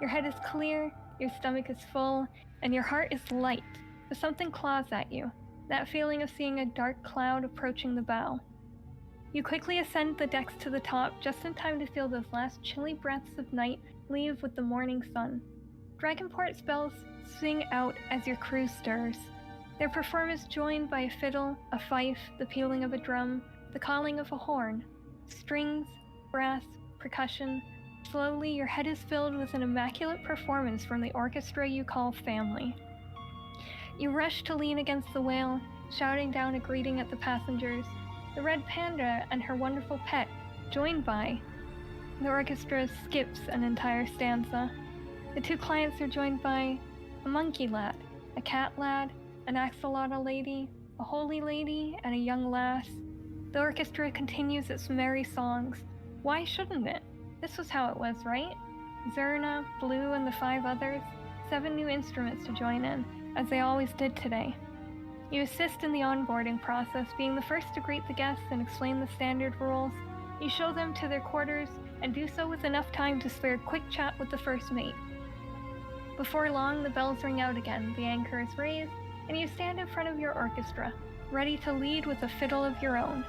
Your head is clear, your stomach is full, and your heart is light, but something claws at you, that feeling of seeing a dark cloud approaching the bow. You quickly ascend the decks to the top, just in time to feel those last chilly breaths of night leave with the morning sun. Dragonport's bells sing out as your crew stirs. Their performance joined by a fiddle, a fife, the pealing of a drum, the calling of a horn. Strings, brass, percussion. Slowly, your head is filled with an immaculate performance from the orchestra you call family. You rush to lean against the whale, shouting down a greeting at the passengers. The red panda and her wonderful pet, joined by. The orchestra skips an entire stanza. The two clients are joined by a monkey lad, a cat lad, an axolotl lady, a holy lady, and a young lass. The orchestra continues its merry songs. Why shouldn't it? This was how it was, right? Zerna, Blue, and the 5 others, 7 new instruments to join in, as they always did today. You assist in the onboarding process, being the first to greet the guests and explain the standard rules. You show them to their quarters, and do so with enough time to spare a quick chat with the first mate. Before long, the bells ring out again, the anchor is raised, and you stand in front of your orchestra, ready to lead with a fiddle of your own.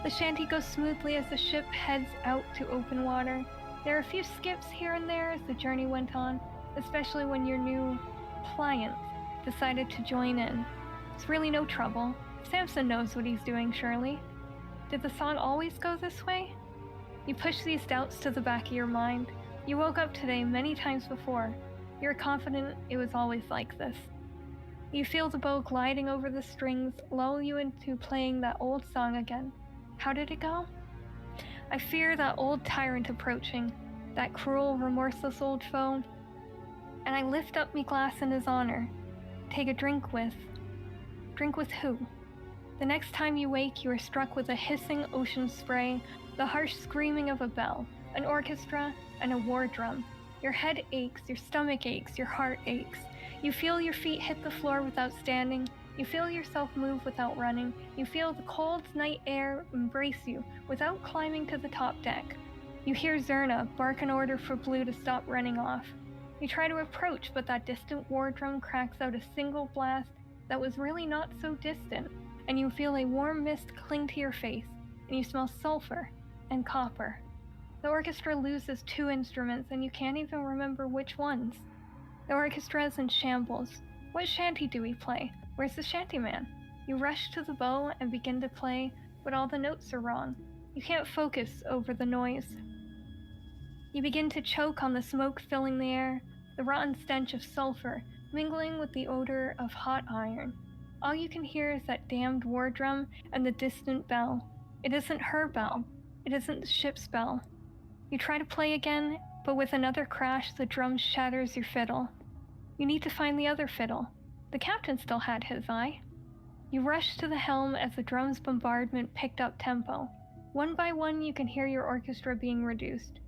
The shanty goes smoothly as the ship heads out to open water. There are a few skips here and there as the journey went on, especially when your new clients decided to join in. It's really no trouble. Samson knows what he's doing, surely. Did the song always go this way? You push these doubts to the back of your mind. You woke up today many times before. You're confident it was always like this. You feel the bow gliding over the strings, lull you into playing that old song again. How did it go? I fear that old tyrant approaching, that cruel, remorseless old foe, and I lift up me glass in his honor. Take a drink with who? The next time you wake, you are struck with a hissing ocean spray, the harsh screaming of a bell, an orchestra, and a war drum. Your head aches, your stomach aches, your heart aches. You feel your feet hit the floor without standing. You feel yourself move without running. You feel the cold night air embrace you without climbing to the top deck. You hear Zerna bark an order for Blue to stop running off. You try to approach, but that distant war drum cracks out a single blast that was really not so distant, and you feel a warm mist cling to your face, and you smell sulfur and copper. The orchestra loses 2 instruments, and you can't even remember which ones. The orchestra is in shambles. What shanty do we play? Where's the shantyman? You rush to the bow and begin to play, but all the notes are wrong. You can't focus over the noise. You begin to choke on the smoke filling the air, the rotten stench of sulfur mingling with the odor of hot iron. All you can hear is that damned war drum and the distant bell. It isn't her bell. It isn't the ship's bell. You try to play again, but with another crash, the drum shatters your fiddle. You need to find the other fiddle. The captain still had his eye. You rush to the helm as the drum's bombardment picked up tempo. One by one, you can hear your orchestra being reduced.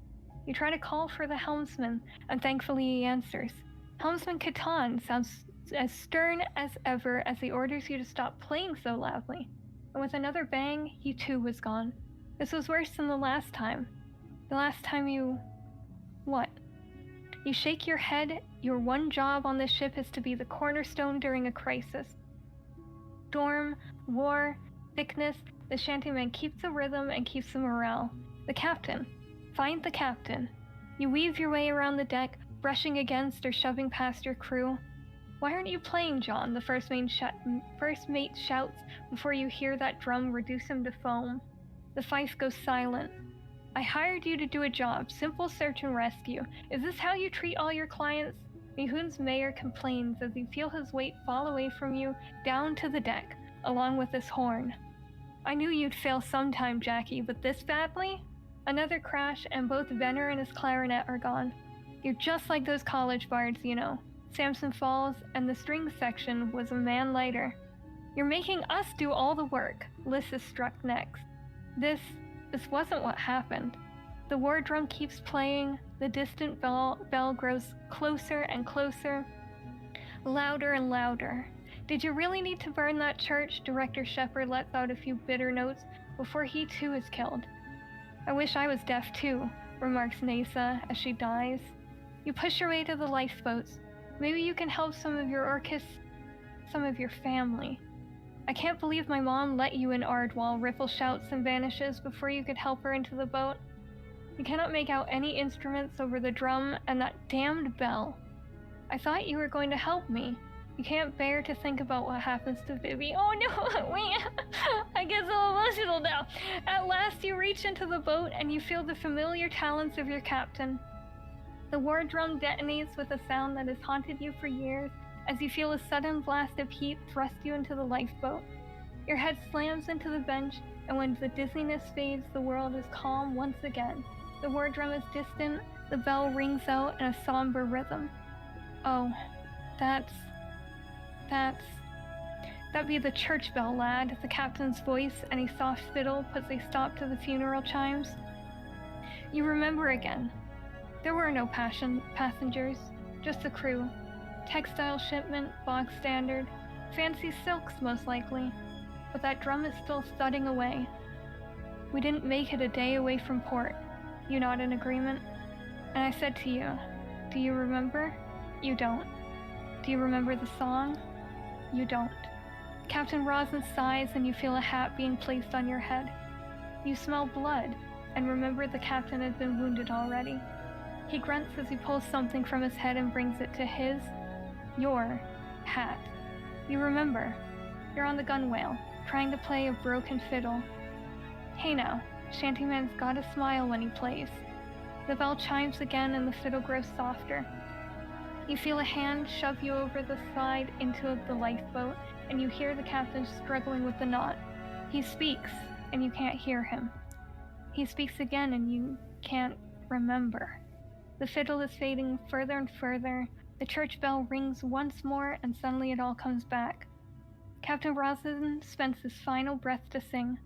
You try to call for the helmsman, and thankfully he answers. Helmsman Catan sounds as stern as ever as he orders you to stop playing so loudly. And with another bang, he too was gone. This was worse than the last time. The last time you... What? You shake your head. Your one job on this ship is to be the cornerstone during a crisis. Storm, war, sickness, the shantyman keeps the rhythm and keeps the morale. The captain. Find the captain. You weave your way around the deck, brushing against or shoving past your crew. Why aren't you playing, John? The first mate shouts before you hear that drum reduce him to foam. The fife goes silent. I hired you to do a job, simple search and rescue. Is this how you treat all your clients? Mihun's mayor complains as you feel his weight fall away from you down to the deck, along with his horn. I knew you'd fail sometime, Jackie, but this badly? Another crash, and both Venner and his clarinet are gone. You're just like those college bards, you know. Samson falls, and the string section was a man lighter. You're making us do all the work. Liz is struck next. This wasn't what happened. The war drum keeps playing. The distant bell grows closer and closer, louder and louder. Did you really need to burn that church? Director Shepard lets out a few bitter notes before he too is killed. I wish I was deaf too, remarks Nasa as she dies. You push your way to the lifeboats. Maybe you can help some of your family. I can't believe my mom let you in Ardwall, Ripple shouts and vanishes before you could help her into the boat. You cannot make out any instruments over the drum and that damned bell. I thought you were going to help me. You can't bear to think about what happens to Vivi. Oh no, wait, I get so emotional now. At last you reach into the boat and you feel the familiar talons of your captain. The war drum detonates with a sound that has haunted you for years, as you feel a sudden blast of heat thrust you into the lifeboat. Your head slams into the bench, and when the dizziness fades, the world is calm once again. The war drum is distant, the bell rings out in a somber rhythm. Oh, that'd be the church bell, lad, the captain's voice and a soft fiddle puts a stop to the funeral chimes. You remember again. There were no passengers, just the crew. Textile shipment, box standard, fancy silks most likely, but that drum is still thudding away. We didn't make it a day away from port. You nod in agreement. And I said to you, do you remember? You don't. Do you remember the song? You don't. Captain Rosin sighs and you feel a hat being placed on your head. You smell blood and remember the captain had been wounded already. He grunts as he pulls something from his head and brings it to your hat. You remember. You're on the gunwale, trying to play a broken fiddle. Hey now, Shantyman's got a smile when he plays. The bell chimes again and the fiddle grows softer. You feel a hand shove you over the side into the lifeboat, and you hear the captain struggling with the knot. He speaks, and you can't hear him. He speaks again, and you can't remember. The fiddle is fading further and further. The church bell rings once more, and suddenly it all comes back. Captain Rosin spends his final breath to sing.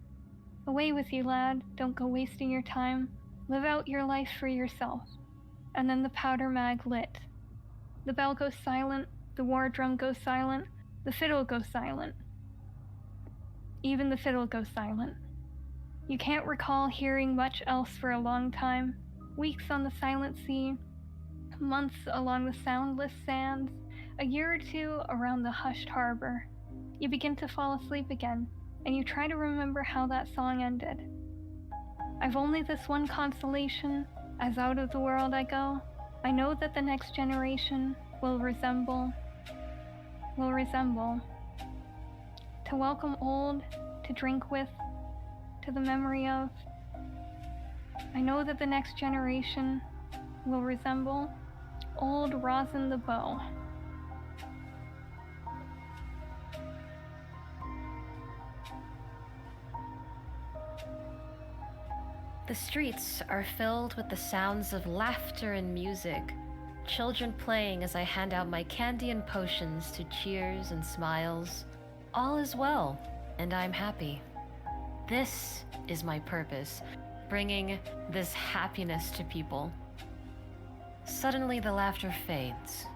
Away with you, lad. Don't go wasting your time. Live out your life for yourself. And then the powder mag lit. The bell goes silent. The war drum goes silent. The fiddle goes silent. Even the fiddle goes silent. You can't recall hearing much else for a long time. Weeks on the silent sea, months along the soundless sands, a year or two around the hushed harbor. You begin to fall asleep again, and you try to remember how that song ended. I've only this one consolation, as out of the world I go. I know that the next generation will resemble, to welcome old, to drink with, to the memory of. I know that the next generation will resemble old Rosin the Bow. The streets are filled with the sounds of laughter and music, children playing as I hand out my candy and potions to cheers and smiles. All is well, and I'm happy. This is my purpose, bringing this happiness to people. Suddenly the laughter fades.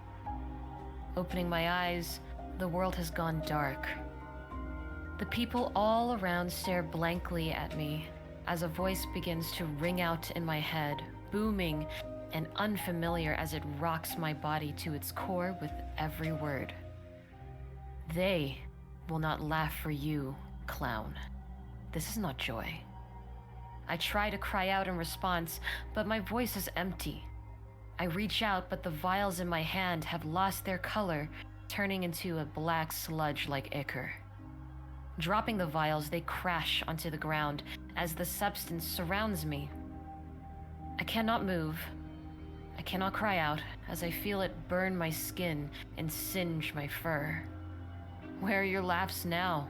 Opening my eyes, the world has gone dark. The people all around stare blankly at me as a voice begins to ring out in my head, booming and unfamiliar as it rocks my body to its core with every word. They will not laugh for you, clown. This is not joy. I try to cry out in response, but my voice is empty. I reach out, but the vials in my hand have lost their color, turning into a black sludge like ichor. Dropping the vials, they crash onto the ground as the substance surrounds me. I cannot move. I cannot cry out as I feel it burn my skin and singe my fur. Where are your laughs now?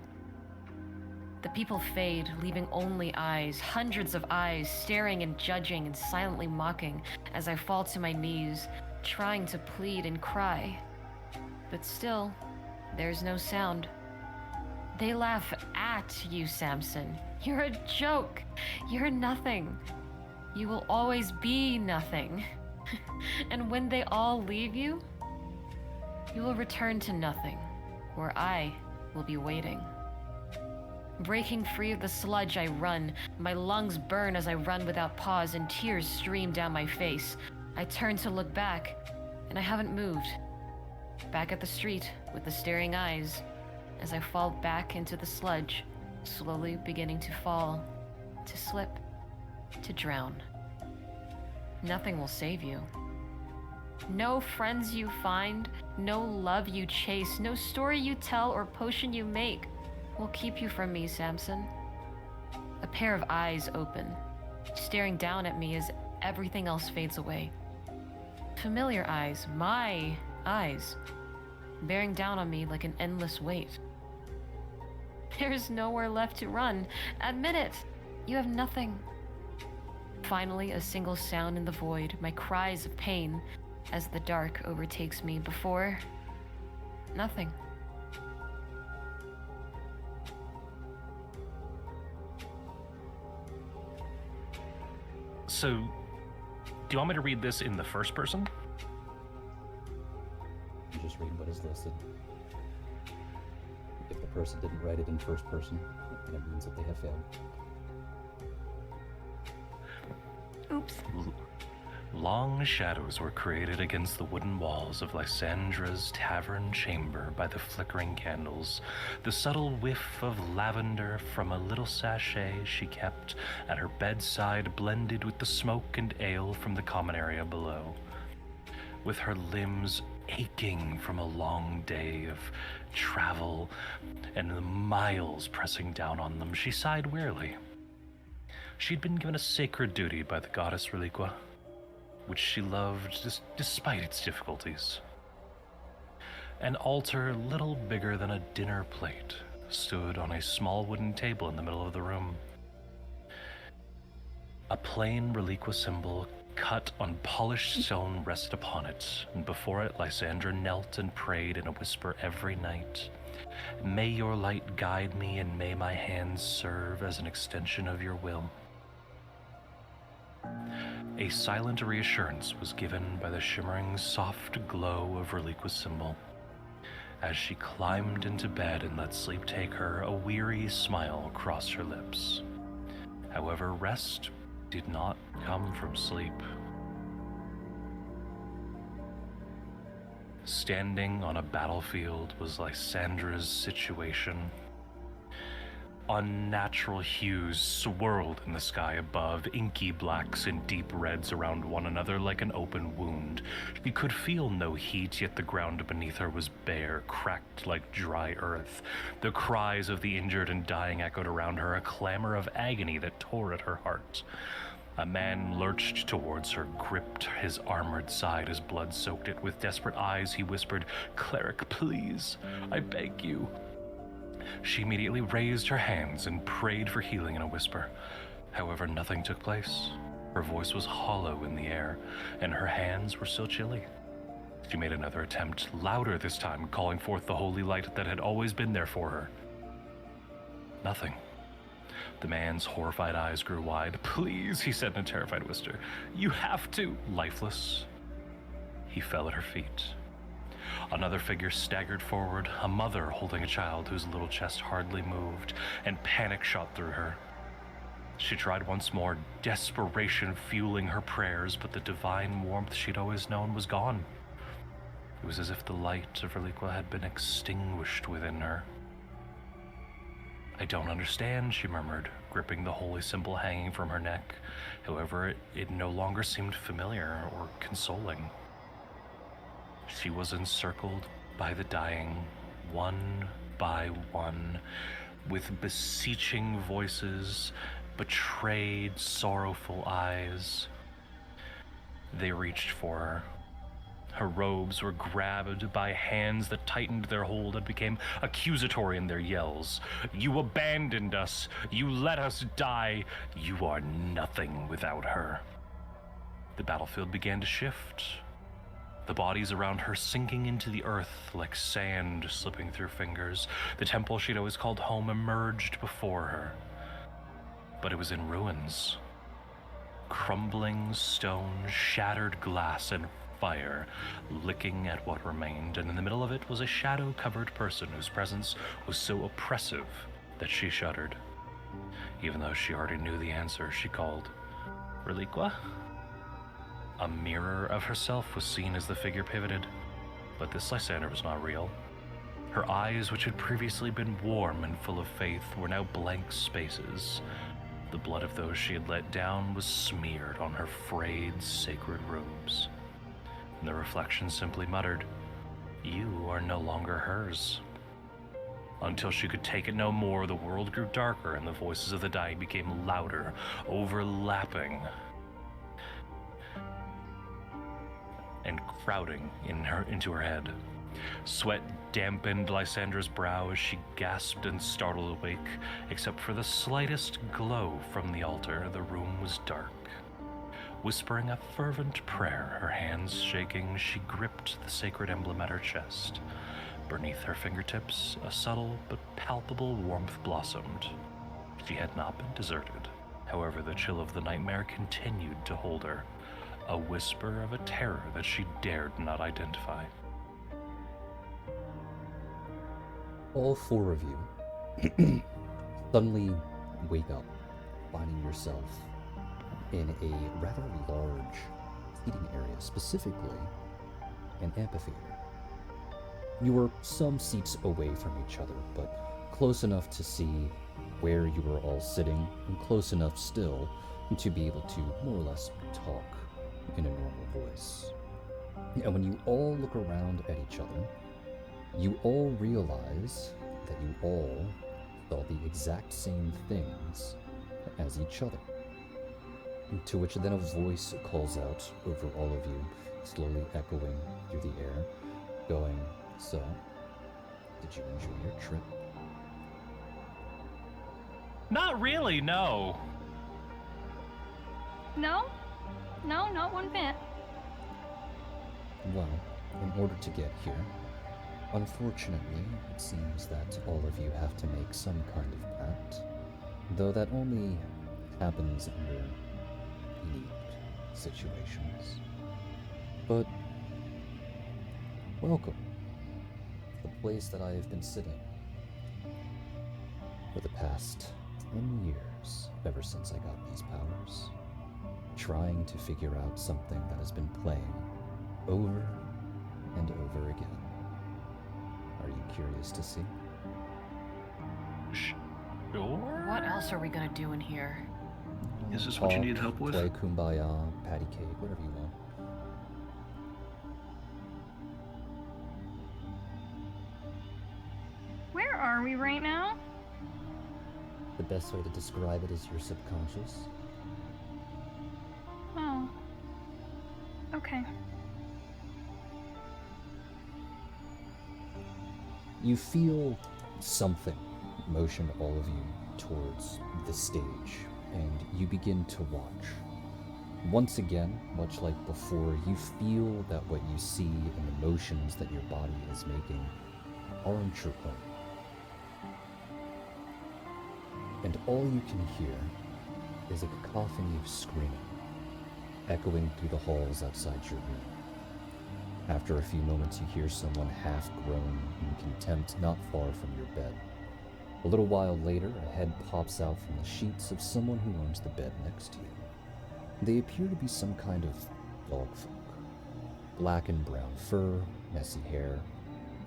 The people fade, leaving only eyes, hundreds of eyes, staring and judging and silently mocking as I fall to my knees, trying to plead and cry. But still, there's no sound. They laugh at you, Samson. You're a joke. You're nothing. You will always be nothing. And when they all leave you, you will return to nothing, where I will be waiting. Breaking free of the sludge, I run. My lungs burn as I run without pause, and tears stream down my face. I turn to look back, and I haven't moved. Back at the street, with the staring eyes, as I fall back into the sludge, slowly beginning to fall, to slip, to drown. Nothing will save you. No friends you find, no love you chase, no story you tell or potion you make will keep you from me, Samson. A pair of eyes open, staring down at me as everything else fades away. Familiar eyes, my eyes. bearing down on me like an endless weight. There's nowhere left to run. Admit it! You have nothing. Finally, a single sound in the void, my cries of pain, as the dark overtakes me. Before, nothing. So, do you want me to read this in the first person? I'm just reading what is listed. If the person didn't write it in first person, then it means that they have failed. Oops. Long shadows were created against the wooden walls of Lysandra's tavern chamber by the flickering candles. The subtle whiff of lavender from a little sachet she kept at her bedside blended with the smoke and ale from the common area below. With her limbs aching from a long day of travel and the miles pressing down on them, she sighed wearily. She'd been given a sacred duty by the goddess Reliqua, which she loved despite its difficulties. An altar little bigger than a dinner plate stood on a small wooden table in the middle of the room. A plain Reliqua symbol cut on polished stone rested upon it, and before it Lysandra knelt and prayed in a whisper every night. May your light guide me, and may my hands serve as an extension of your will. A silent reassurance was given by the shimmering soft glow of Reliqua's symbol. As she climbed into bed and let sleep take her, a weary smile crossed her lips. However, rest did not come from sleep. Standing on a battlefield was Lysandra's situation. Unnatural hues swirled in the sky above, inky blacks and deep reds around one another like an open wound. She could feel no heat, yet the ground beneath her was bare, cracked like dry earth. The cries of the injured and dying echoed around her, a clamor of agony that tore at her heart. A man lurched towards her, gripped his armored side as blood soaked it. With desperate eyes, he whispered, "Cleric, please, I beg you." She immediately raised her hands and prayed for healing in a whisper. However, nothing took place. Her voice was hollow in the air, and her hands were still chilly. She made another attempt, louder this time, calling forth the holy light that had always been there for her. Nothing. The man's horrified eyes grew wide. "Please," he said in a terrified whisper. "You have to." Lifeless, he fell at her feet. Another figure staggered forward, a mother holding a child whose little chest hardly moved, and panic shot through her. She tried once more, desperation fueling her prayers, but the divine warmth she'd always known was gone. It was as if the light of Reliqua had been extinguished within her. "I don't understand," she murmured, gripping the holy symbol hanging from her neck. However, it no longer seemed familiar or consoling. She was encircled by the dying, one by one, with beseeching voices, betrayed, sorrowful eyes. They reached for her. Her robes were grabbed by hands that tightened their hold and became accusatory in their yells. "You abandoned us. You let us die. You are nothing without her." The battlefield began to shift. The bodies around her sinking into the earth like sand slipping through fingers. The temple she'd always called home emerged before her. But it was in ruins. Crumbling stone, shattered glass, and fire licking at what remained, and in the middle of it was a shadow-covered person whose presence was so oppressive that she shuddered. Even though she already knew the answer, she called, "Reliqua?" A mirror of herself was seen as the figure pivoted, but this Lysandra was not real. Her eyes, which had previously been warm and full of faith, were now blank spaces. The blood of those she had let down was smeared on her frayed sacred robes. And the reflection simply muttered, "You are no longer hers." Until she could take it no more, the world grew darker and the voices of the dying became louder, overlapping, and crowding into her head. Sweat dampened Lysandra's brow as she gasped and startled awake. Except for the slightest glow from the altar, the room was dark. Whispering a fervent prayer, her hands shaking, she gripped the sacred emblem at her chest. Beneath her fingertips, a subtle but palpable warmth blossomed. She had not been deserted. However, the chill of the nightmare continued to hold her, a whisper of a terror that she dared not identify. All four of you suddenly wake up, finding yourself in a rather large seating area, specifically an amphitheater. You were some seats away from each other, but close enough to see where you were all sitting, and close enough still to be able to more or less talk in a normal voice. And when you all look around at each other, you all realize that you all saw the exact same things as each other. To which then a voice calls out over all of you, slowly echoing through the air, going, "So, did you enjoy your trip?" Not really, no. No? No, not one bit. Well, in order to get here, unfortunately, it seems that all of you have to make some kind of pact, though that only happens under unique situations. But welcome to the place that I have been sitting for the past 10 years, ever since I got these powers, trying to figure out something that has been playing over and over again. Are you curious to see? Sure. What else are we gonna do in here? Is this what you need help with? Play kumbaya, patty cake, whatever you want. Where are we right now? The best way to describe it is your subconscious. Oh. Okay. You feel something motion all of you towards the stage, and you begin to watch. Once again, much like before, you feel that what you see and the motions that your body is making aren't your own. And all you can hear is a cacophony of screaming, echoing through the halls outside your room. After a few moments, you hear someone half-groan in contempt not far from your bed. A little while later, a head pops out from the sheets of someone who owns the bed next to you. They appear to be some kind of dog folk. Black and brown fur, messy hair,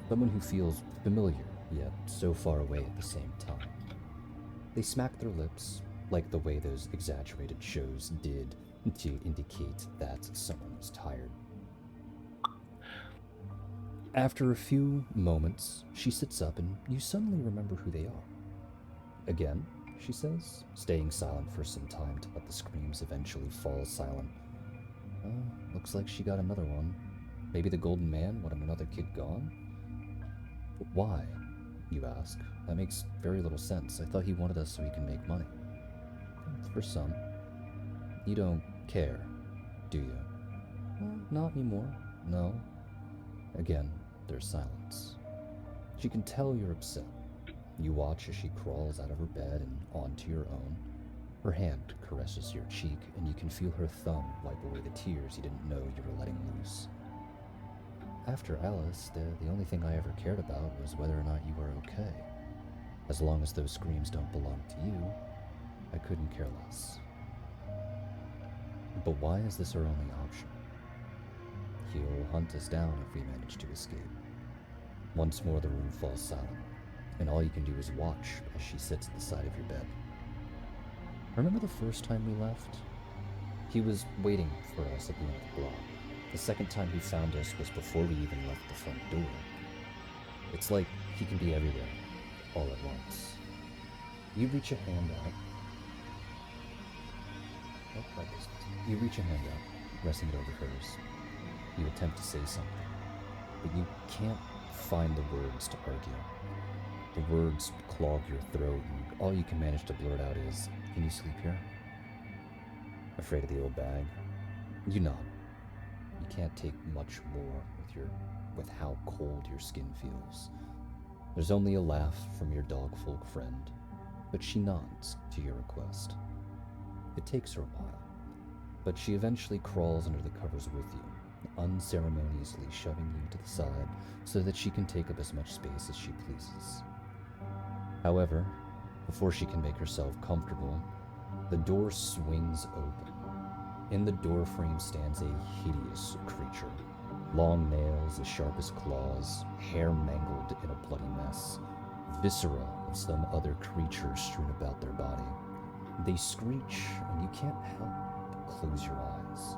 someone who feels familiar, yet so far away at the same time. They smack their lips, like the way those exaggerated shows did to indicate that someone was tired. After a few moments, she sits up and you suddenly remember who they are. Again, she says, staying silent for some time to let the screams eventually fall silent. Looks like she got another one. Maybe the golden man wanted another kid gone? But why, you ask? That makes very little sense. I thought he wanted us so he can make money. For some. You don't care, do you? Well, not anymore. No. Again, there's silence. She can tell you're upset. You watch as she crawls out of her bed and onto your own. Her hand caresses your cheek, and you can feel her thumb wipe away the tears you didn't know you were letting loose. After Alice, the only thing I ever cared about was whether or not you were okay. As long as those screams don't belong to you, I couldn't care less. But why is this our only option? He'll hunt us down if we manage to escape. Once more the room falls silent, and all you can do is watch as she sits at the side of your bed. Remember the first time we left? He was waiting for us at the end of the block. The second time he found us was before we even left the front door. It's like he can be everywhere, all at once. You reach a hand out. You reach a hand out, resting it over hers. You attempt to say something, but you can't find the words to argue. The words clog your throat, and all you can manage to blurt out is, "Can you sleep here?" Afraid of the old bag? You nod. You can't take much more with how cold your skin feels. There's only a laugh from your dogfolk friend, but she nods to your request. It takes her a while, but she eventually crawls under the covers with you, unceremoniously shoving you to the side so that she can take up as much space as she pleases. However, before she can make herself comfortable, the door swings open. In the doorframe stands a hideous creature. Long nails as sharp as claws, hair mangled in a bloody mess, viscera of some other creature strewn about their body. They screech, and you can't help but close your eyes.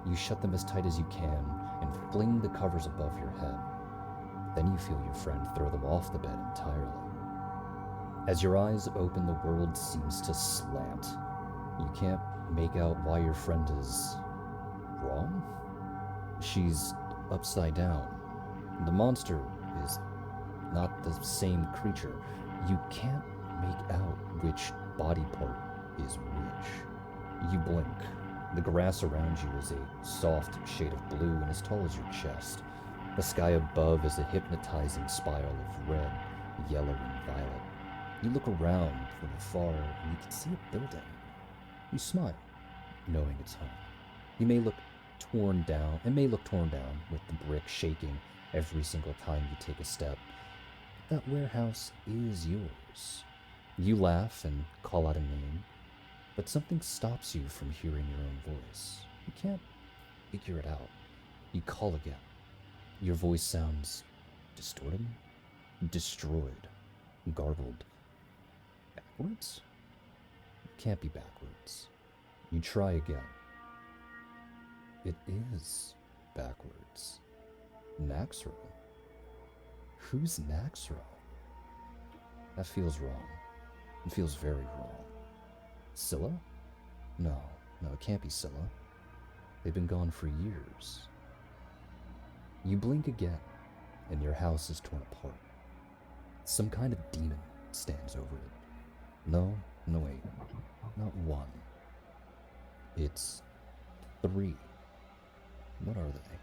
You shut them as tight as you can and fling the covers above your head. Then you feel your friend throw them off the bed entirely. As your eyes open, the world seems to slant. You can't make out why your friend is wrong? She's upside down. The monster is not the same creature. You can't make out which body part is which. You blink. The grass around you is a soft shade of blue and as tall as your chest. The sky above is a hypnotizing spiral of red, yellow, and violet. You look around from afar and you can see a building. You smile, knowing it's home. It may look torn down, with the brick shaking every single time you take a step. But that warehouse is yours. You laugh and call out a name, but something stops you from hearing your own voice. You can't figure it out. You call again. Your voice sounds distorted, destroyed, garbled. Backwards? It can't be backwards. You try again. It is backwards. Naxro? Who's Naxro? That feels wrong. It feels very wrong. Scylla? No, it can't be Scylla. They've been gone for years. You blink again, and your house is torn apart. Some kind of demon stands over it. No, wait. Not one. It's 3. What are they?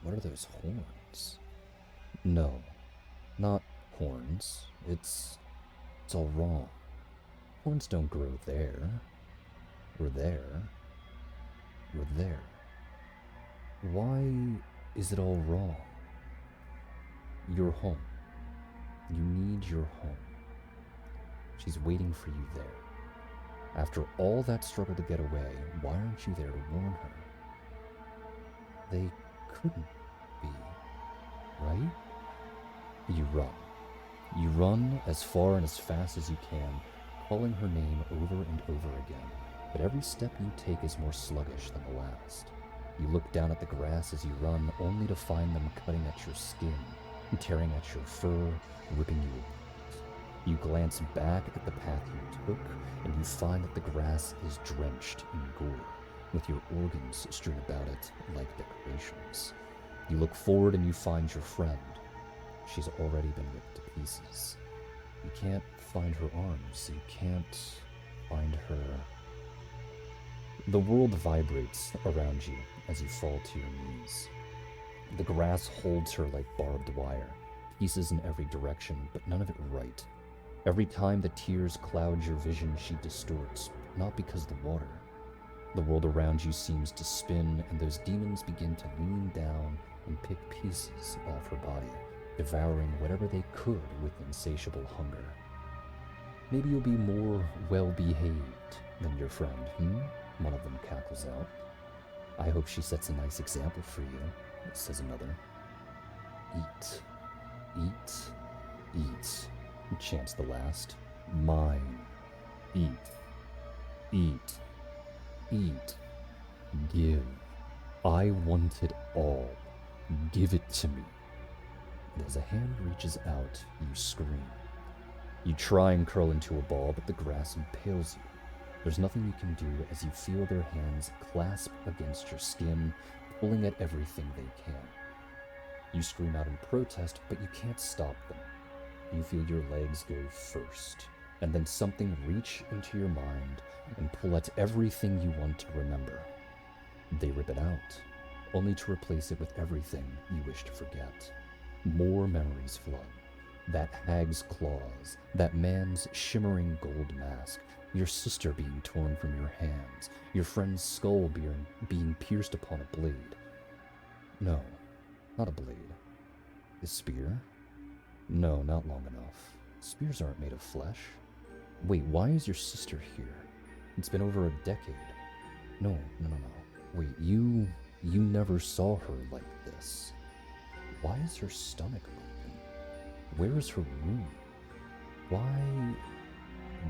What are those horns? No, not horns. It's all wrong. Horns don't grow there. We're there. We're there. Why is it all wrong? You're home. You need your home. She's waiting for you there. After all that struggle to get away, why aren't you there to warn her? They couldn't be, right? You run. You run as far and as fast as you can, calling her name over and over again, but every step you take is more sluggish than the last. You look down at the grass as you run, only to find them cutting at your skin, tearing at your fur, ripping you apart. You glance back at the path you took, and you find that the grass is drenched in gore, with your organs strewn about it like decorations. You look forward and you find your friend. She's already been ripped to pieces. You can't find her arms. You can't find her. The world vibrates around you as you fall to your knees. The grass holds her like barbed wire, pieces in every direction, but none of it right. Every time the tears cloud your vision, she distorts, not because of the water. The world around you seems to spin, and those demons begin to lean down and pick pieces off her body, devouring whatever they could with insatiable hunger. Maybe you'll be more well-behaved than your friend, One of them cackles out. I hope she sets a nice example for you, says another. Eat, eat, eat, chants the last. Mine. Eat, eat, eat. Give. I want it all. Give it to me. And as a hand reaches out, you scream. You try and curl into a ball, but the grass impales you. There's nothing you can do as you feel their hands clasp against your skin, pulling at everything they can. You scream out in protest, but you can't stop them. You feel your legs go first, and then something reach into your mind and pull at everything you want to remember. They rip it out, only to replace it with everything you wish to forget. More memories flood. That hag's claws, that man's shimmering gold mask, your sister being torn from your hands, your friend's skull being pierced upon a blade. No, not a blade. A spear? No, not long enough. Spears aren't made of flesh. Wait, why is your sister here? It's been over a decade. No. Wait, you never saw her like this. Why is her stomach open? Where is her room?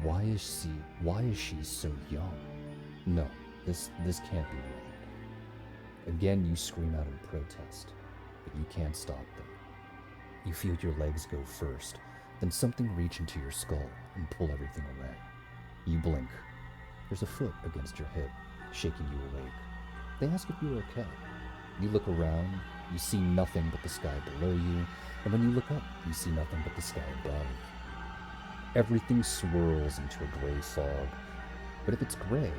Why is she so young? No, this can't be right. Again, you scream out in protest, but you can't stop them. You feel your legs go first, then something reach into your skull and pull everything away. You blink. There's a foot against your hip, shaking you awake. They ask if you're okay. You look around, you see nothing but the sky below you, and when you look up, you see nothing but the sky above. Everything swirls into a gray fog, but if it's gray,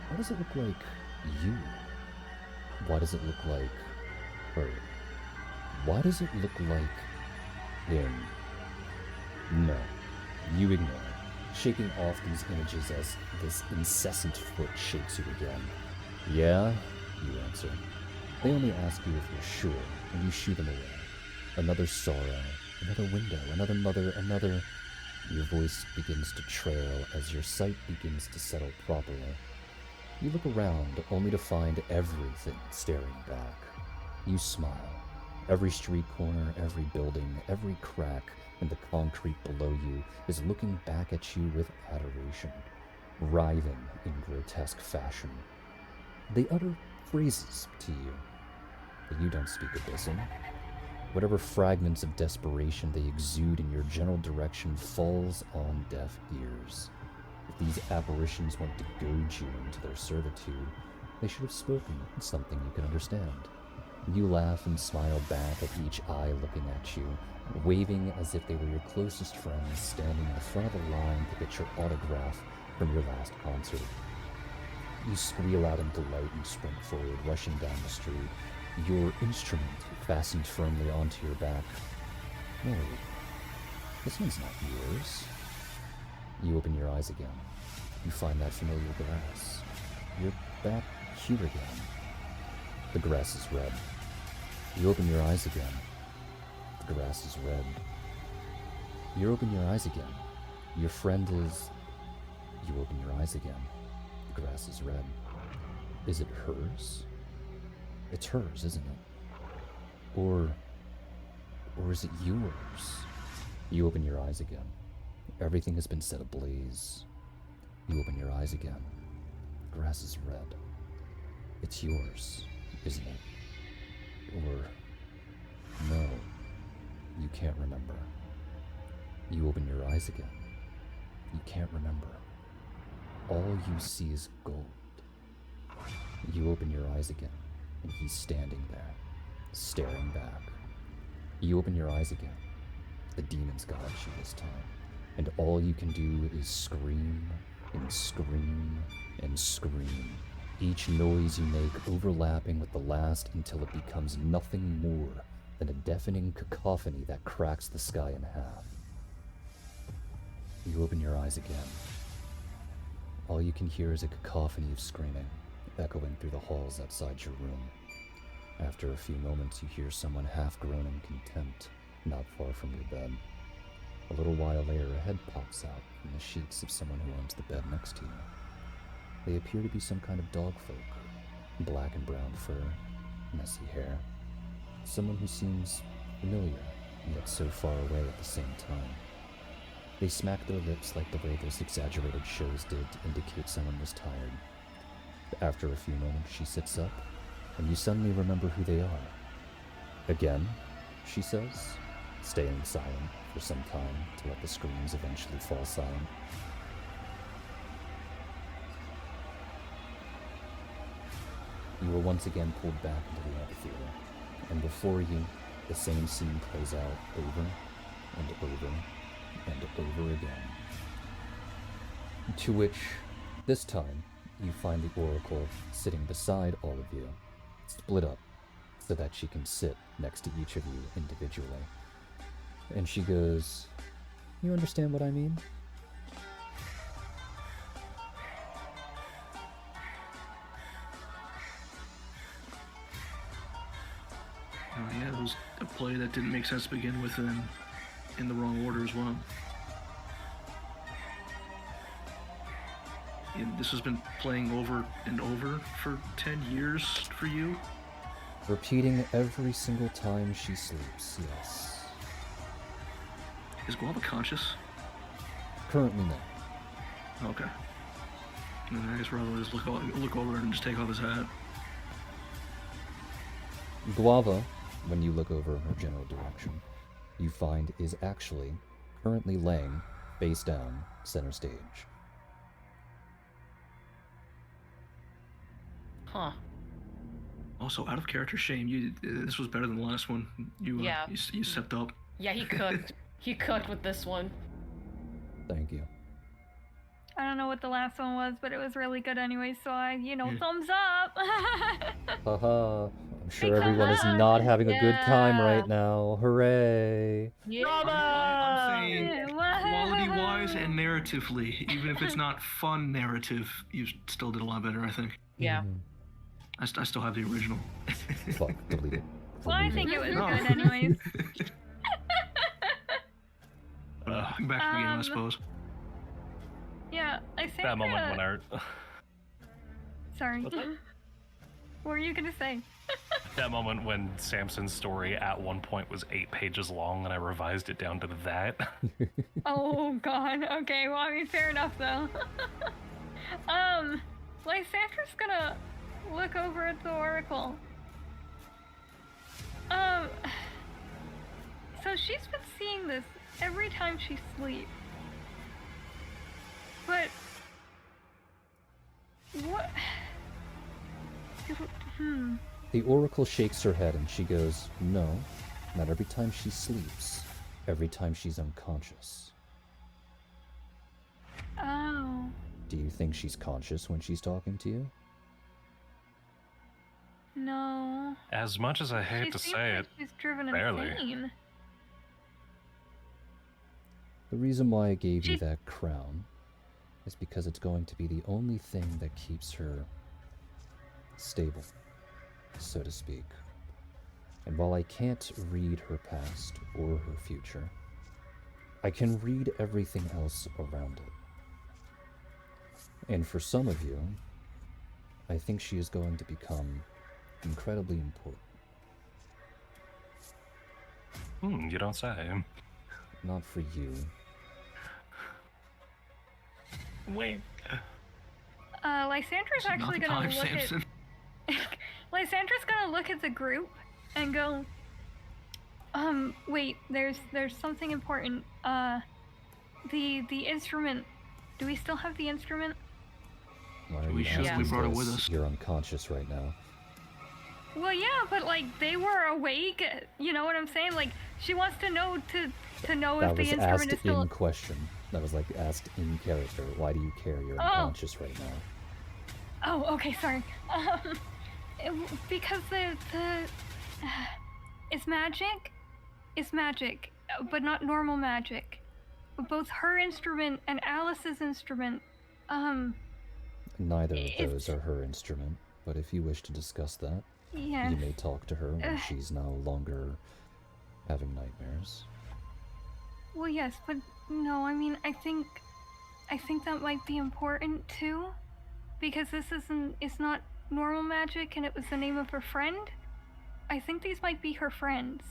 why does it look like you? Why does it look like her? Why does it look like him? No, you ignore it, shaking off these images as this incessant foot shakes you again. Yeah, you answer. They only ask you if you're sure, and you shoo them away. Another sorrow, another window, another mother, another... Your voice begins to trail as your sight begins to settle properly. You look around only to find everything staring back. You smile. Every street corner, every building, every crack in the concrete below you is looking back at you with adoration, writhing in grotesque fashion. They utter phrases to you, but you don't speak abyssal. Whatever fragments of desperation they exude in your general direction falls on deaf ears. If these apparitions want to goad you into their servitude, they should have spoken in something you can understand. You laugh and smile back at each eye looking at you, waving as if they were your closest friends standing in the front of a line to get your autograph from your last concert. You squeal out in delight and sprint forward, rushing down the street, your instrument fastened firmly onto your back. No, this one's not yours. You open your eyes again. You find that familiar grass. You're back here again. The grass is red. You open your eyes again. The grass is red. You open your eyes again. Your friend is... You open your eyes again. The grass is red. Is it hers? It's hers, isn't it? Or is it yours? You open your eyes again. Everything has been set ablaze. You open your eyes again. The grass is red. It's yours, isn't it? Or... No, you can't remember. You open your eyes again. You can't remember. All you see is gold. You open your eyes again, and he's standing there, staring back. You open your eyes again. The demons got at you this time, and all you can do is scream and scream and scream, each noise you make overlapping with the last until it becomes nothing more than a deafening cacophony that cracks the sky in half. You open your eyes again. All you can hear is a cacophony of screaming, echoing through the halls outside your room. After a few moments, you hear someone half groan in contempt, not far from your bed. A little while later, a head pops out from the sheets of someone who owns the bed next to you. They appear to be some kind of dog folk, black and brown fur, messy hair. Someone who seems familiar, yet so far away at the same time. They smack their lips like the way those exaggerated shows did to indicate someone was tired. After a few moments, she sits up, and you suddenly remember who they are. Again, she says, staying silent for some time to let the screams eventually fall silent. You were once again pulled back into the amphitheater, and before you, the same scene plays out over and over and over again. To which, this time, you find the Oracle sitting beside all of you, split up, so that she can sit next to each of you individually. And she goes, "You understand what I mean?" Oh yeah, it was a play that didn't make sense to begin with, and in the wrong order as well. And this has been playing over and over for 10 years for you? Repeating every single time she sleeps, yes. Is Guava conscious? Currently no. Okay. And then I guess rather just look over and just take off his hat. Guava, when you look over in her general direction, you find is actually currently laying face down center stage. Huh. Also, out of character, Shane, this was better than the last one. Yeah. You stepped up. Yeah, he cooked. He cooked with this one. Thank you. I don't know what the last one was, but it was really good anyway, so thumbs up! Haha, I'm sure Big everyone is thumbs up. not having a good time Yeah. right now. Hooray! I'm saying Yeah, quality-wise and narratively, even if it's not fun narrative, you still did a lot better, I think. Yeah. Mhm. I still have the original. Fuck, delete it. Well, I Remove think it. it was No. good anyways. Back to the game, I Um, suppose. Yeah, I think That moment when our Sorry. What's that? What were you gonna say? that moment when Samson's story at one point was 8 pages long and I revised it down to that. Oh god. Okay, well I mean fair enough though. Lysandra's gonna look over at the Oracle. So she's been seeing this every time she sleeps. But what The Oracle shakes her head and she goes, "No, not every time she sleeps. Every time she's unconscious." Oh. Do you think she's conscious when she's talking to you? No. As much as I hate She to seems say like it, she's driven barely. insane. The reason why I gave you She- that crown is because it's going to be the only thing that keeps her stable, so to speak. And while I can't read her past or her future, I can read everything else around it. And for some of you, I think she is going to become incredibly important. You don't say. Not for you. Wait. Lysandra's actually Not the gonna time, look Samson. at Lysandra's gonna look at the group and go, wait, there's something important. The instrument. Do we still have the instrument? Why are We you should. asking We brought it this? with us. You're unconscious right now. Well, yeah, but like they were awake. You know what I'm saying? Like she wants to know to know That if the was instrument asked is still. in question. That was like asked in character. Why do you care? You're Oh. unconscious right now. Oh, okay, sorry. Because the it's magic. It's magic, but not normal magic. Both her instrument and Alice's instrument. Neither of It's- those are her instrument, but if you wish to discuss that, Yeah. you may talk to her when she's no longer having nightmares. Well, yes, but no. I mean, I think that might be important too, because it's not normal magic, and it was the name of her friend. I think these might be her friends.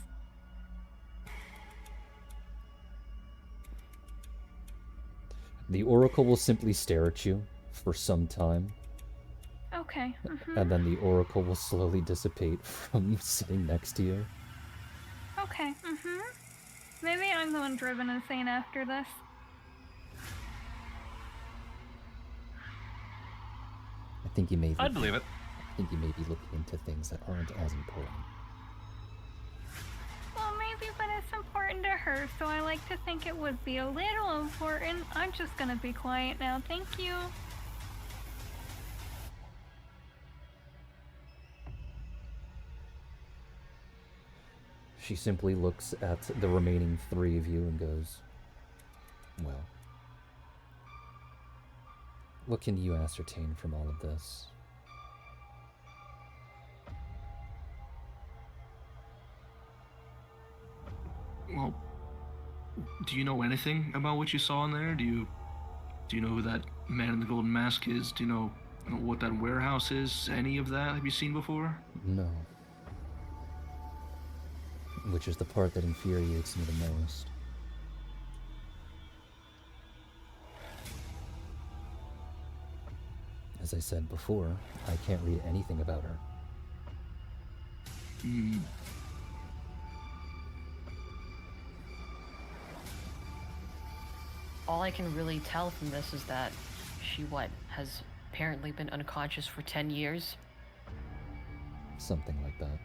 The Oracle will simply stare at you for some time, Okay. and then the Oracle will slowly dissipate from sitting next to you. Okay. Maybe I'm the one driven insane after this. I think you may. I'd believe it. I think you may be looking into things that aren't as important. her, so I like to think it would be a little important. I'm just gonna be quiet now, thank you. She simply looks at the remaining three of you and goes, well, what can you ascertain from all of this? Well, do you know anything about what you saw in there? Do you know who that man in the golden mask is? Do you know what that warehouse is? Any of that? Have you seen before? No. Which is the part that infuriates me the most. As I said before, I can't read anything about her. All I can really tell from this is that she, has apparently been unconscious for 10 years? Something like that.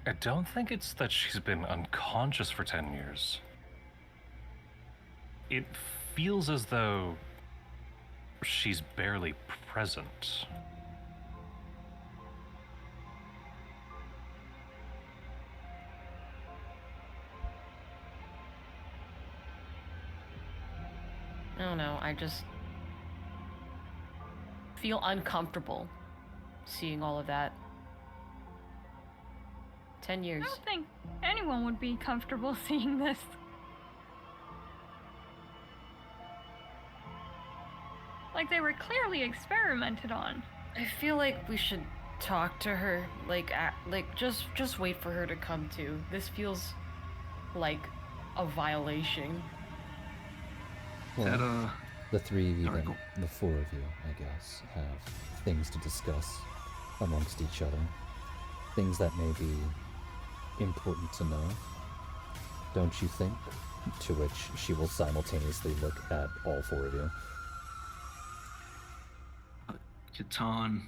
I don't think it's that she's been unconscious for 10 years. It feels as though she's barely present. I don't know, I just feel uncomfortable seeing all of that. 10 years. I don't think anyone would be comfortable seeing this. Like, they were clearly experimented on. I feel like we should talk to her, just wait for her to come to. This feels like a violation. Well, the three of you, Alright, then, cool. the four of you, I guess, have things to discuss amongst each other. Things that may be important to know, don't you think? To which she will simultaneously look at all four of you. Catan.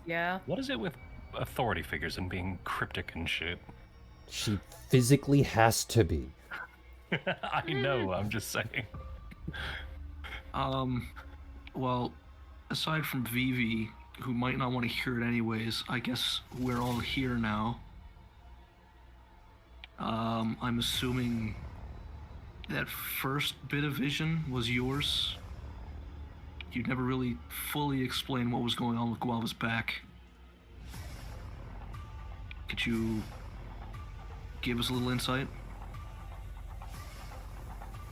Yeah. What is it with authority figures and being cryptic and shit? She physically has to be. I know, I'm just saying. Well, aside from Vivi, who might not want to hear it anyways, I guess we're all here now. I'm assuming that first bit of vision was yours. You never really fully explained what was going on with Guava's back. Could you give us a little insight?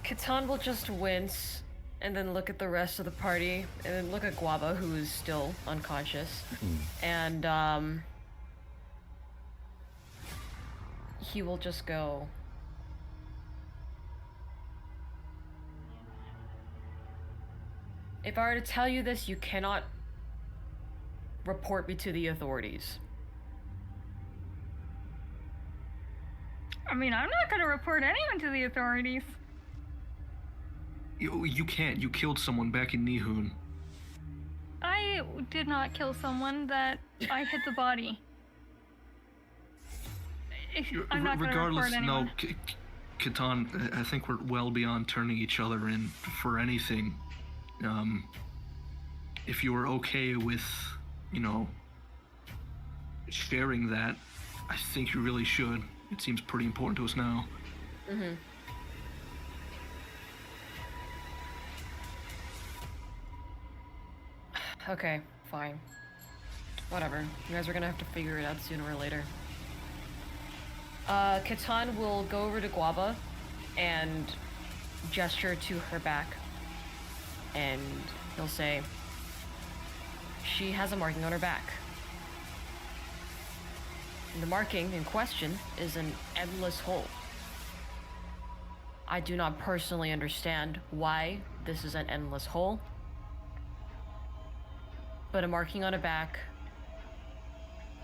Catan will just wince and then look at the rest of the party and then look at Guava, who is still unconscious. And he will just go, if I were to tell you this, you cannot report me to the authorities. I mean, I'm not gonna report anyone to the authorities. You can't. You killed someone back in Nihun. I did not kill someone, that I hit the body. I'm not gonna Regardless, report no, anyone. Catan, I think we're well beyond turning each other in for anything. If you were okay with, sharing that, I think you really should. It seems pretty important to us now. Mm-hmm. Okay, fine. Whatever. You guys are gonna have to figure it out sooner or later. Catan will go over to Guava and gesture to her back. And he'll say, she has a marking on her back. The marking in question is an endless hole. I do not personally understand why this is an endless hole, but a marking on a back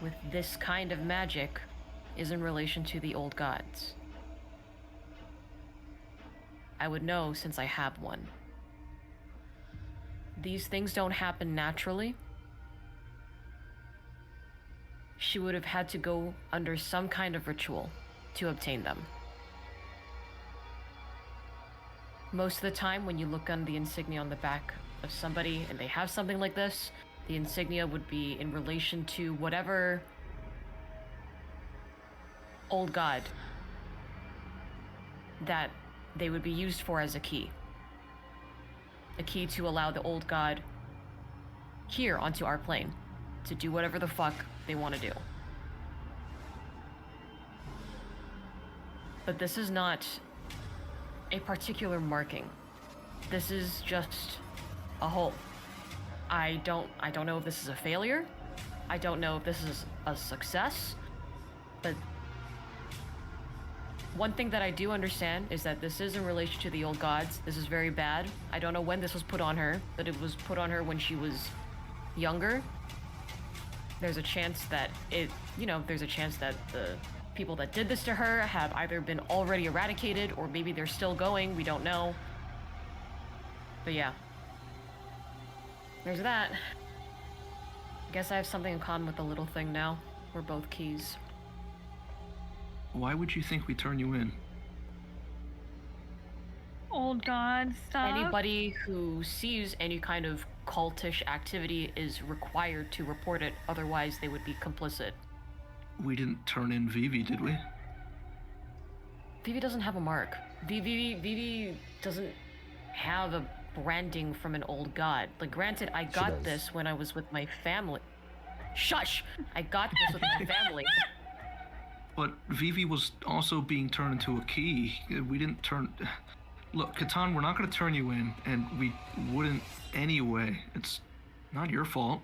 with this kind of magic is in relation to the old gods. I would know since I have one. These things don't happen naturally. she would have had to go under some kind of ritual to obtain them. Most of the time, when you look on the insignia on the back of somebody and they have something like this, the insignia would be in relation to whatever old god that they would be used for as a key. A key to allow the old god here onto our plane to do whatever the fuck they want to do. But this is not a particular marking. This is just a hole. I don't know if this is a failure. I don't know if this is a success. But one thing that I do understand is that this is in relation to the old gods. This is very bad. I don't know when this was put on her, but it was put on her when she was younger. There's a chance that there's a chance that the people that did this to her have either been already eradicated or maybe they're still going. We don't know. But yeah. There's that. Guess I have something in common with the little thing now. We're both keys. Why would you think we turn you in? Old god stuff. Anybody who sees any kind of cultish activity is required to report it, otherwise they would be complicit. We didn't turn in Vivi, did we? Vivi doesn't have a mark. Vivi doesn't have a branding from an old god. Like, granted, I got this when I was with my family. Shush! I got this with my family. But Vivi was also being turned into a key. We didn't turn... Look, Catan, we're not going to turn you in, and we wouldn't anyway. It's not your fault.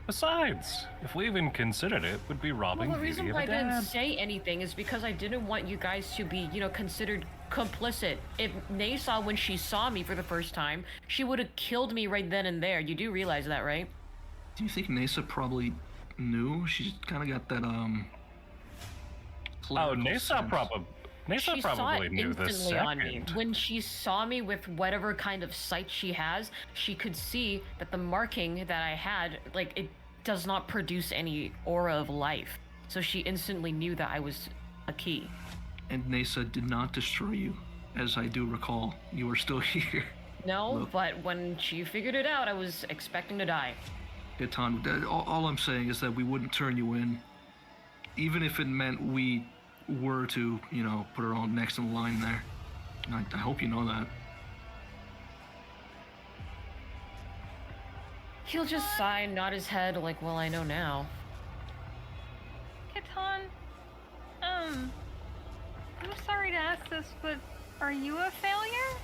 Besides, if we even considered it, would be robbing Well, the Vivi reason of why a I didn't dad. say anything is because I didn't want you guys to be, considered complicit. If Nasa, when she saw me for the first time, she would have killed me right then and there. You do realize that, right? Do you think Nasa probably knew? She's kind of got that, Oh, clerical sense. She saw probably it knew the instantly on me. second. When she saw me with whatever kind of sight she has, she could see that the marking that I had, like, it does not produce any aura of life. So she instantly knew that I was a key. And Nasa did not destroy you, as I do recall. You were still here. No, Look. but when she figured it out, I was expecting to die. Catan, all I'm saying is that we wouldn't turn you in, even if it meant we were to, put her on next in line there. And I hope you know that. He'll just sigh and nod his head like, well, I know now. Catan, I'm sorry to ask this, but are you a failure?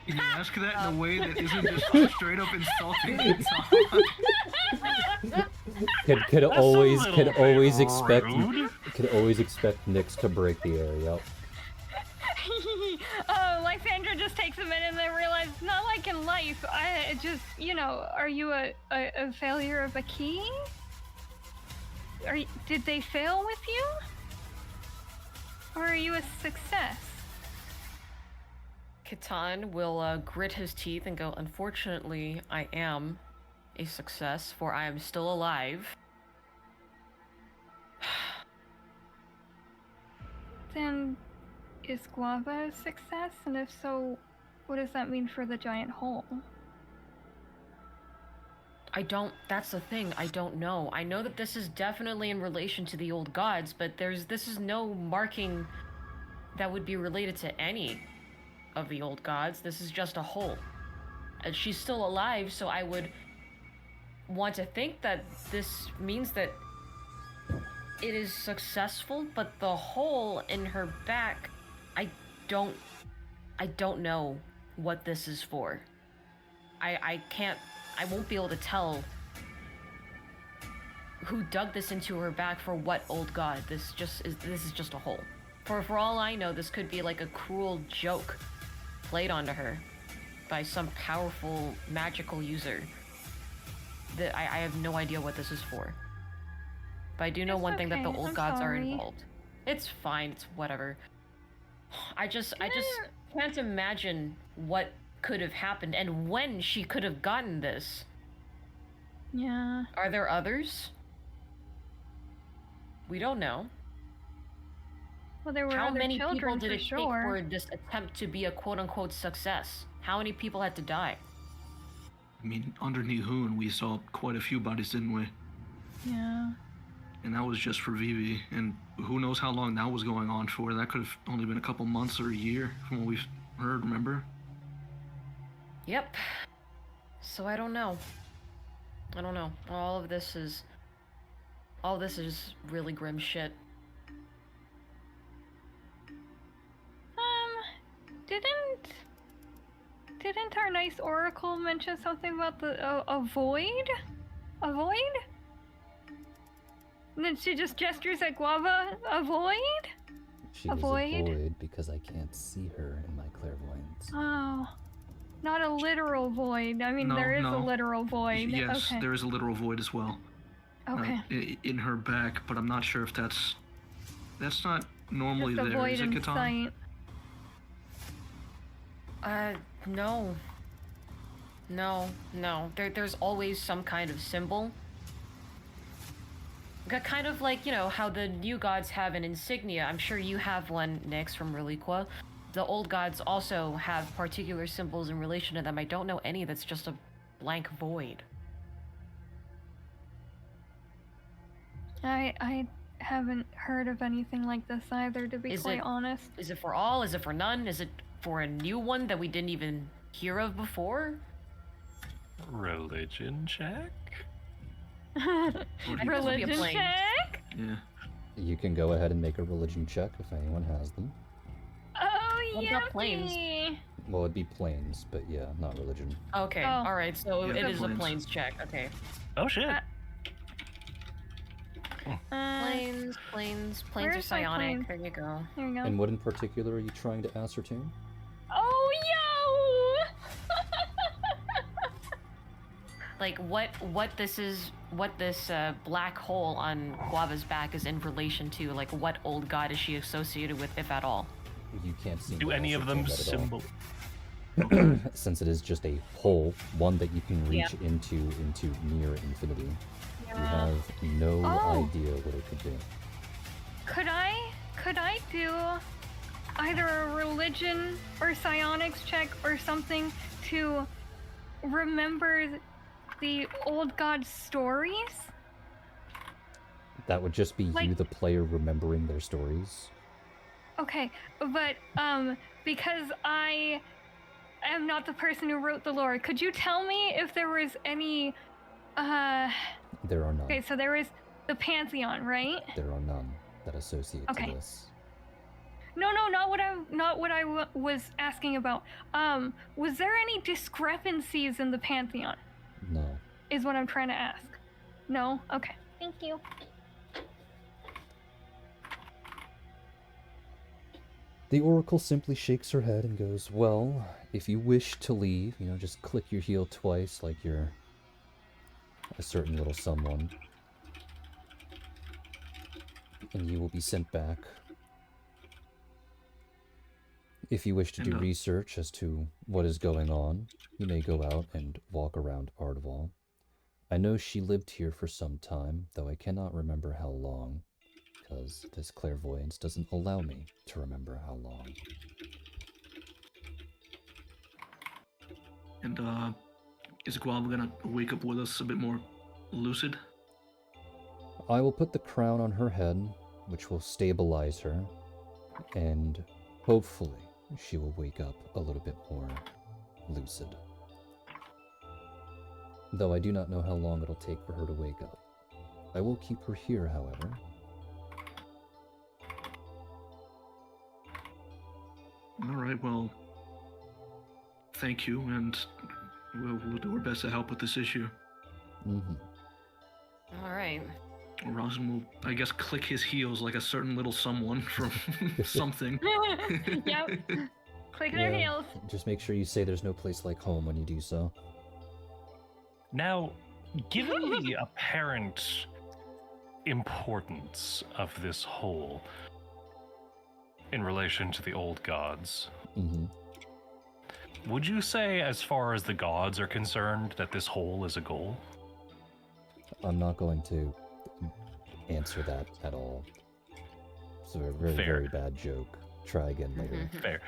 Can you ask that in a way that isn't just straight up insulting Catan? Could always expect rude. could always expect Nyx to break the air. Yep. Oh, Lysandra just takes a minute and then realizes, not like in life, I just, are you a failure of a key? Did they fail with you? Or are you a success? Catan will grit his teeth and go, unfortunately, I am a success, for I am still alive. Then, is Guava a success? And if so, what does that mean for the giant hole? That's the thing, I don't know. I know that this is definitely in relation to the old gods, but this is no marking that would be related to any of the old gods. This is just a hole. And she's still alive, so I would want to think that this means that it is successful, but the hole in her back, I don't know what this is for. I won't be able to tell who dug this into her back for what old god. This is just a hole. For all I know, this could be like a cruel joke played onto her by some powerful magical user. That I have no idea what this is for. But I do know It's one thing, that the okay, old I'm gods are sorry. involved. It's fine, it's whatever. I just can't imagine what could have happened and when she could have gotten this. Yeah. Are there others? We don't know. Well, there were How other many people children did for it take sure. for this attempt to be a quote-unquote success? How many people had to die? I mean, under Nihun, we saw quite a few bodies, didn't we? Yeah. And that was just for Vivi. And who knows how long that was going on for. That could have only been a couple months or a year from what we've heard, remember? Yep. So I don't know. I don't know. All of this is really grim shit. Didn't our nice oracle mention something about a void? A void? And then she just gestures at Guava. A void? She A is void? a void because I can't see her in my clairvoyance. Oh. Not a literal void. I mean, there is a literal void. Yes, Okay. there is a literal void as well. Okay. In her back, but I'm not sure if that's not normally Just a there, void is it, in Catan? sight. No. No. There's always some kind of symbol. Kind of like, how the new gods have an insignia. I'm sure you have one, Nyx, from Reliqua. The old gods also have particular symbols in relation to them. I don't know any that's just a blank void. I haven't heard of anything like this either, to be quite honest. Is it for all? Is it for none? Is it for a new one that we didn't even hear of before? Religion check? Religion plain. check? Yeah. You can go ahead and make a religion check if anyone has them. Oh, What yeah. about planes? Well, it'd be planes, but yeah, not religion. Okay, Oh. alright, so Yeah, it is a planes. planes check, okay. Oh shit. Planes are Where's my psionic. plane? There you go. There we go. And what in particular are you trying to ascertain? Oh, Like what this black hole on Guava's back is in relation to, like what old god is she associated with, if at all? You can't see. Do any of them symbol? Since it is just a hole, one that you can reach into near infinity. You have no idea what it could be. Could I do either a religion or psionics check or something to remember the old god's stories? That would just be you, the player, remembering their stories. Okay, but because I am not the person who wrote the lore, could you tell me if there was any There are none. Okay, so there is the Pantheon, right? There are none that associate to this. No, not what I was asking about. Was there any discrepancies in the Pantheon? No. Is what I'm trying to ask. No? Okay. Thank you. The Oracle simply shakes her head and goes, well, if you wish to leave, just click your heel twice like you're a certain little someone, and you will be sent back. If you wish to do research as to what is going on, you may go out and walk around Ardval. I know she lived here for some time, though I cannot remember how long, because this clairvoyance doesn't allow me to remember how long. And, is Guava gonna wake up with us a bit more lucid? I will put the crown on her head, which will stabilize her, and hopefully she will wake up a little bit more lucid. Though I do not know how long it'll take for her to wake up. I will keep her here, however. Alright, well, thank you, and we'll do our best to help with this issue. Alright. Rosin will, I guess, click his heels like a certain little someone from something. Yep. Click their heels. Just make sure you say there's no place like home when you do so. Now, given the apparent importance of this hole in relation to the old gods, Would you say, as far as the gods are concerned, that this hole is a goal? I'm not going to answer that at all. It's a very, Fair. very bad joke. Try again later. Fair.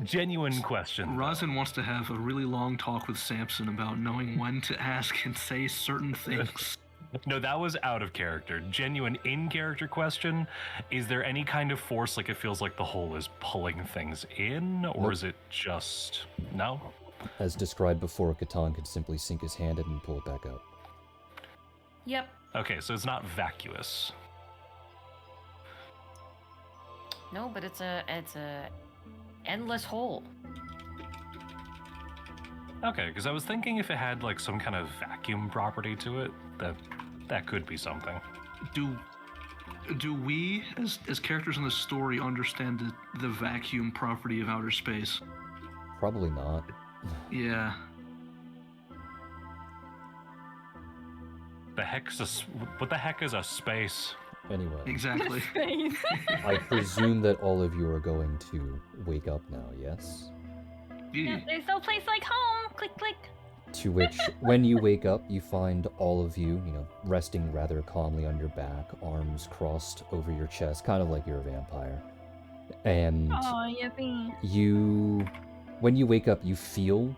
Genuine question. though. Rosin wants to have a really long talk with Samson about knowing when to ask and say certain things. No, that was out of character. Genuine in-character question. Is there any kind of force, like it feels like the hole is pulling things in, or Nope. is it just... No? As described before, Catan could simply sink his hand in and pull it back out. Yep. Okay, so it's not vacuous. No, but it's a endless hole. Okay, because I was thinking if it had like some kind of vacuum property to it, that could be something. Do we, as characters in the story, understand the vacuum property of outer space? Probably not. Yeah. What the heck is a space? Anyway, Exactly. Space. I presume that all of you are going to wake up now, yes? Yeah. There's no place like home. Click, click. To which, when you wake up, you find all of you, resting rather calmly on your back, arms crossed over your chest, kind of like you're a vampire. And Oh, yippee. when you wake up, you feel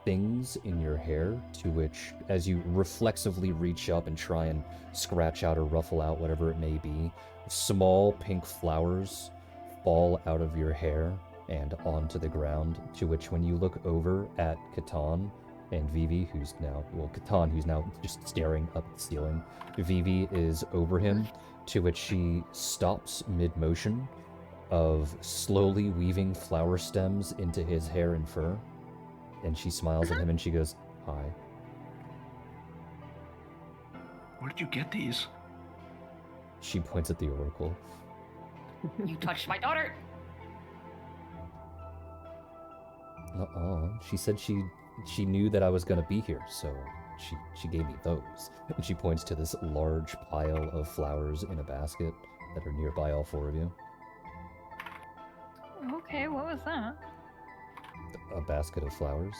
things in your hair, to which, as you reflexively reach up and try and scratch out or ruffle out whatever it may be, small pink flowers fall out of your hair and onto the ground, to which when you look over at Catan and Vivi, Catan, who's now just staring up at the ceiling, Vivi is over him, to which she stops mid-motion of slowly weaving flower stems into his hair and fur, and she smiles at him and she goes, "Hi." Where did you get these? She points at the oracle. You touched my daughter. She said she knew that I was gonna be here, so she gave me those. And she points to this large pile of flowers in a basket that are nearby all four of you. Okay, what was that? A basket of flowers.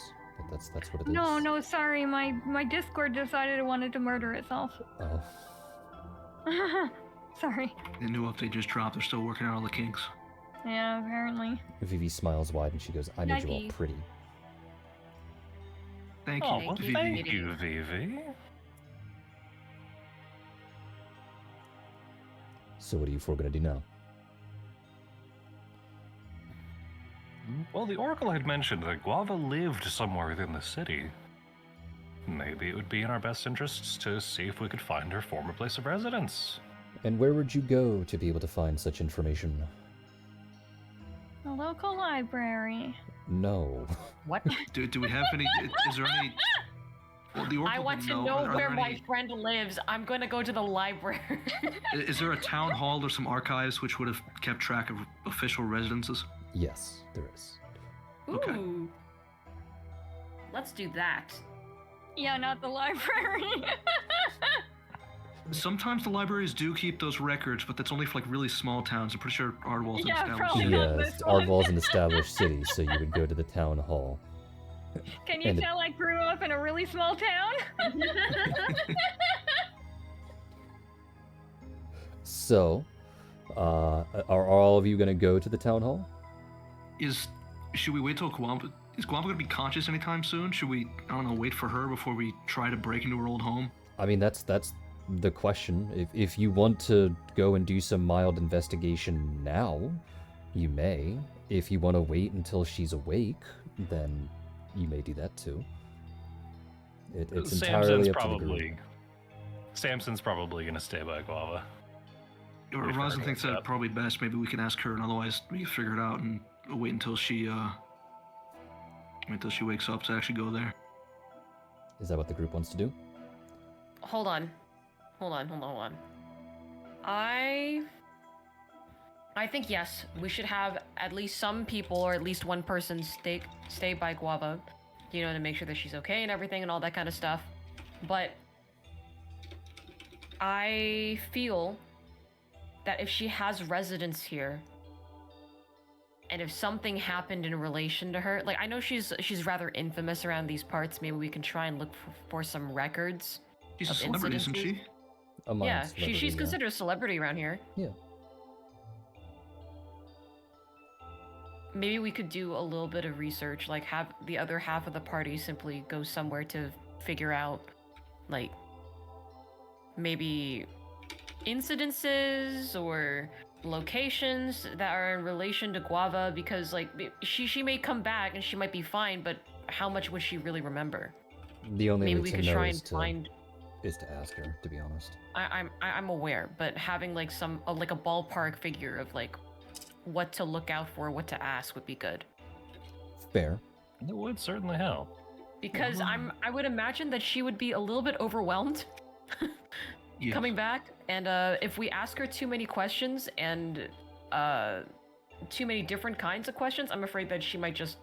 But that's what it is. No, sorry. My Discord decided it wanted to murder itself. Oh. Sorry. The new update just dropped. They're still working out all the kinks. Yeah, apparently. Vivi smiles wide and she goes, "I made you all Nuggy. pretty." Thank Oh, you, well, Vivi. thank you, Vivi. So what are you four gonna do now? Well, the Oracle had mentioned that Guava lived somewhere within the city. Maybe it would be in our best interests to see if we could find her former place of residence. And where would you go to be able to find such information? A local library. No. What? Do we have any? Is there any? Well, the Oracle I want to didn't know Are there where my any- friend lives. I'm gonna go to the library. Is there a town hall or some archives which would have kept track of official residences? Yes, there is. Okay. Ooh. Let's do that. Yeah, not the library. Sometimes the libraries do keep those records, but that's only for like really small towns. I'm pretty sure Ardwall's an Yeah, established probably city. not Yes, this one. Ardwall's an established city, so you would go to the town hall. Can you And- tell I grew up in a really small town? So, are all of you gonna go to the town hall? Should we wait till Guava? Is Guava gonna be conscious anytime soon? Should we, I don't know, wait for her before we try to break into her old home? I mean, that's the question. If you want to go and do some mild investigation now, you may. If you want to wait until she's awake, then you may do that too. It's entirely up to the group. Samson's probably gonna stay by Guava. Wait for her Rosin to thinks wake that's up. probably best. Maybe we can ask her, and otherwise we can figure it out and wait until she wakes up to actually go there. Is that what the group wants to do? Hold on. I think yes, we should have at least some people or at least one person stay by Guava, to make sure that she's okay and everything and all that kind of stuff. But I feel that if she has residence here, And if something happened in relation to her, like I know she's rather infamous around these parts. Maybe we can try and look for some records. She's a Of celebrity, isn't she? Among Yeah, celebrity, she's yeah. considered a celebrity around here. Yeah. Maybe we could do a little bit of research, like have the other half of the party simply go somewhere to figure out, like, maybe incidences or locations that are in relation to Guava, because like she may come back and she might be fine, but how much would she really remember? The only Maybe way we to could know try is and to find. is to ask her, to be honest. I'm aware, but having like like a ballpark figure of like what to look out for, what to ask would be good. Fair. It would certainly help. Because I would imagine that she would be a little bit overwhelmed Yes. coming back, and if we ask her too many questions and too many different kinds of questions, I'm afraid that she might just,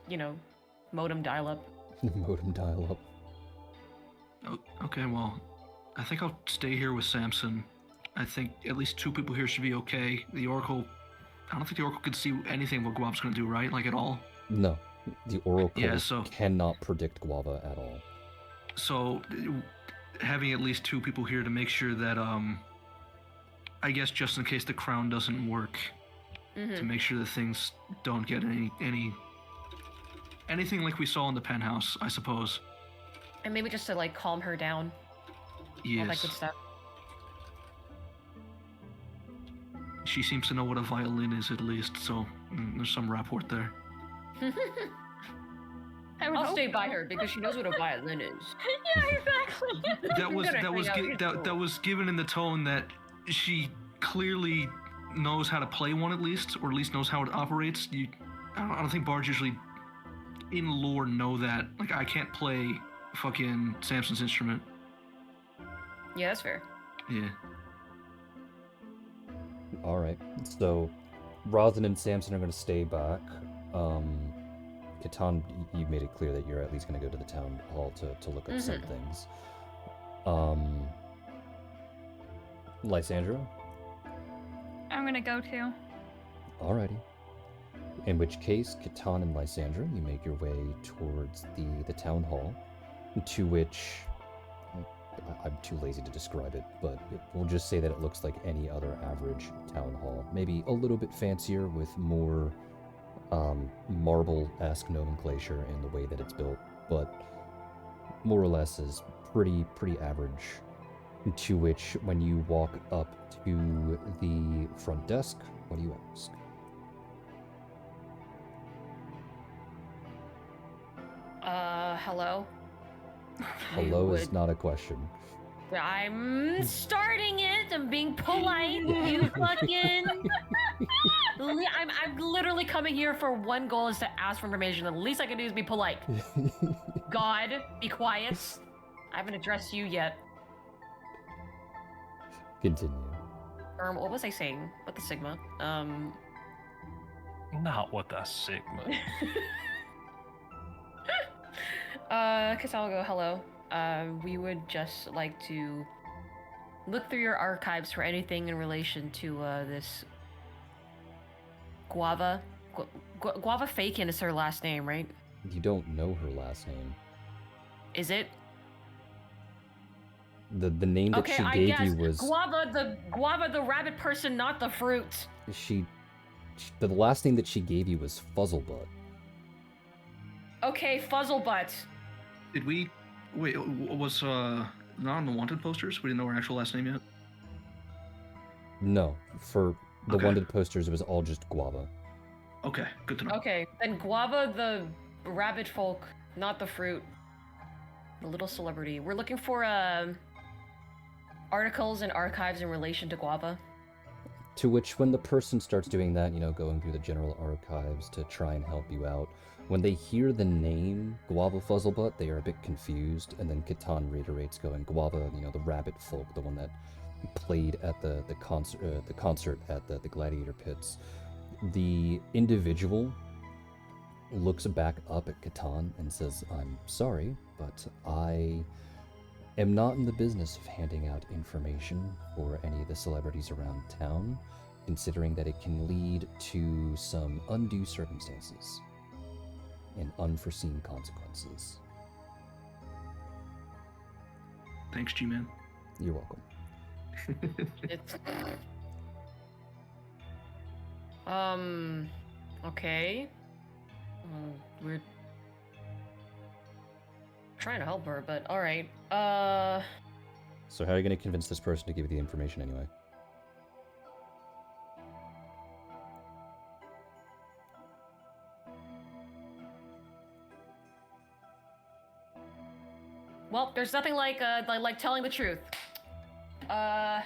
modem dial up. Modem dial up. Oh, okay, well, I think I'll stay here with Samson. I think at least 2 people here should be okay. The Oracle, I don't think the Oracle could see anything what Guav's gonna do, right? Like at all. No. The Oracle Yeah, so- cannot predict Guava at all. So, having at least 2 people here to make sure that, I guess just in case the crown doesn't work, to make sure that things don't get anything like we saw in the penthouse, I suppose. And maybe just to like calm her down, all that good Yes. stuff. She seems to know what a violin is at least, so there's some rapport there. I would I'll hope stay by so. her because she knows what a violin is. Yeah, exactly. That was Gonna that hang was out gi- here that, that for- was given in the tone that she clearly knows how to play one at least, or at least knows how it operates. I don't think bards usually in lore know that. Like I can't play fucking Samson's instrument. Yeah, that's fair. Yeah. All right. So, Rosin and Samson are going to stay back. Catan, you made it clear that you're at least going to go to the town hall to look up some things. Lysandra? I'm gonna go too. Alrighty. In which case, Catan and Lysandra, you make your way towards the town hall, to which I'm too lazy to describe it, but we'll just say that it looks like any other average town hall. Maybe a little bit fancier with more marble-esque nomenclature in the way that it's built, but more or less is pretty average. To which, when you walk up to the front desk, what do you ask? Hello? Hello is not a question. I'm starting it. I'm being polite. You fucking. I'm literally coming here for one goal is to ask for information. The least I can do is be polite. God, be quiet. I haven't addressed you yet. Continue. What was I saying? What the Sigma? Not what the Sigma. Cause I'll go hello. We would just like to look through your archives for anything in relation to this Guava. Guava Fakin is her last name, right? You don't know her last name. Is it? The name that Okay, she I gave guess you was Guava the rabbit person, not the fruit. the last name that she gave you was Fuzzlebutt. Okay, Fuzzlebutt. Did we wait? Was not on the wanted posters? We didn't know her actual last name yet. No, for the Okay. wanted posters, it was all just Guava. Okay, good to know. Okay, then Guava the rabbit folk, not the fruit. The little celebrity. We're looking for articles and archives in relation to Guava. To which, when the person starts doing that, going through the general archives to try and help you out, when they hear the name Guava Fuzzlebutt, they are a bit confused, and then Catan reiterates, going, Guava, the rabbit folk, the one that played at the concert at the Gladiator Pits. The individual looks back up at Catan and says, I'm sorry, but I am not in the business of handing out information for any of the celebrities around town. considering that it can lead to some undue circumstances and unforeseen consequences. Thanks, G-Man. You're welcome. It's okay. We're trying to help her, but all right. So how are you going to convince this person to give you the information anyway? Well, there's nothing like telling the truth. Ma'am,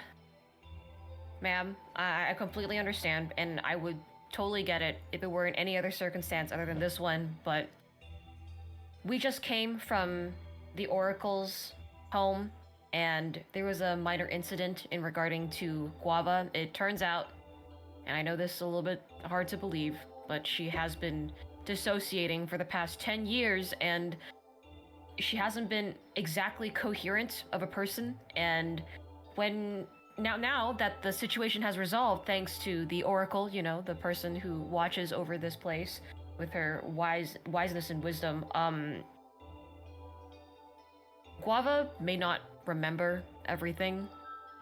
I completely understand, and I would totally get it if it were in any other circumstance other than this one, but we just came from the Oracle's home, and there was a minor incident in regarding to Guava. It turns out, and I know this is a little bit hard to believe, but she has been dissociating for the past 10 years, and she hasn't been exactly coherent of a person, and now that the situation has resolved thanks to the Oracle, you know, the person who watches over this place with her wiseness and wisdom, Guava may not remember everything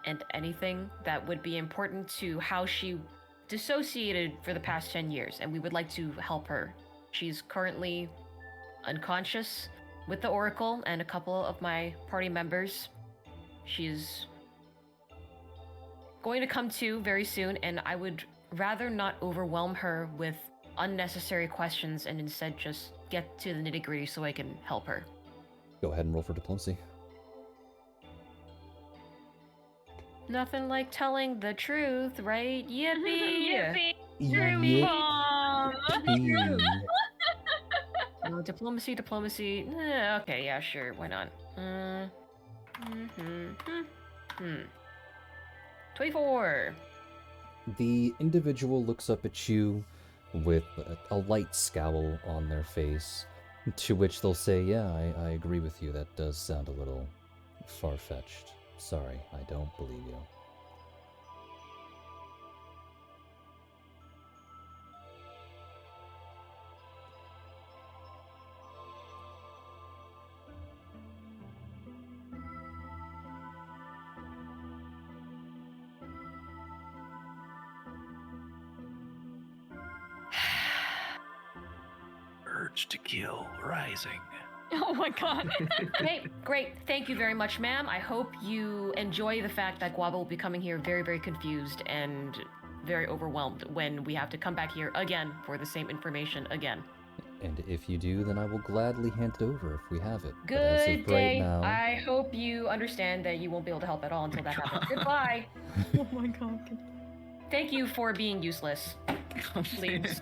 and anything that would be important to how she dissociated for the past 10 years, and we would like to help her. She's currently unconscious with the Oracle and a couple of my party members. She's going to come to very soon, and I would rather not overwhelm her with unnecessary questions and instead just get to the nitty-gritty so I can help her. Go ahead and roll for diplomacy. Nothing like telling the truth, right? Yippee! Yippee! Diplomacy. Okay, yeah, sure. Why not? 24. The individual looks up at you with a light scowl on their face, to which they'll say, yeah, I agree with you. That does sound a little far-fetched. Sorry, I don't believe you. Urge to kill rising. Oh my god. Hey, great. Thank you very much, ma'am. I hope you enjoy the fact that Guava will be coming here very, very confused and very overwhelmed when we have to come back here again for the same information again. And if you do, then I will gladly hand it over if we have it. But as of Good right day. now... I hope you understand that you won't be able to help at all until that happens. Goodbye. Oh my god. Thank you for being useless. Please.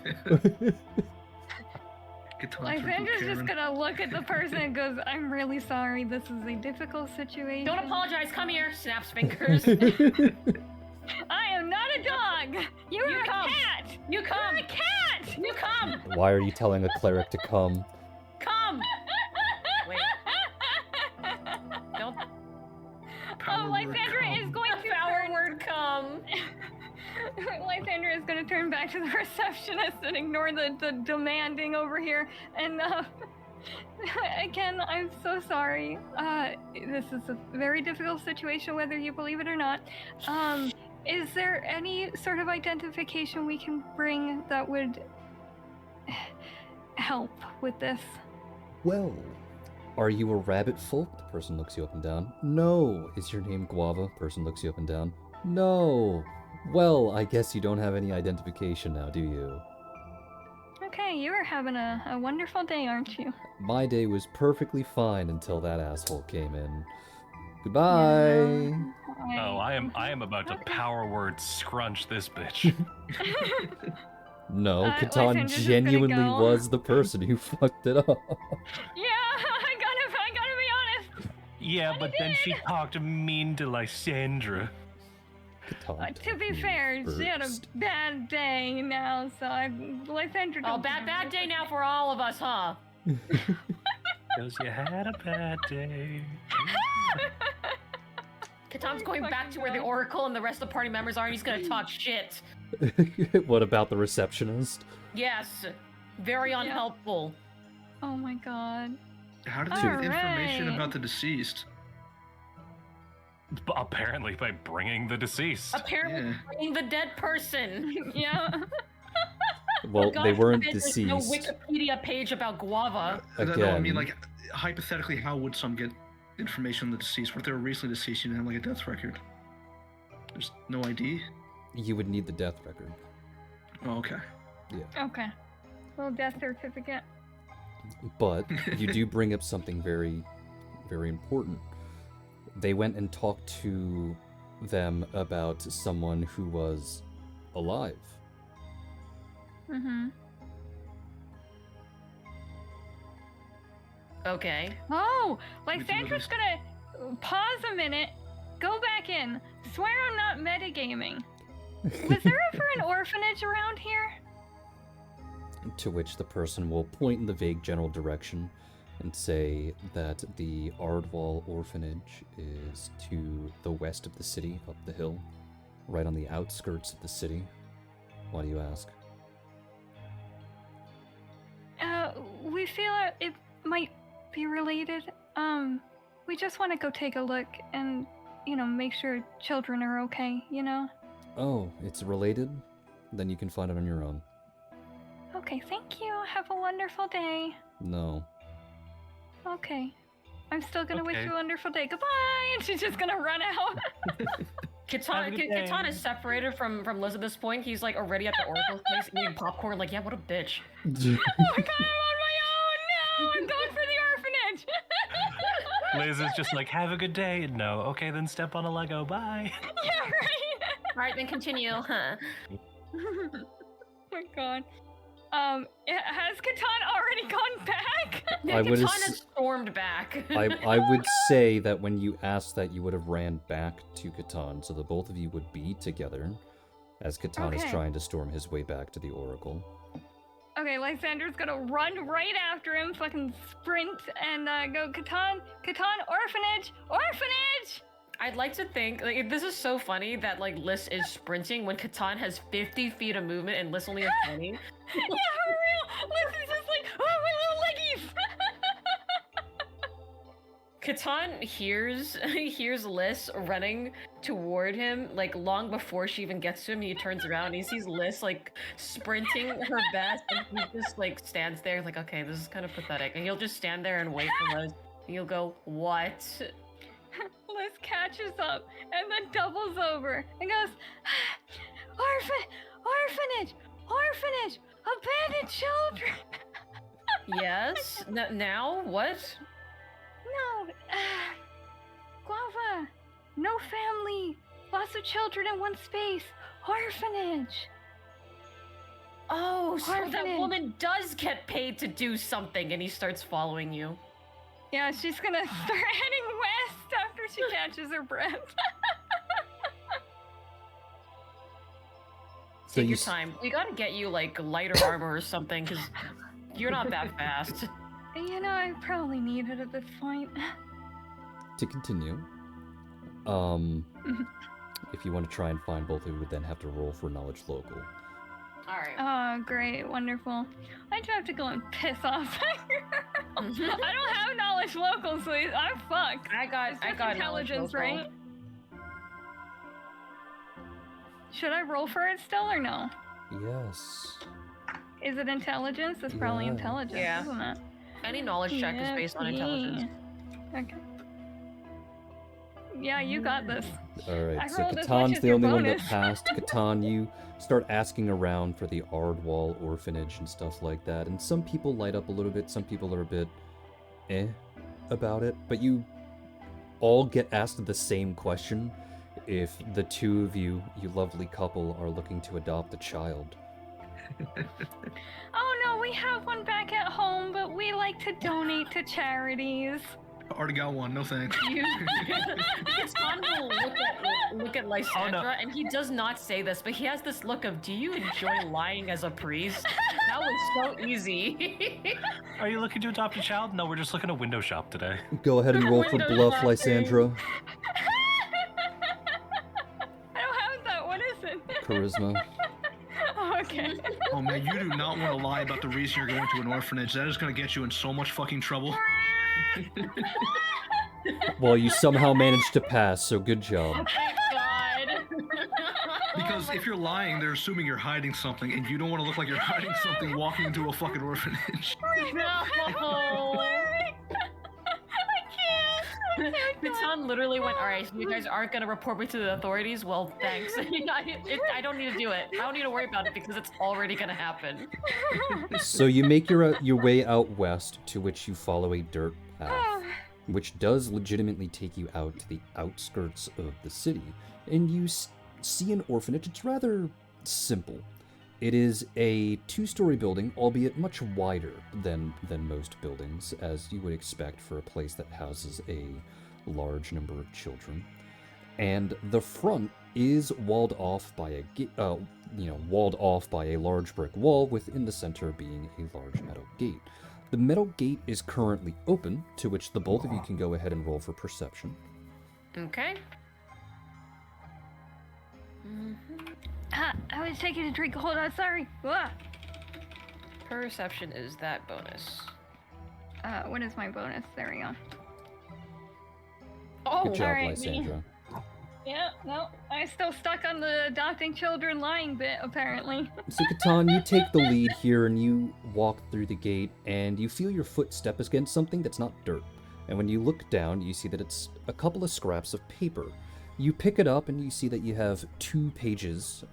Lysandra's just gonna look at the person and goes, I'm really sorry, this is a difficult situation. Don't apologize. Come here. Snaps fingers. I am not a dog! You're a come. cat! You come. You're a cat! You come. Why are you telling a cleric to come? Come. Wait. Don't. Lysandra is going to Power turn... word come. Lysandra is going to turn back to the receptionist and ignore the demanding over here. And again, I'm so sorry. This is a very difficult situation, whether you believe it or not. Is there any sort of identification we can bring that would help with this? Well, are you a rabbit folk? The person looks you up and down. No. Is your name Guava? Person looks you up and down. No. Well, I guess you don't have any identification now, do you? Okay, you are having a wonderful day, aren't you? My day was perfectly fine until that asshole came in. Goodbye. Oh, I am about to power word scrunch this bitch. No, Catan Lysandra's just gonna genuinely go. was the person who fucked it up. Yeah, I gotta be honest. Yeah, but then she talked mean to Lysandra. Catan To be took me fair, she had a first. bad day now, so Lysandra. Oh, bad day now for all of us, huh? Because you had a bad day. Katan's Oh going my back to where the God. Oracle and the rest of the party members are, and he's gonna talk shit. What about the receptionist? Yes, very Yeah. unhelpful. Oh my god. How did they get information Alright. about the deceased? Apparently by bringing the deceased. Apparently, Yeah. bringing the dead person. Yeah. Well, God they weren't forbid there's no deceased. Wikipedia page about guava. No, I mean, Again. like, hypothetically, how would some get information on the deceased? What if they were recently deceased? You didn't have, like, a death record. There's no ID? You would need the death record. Oh, okay. Okay. Little death certificate. But you do bring up something very, very important. They went and talked to them about someone who was alive. Mm-hmm. Okay. Oh, We can Lysandra's release- gonna pause a minute, go back in, swear I'm not metagaming. Was there ever an orphanage around here? To which the person will point in the vague general direction and say that the Ardwall Orphanage is to the west of the city, up the hill, right on the outskirts of the city. Why do you ask? We feel it might be related. We just want to go take a look and, make sure children are okay, Oh, it's related? Then you can find it on your own. Okay, thank you. Have a wonderful day. No. Okay. I'm still gonna wish Okay. you a wonderful day. Goodbye! And she's just gonna run out. Have a good day. Catan is separated from Liz at this point. He's like already at the Oracle's place eating popcorn. Like, yeah, what a bitch. Oh my god, I'm on my own! No! I'm going for the orphanage! Liz is just like, have a good day. No, okay, then step on a Lego. Bye. Yeah, right! All right, then continue. Huh? Oh my god. Has Catan already gone back? I would Catan ass- has stormed back. I would say that when you asked that, you would have ran back to Catan, so the both of you would be together, as Catan is Okay. trying to storm his way back to the Oracle. Okay, Lysandra's gonna run right after him, fucking sprint, and go, Catan, orphanage! Orphanage! I'd like to think like this is so funny that like Liz is sprinting when Catan has 50 feet of movement and Liz only has 20. Yeah, for real! Liz is just like, oh, my little leggies! Catan hears Liz running toward him like long before she even gets to him. He turns around and he sees Liz like sprinting her best, and he just like stands there like, okay, this is kind of pathetic. And he'll just stand there and wait for Liz. And you'll go, what? Liz catches up and then doubles over and goes, orphanage, abandoned children. Yes. Now what? No, Guava, no family, lots of children in one space, orphanage. Oh, so that Orphanage. woman does get paid to do something, and he starts following you. Yeah, she's gonna start heading west after she catches her breath. So Take you your s- time. We gotta get you like lighter armor or something, because you're not that fast. I probably need it at this point. To continue, if you want to try and find both of you, would then have to roll for knowledge local. All right. Oh, great, wonderful. I do have to go and piss off that girl. I don't have knowledge local, so I'm fucked. I got It's just knowledge intelligence, local. right? Should I roll for it still or no? Yes. Is it intelligence? It's probably Yeah. intelligence, Yeah. isn't it? Any knowledge check is based on intelligence. Okay. Yeah, you got this. Alright, I so rolled as much Catan's as the your only one that bonus. passed. Catan, you start asking around for the Ardwall Orphanage and stuff like that, and some people light up a little bit, some people are a bit about it, but you all get asked the same question if the two of you, you lovely couple, are looking to adopt a child. Oh no, we have one back at home, but we like to donate to charities. Already got one, no thanks. Catan will look at Lysandra, Oh, no. and he does not say this, but he has this look of, do you enjoy lying as a priest? That was so easy. Are you looking to adopt a child? No, we're just looking to window shop today. Go ahead and roll for Window bluff, shopping. Lysandra. I don't have that. What is it? Charisma. Okay. Oh man, you do not want to lie about the reason you're going to an orphanage. That is going to get you in so much fucking trouble. Well, you somehow managed to pass, so good job. Thank God. Because if you're lying, they're assuming you're hiding something, and you don't want to look like you're hiding something walking into a fucking orphanage. No. Piton literally went, all right, so you guys aren't going to report me to the authorities? Well, thanks. I don't need to do it. I don't need to worry about it because it's already going to happen. So you make your way out west, to which you follow a dirt path, which does legitimately take you out to the outskirts of the city, and you see an orphanage. It's rather simple. It is a 2-story building, albeit much wider than most buildings, as you would expect for a place that houses a large number of children. And the front is walled off by a large brick wall, within the center being a large metal gate. The metal gate is currently open, to which the both of you can go ahead and roll for perception. Okay. I was taking a drink. Hold on, sorry. Perception is that bonus. What is my bonus? There we go. Oh, Good job, alright, Lysandra. Yeah, no, I'm still stuck on the adopting children lying bit, apparently. So, Catan, you take the lead here, and you walk through the gate, and you feel your foot step against something that's not dirt. And when you look down, you see that it's a couple of scraps of paper. You pick it up, and you see that you have 2 pages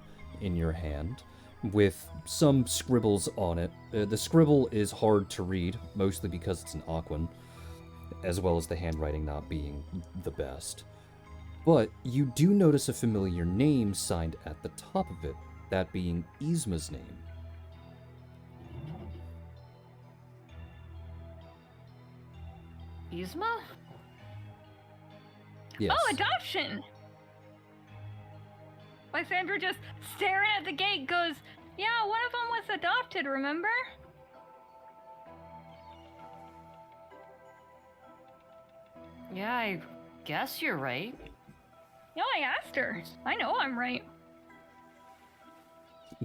in your hand, with some scribbles on it. The scribble is hard to read, mostly because it's in Aquan, as well as the handwriting not being the best. But you do notice a familiar name signed at the top of it, that being Yzma's name. Yzma? Yes. Oh, adoption! Lysandra just staring at the gate goes, yeah, one of them was adopted, remember? Yeah, I guess you're right. No, I asked her. I know I'm right.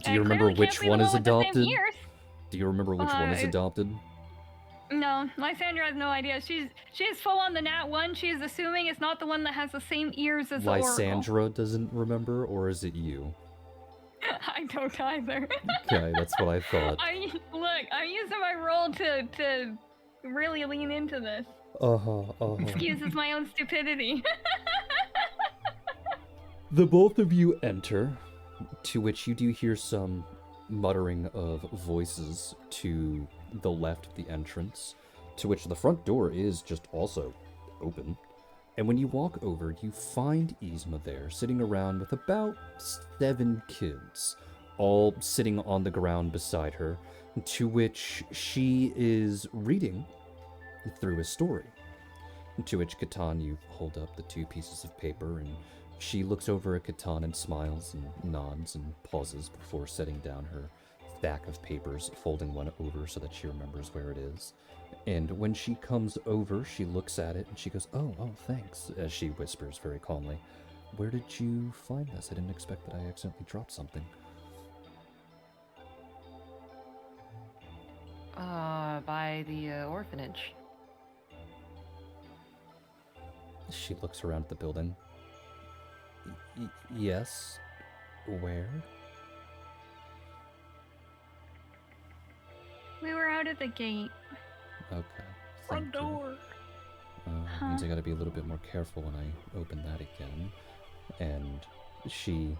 Do you remember which one is adopted? Years. Do you remember which one is adopted? No, Lysandra has no idea. She's full on the Nat 1. She's assuming it's not the one that has the same ears as the Oracle. Lysandra doesn't remember, or is it you? I don't either. Okay, that's what I thought. I'm using my role to really lean into this. Excuses my own stupidity. The both of you enter, to which you do hear some muttering of voices to the left of the entrance, to which the front door is just also open. And when you walk over, you find Yzma there, sitting around with about 7 kids, all sitting on the ground beside her, to which she is reading through a story. To which Catan, you hold up the 2 pieces of paper, and she looks over at Catan and smiles and nods and pauses before setting down her stack of papers, folding one over so that she remembers where it is. And when she comes over, she looks at it and she goes, oh, thanks, as she whispers very calmly, where did you find this? I didn't expect that I accidentally dropped something. By the orphanage. She looks around at the building. Yes? Where? We were out at the gate. Okay. Front door. Means I gotta be a little bit more careful when I open that again. And she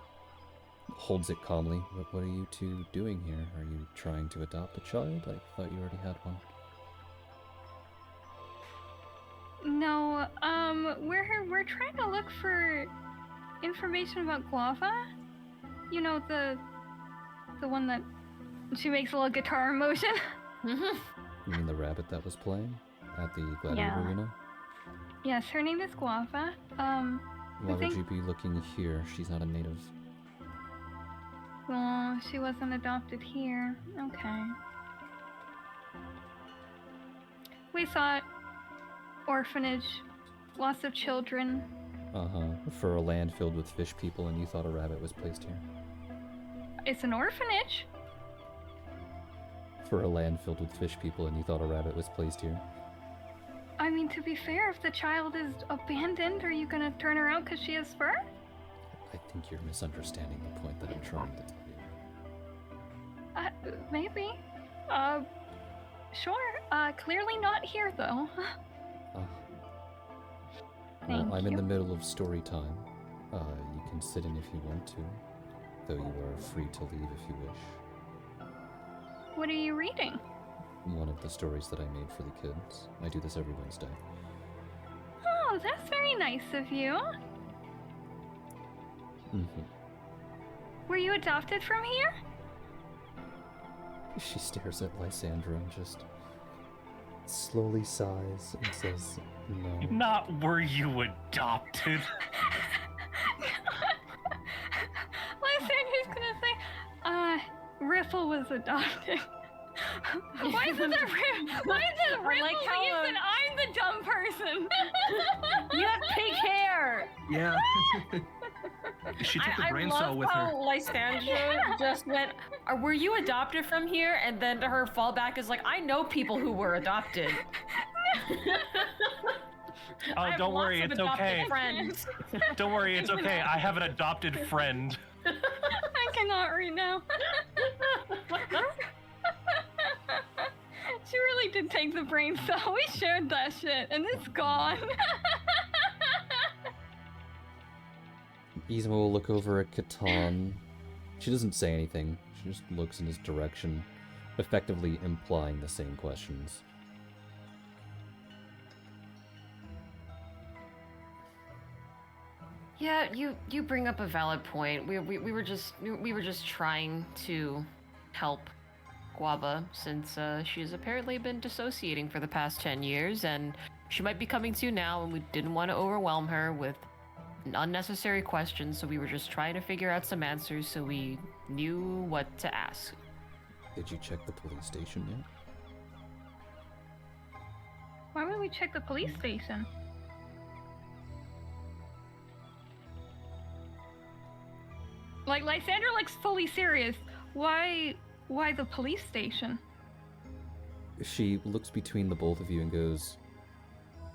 holds it calmly. What are you 2 doing here? Are you trying to adopt a child? I thought you already had one. No, we're trying to look for information about Guava. You know, the one that she makes a little guitar motion. You mean the rabbit that was playing at the Gladiator Arena? Yes, her name is Guava. Why would you be looking here? She's not a native. Well, she wasn't adopted here. Okay. We thought orphanage, lots of children. For a land filled with fish people, and you thought a rabbit was placed here. It's an orphanage. for a land filled with fish people and you thought a rabbit was placed here? I mean, to be fair, if the child is abandoned, are you gonna turn her out because she has fur? I think you're misunderstanding the point that I'm trying to tell you. Maybe. Sure. Clearly not here, though. Well, Thank I'm in you. the middle of story time. You can sit in if you want to, though you are free to leave if you wish. What are you reading? One of the stories that I made for the kids. I do this every Wednesday. Oh, that's very nice of you. Mm-hmm. Were you adopted from here? She stares at Lysandra and just slowly sighs and says, no. Not were you adopted? Lysandra's gonna say, Riffle was adopted. Why is it that Why is it Riffle like how, thinks that I'm the dumb person? You have pink hair! Yeah. She took the brain cell with I her. love how Lysandra just went, were you adopted from here? And then her fallback is like, I know people who were adopted. Oh, I have don't worry, lots of it's adopted okay. Friends. Don't worry, it's okay. I have an adopted friend. I cannot read now. She really did take the brain cell. We shared that shit, and it's gone. Yzma will look over at Catan. She doesn't say anything. She just looks in his direction, effectively implying the same questions. Yeah, you bring up a valid point. We were just trying to help Guava since she has apparently been dissociating for the past 10 years, and she might be coming to now, and we didn't want to overwhelm her with unnecessary questions, so we were just trying to figure out some answers so we knew what to ask. Did you check the police station yet? Why would we check the police station? Like, Lysandra looks fully serious. Why the police station? She looks between the both of you and goes,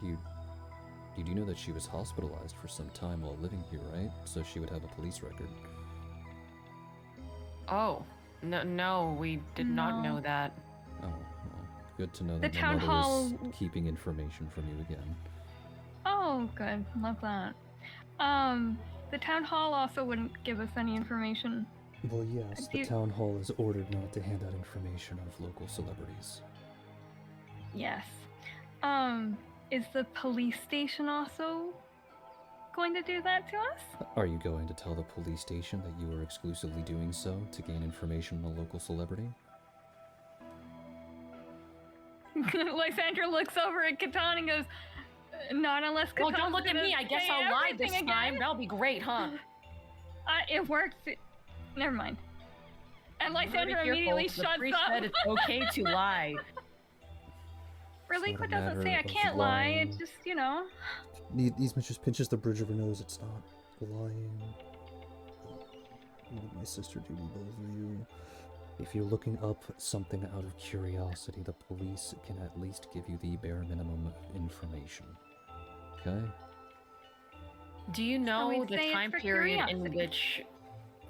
You do know that she was hospitalized for some time while living here, right? So she would have a police record. Oh, no, we did not know that. Oh, well, good to know The that my town mother hall- is keeping information from you again. Oh, good. Love that. The town hall also wouldn't give us any information. Well, yes, Do the you- town hall is ordered not to hand out information of local celebrities. Yes. Is the police station also going to do that to us? Are you going to tell the police station that you are exclusively doing so to gain information on a local celebrity? Lysandra looks over at Catan and goes, not unless Catan's Well, don't look at gonna me. I guess say I'll lie this everything time. again. That'll be great, huh? It worked. Never mind. And You heard it Lysandra here, immediately folks. The shuts priest up. said it's okay to lie. Reliqua not a doesn't matter say I of can't lie. lying. It's just, you know. Yzma just pinches the bridge of her nose. It's not lying. What did my sister do to both of you? If you're looking up something out of curiosity, the police can at least give you the bare minimum of information. Okay? Do you know we'd the say it's time for period in curiosity. which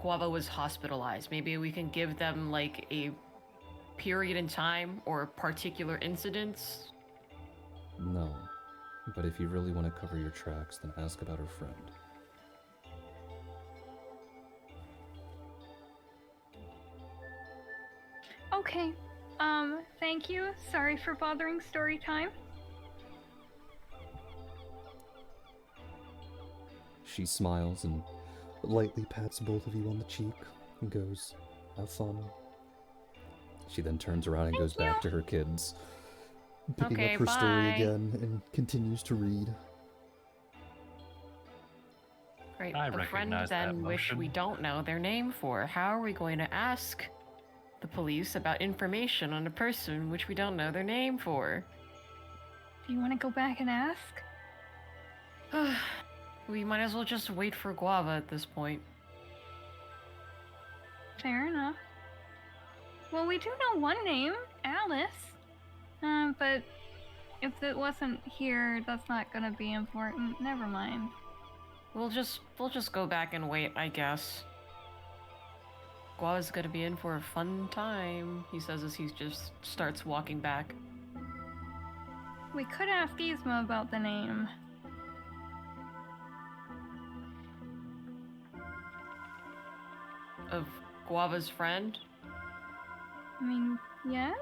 Guava was hospitalized? Maybe we can give them like a period in time or particular incidents. No. But if you really want to cover your tracks, then ask about her friend. Okay. Thank you. Sorry for bothering story time. She smiles and Lightly pats both of you on the cheek and goes, "Have fun." she then turns around and goes back to her kids. Picking Okay, up her story bye. again and continues to read. Right. I A friend recognize that then which we motion. don't know their name for. How are we going to ask the police about information on a person which we don't know their name for? Do you want to go back and ask? We might as well just wait for Guava at this point. Fair enough. Well, we do know one name. Alice. But if it wasn't here, that's not gonna be important. Never mind. We'll just go back and wait, I guess. Guava's gonna be in for a fun time, he says as he just starts walking back. We could ask Yzma about the name. Of Guava's friend? I mean, yes?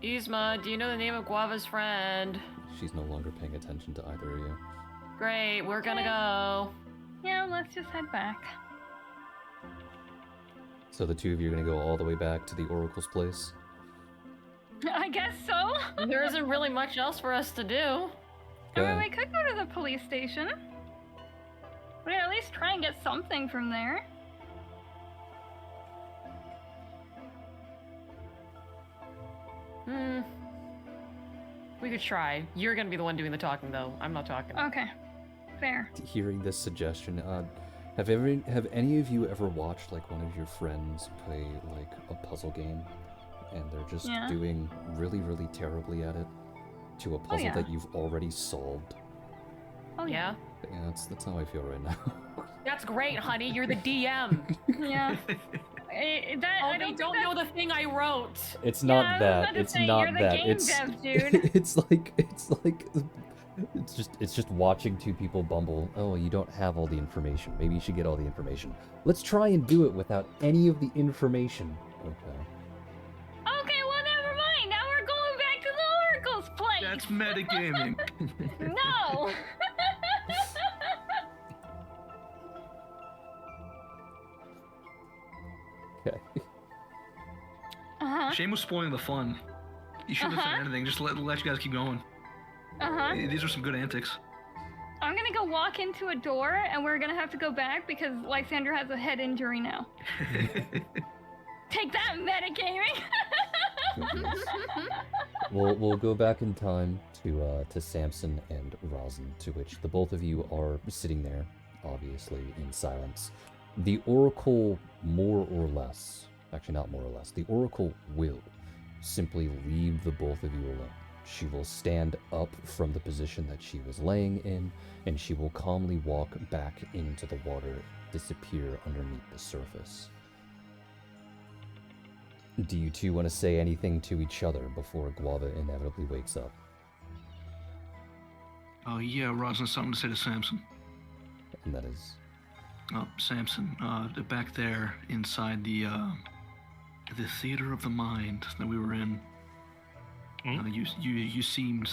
Yzma, do you know the name of Guava's friend? She's no longer paying attention to either of you. Great, we're gonna go. Yeah, let's just head back. So the two of you are going to go all the way back to the Oracle's place? I guess so. There isn't really much else for us to do. I mean, we could go to the police station. We could at least try and get something from there. We could try. You're gonna be the one doing the talking, though. I'm not talking. Okay, fair. Hearing this suggestion, have any of you ever watched like one of your friends play like a puzzle game, and they're just doing really, really terribly at it to a puzzle that you've already solved? Oh yeah. Yeah, that's how I feel right now. That's great, honey. You're the DM. Yeah. I don't know the thing I wrote. It's not that. It's not that. You're the game dev, dude. It's just watching two people bumble. Oh, you don't have all the information. Maybe you should get all the information. Let's try and do it without any of the information. Okay. Okay, well, never mind. Now we're going back to the Oracle's place. That's metagaming. No. Okay. Shame was spoiling the fun. You shouldn't have said anything. Just let you guys keep going. These are some good antics. I'm gonna go walk into a door, and we're gonna have to go back because Lysander has a head injury now. Take that, metagaming! We'll go back in time to Samson and Rosin, to which the both of you are sitting there, obviously in silence. The Oracle, more or less, actually not more or less, the Oracle will simply leave the both of you alone. She will stand up from the position that she was laying in, and she will calmly walk back into the water, disappear underneath the surface. Do you two want to say anything to each other before Guava inevitably wakes up? Oh yeah, Rosin has something to say to Samson. And that is... Samson, back there inside the theater of the mind that we were in. You seemed.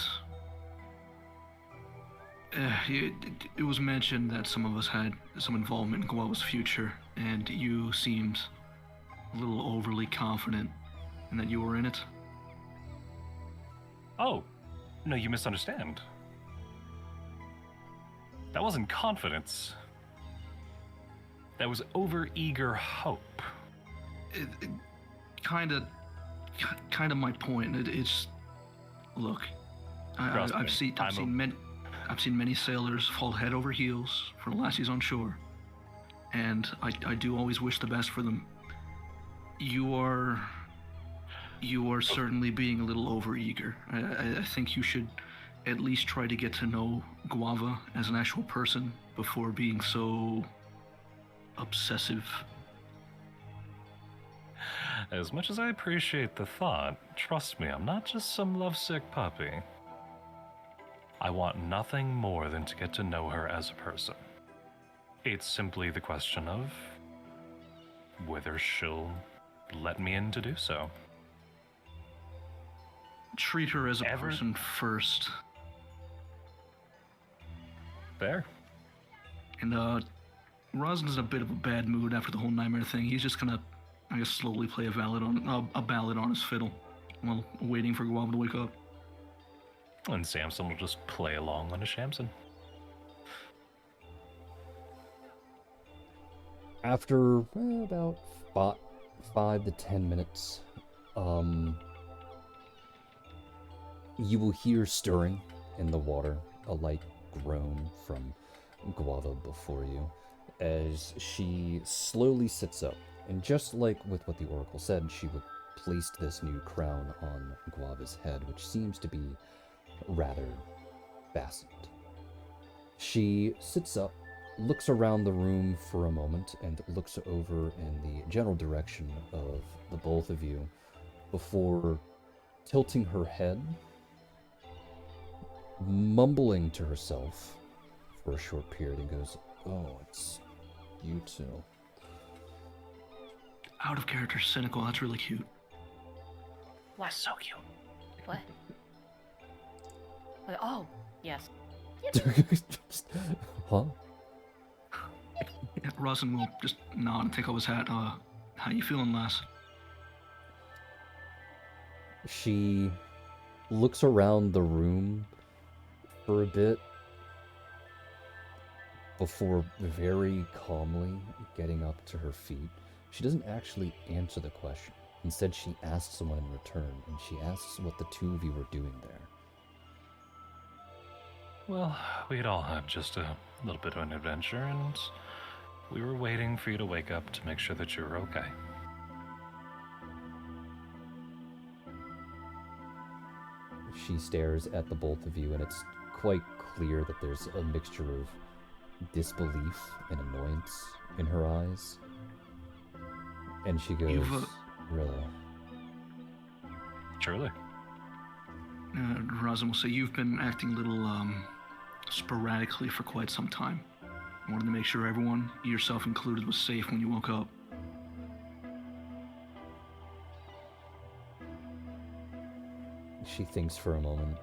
It was mentioned that some of us had some involvement in Guava's future, and you seemed a little overly confident in that you were in it. Oh, no, you misunderstand. That wasn't confidence. That was over-eager hope. Kind of my point. It's look. I've seen many sailors fall head over heels for lassies on shore, and I do always wish the best for them. You are certainly being a little overeager. I think you should at least try to get to know Guava as an actual person before being so obsessive. As much as I appreciate the thought, trust me, I'm not just some lovesick puppy. I want nothing more than to get to know her as a person. It's simply the question of whether she'll let me in to do so. Treat her as a person first. Fair. And Rosin's in a bit of a bad mood after the whole nightmare thing. He's just gonna, I guess, slowly play a ballad on his fiddle while waiting for Guava to wake up. And Samson will just play along on a shamson. After about 5 to 10 minutes, you will hear stirring in the water, a light groan from Guava before you, as she slowly sits up. And just like with what the Oracle said, she would placed this new crown on Guava's head, which seems to be rather fastened. She sits up, looks around the room for a moment, and looks over in the general direction of the both of you before tilting her head, mumbling to herself for a short period, and goes, "Oh, it's you two." Out of character, cynical. That's really cute. What? So cute. What? Oh, yes. Huh? Yeah, Rosin will just nod and take off his hat. How you feeling, lass? She looks around the room for a bit before very calmly getting up to her feet. She doesn't actually answer the question. Instead, she asks someone in return, and she asks what the two of you were doing there. Well, we'd all had just a little bit of an adventure, and we were waiting for you to wake up to make sure that you were okay. She stares at the both of you, and it's quite clear that there's a mixture of disbelief and annoyance in her eyes. And she goes, "Really?" Truly. Rosin will say, you've been acting a little sporadically for quite some time. I wanted to make sure everyone, yourself included, was safe when you woke up. She thinks for a moment.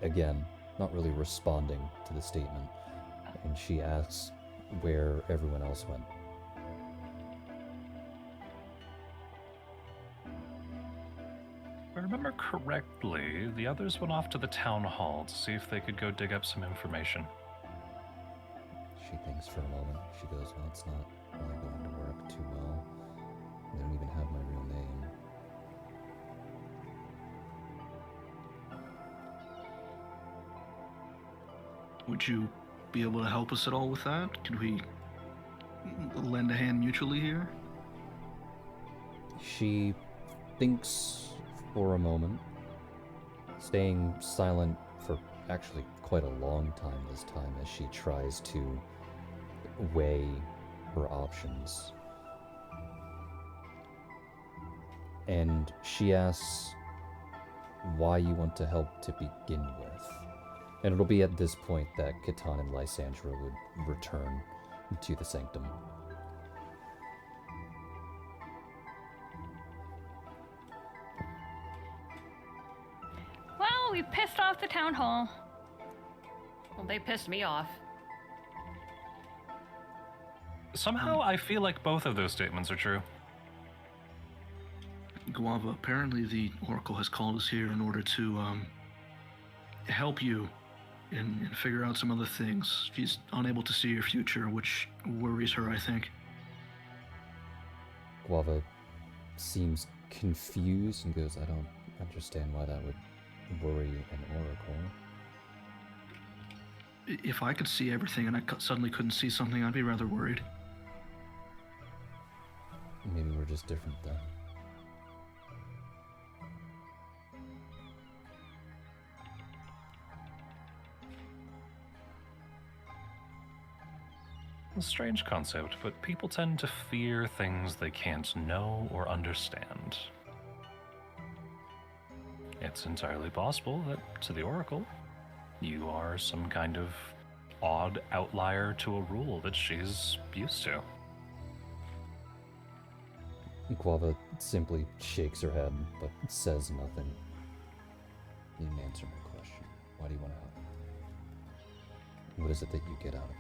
Again, not really responding to the statement. And she asks where everyone else went. If I remember correctly, the others went off to the town hall to see if they could go dig up some information. She thinks for a moment. She goes, "Well, it's not really going to work too well. They don't even have my real name." Would you be able to help us at all with that? Could we lend a hand mutually here? She thinks for a moment, staying silent for actually quite a long time this time as she tries to weigh her options. And she asks why you want to help to begin with. And it'll be at this point that Catan and Lysandra would return to the sanctum. Well, we pissed off the town hall. Well, they pissed me off. Somehow, I feel like both of those statements are true. Guava, apparently the Oracle has called us here in order to help you and figure out some other things. She's unable to see your future, which worries her, I think. Guava seems confused and goes, "I don't understand why that would worry an oracle." If I could see everything and I suddenly couldn't see something, I'd be rather worried. Maybe we're just different then. A strange concept, but people tend to fear things they can't know or understand. It's entirely possible that, to the Oracle, you are some kind of odd outlier to a rule that she's used to. Guava simply shakes her head, but says nothing. You didn't answer my question. Why do you want to help? What is it that you get out of it?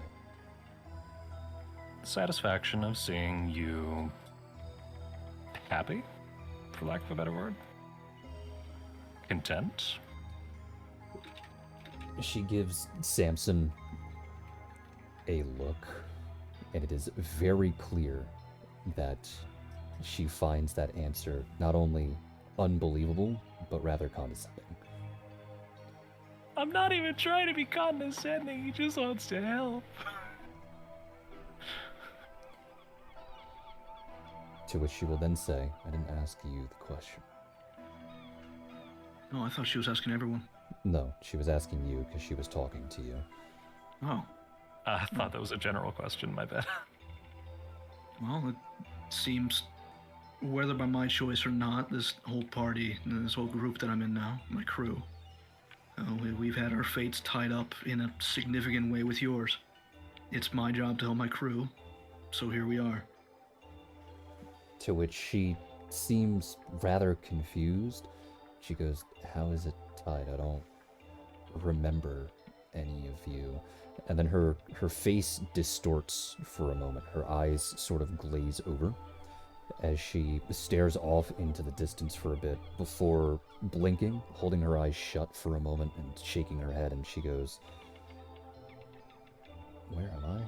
Satisfaction of seeing you happy, for lack of a better word. Content. She gives Samson a look, and it is very clear that she finds that answer not only unbelievable, but rather condescending. I'm not even trying to be condescending, he just wants to help. To which she will then say, I didn't ask you the question. Oh, I thought she was asking everyone. No, she was asking you because she was talking to you. Oh, I thought that was a general question, my bad. well, it seems, whether by my choice or not, this whole party, this whole group that I'm in now, my crew, we've had our fates tied up in a significant way with yours. It's my job to help my crew, so here we are. To which she seems rather confused. She goes, how is it tied? I don't remember any of you. And then her face distorts for a moment. Her eyes sort of glaze over as she stares off into the distance for a bit before blinking, holding her eyes shut for a moment and shaking her head, and she goes, where am I?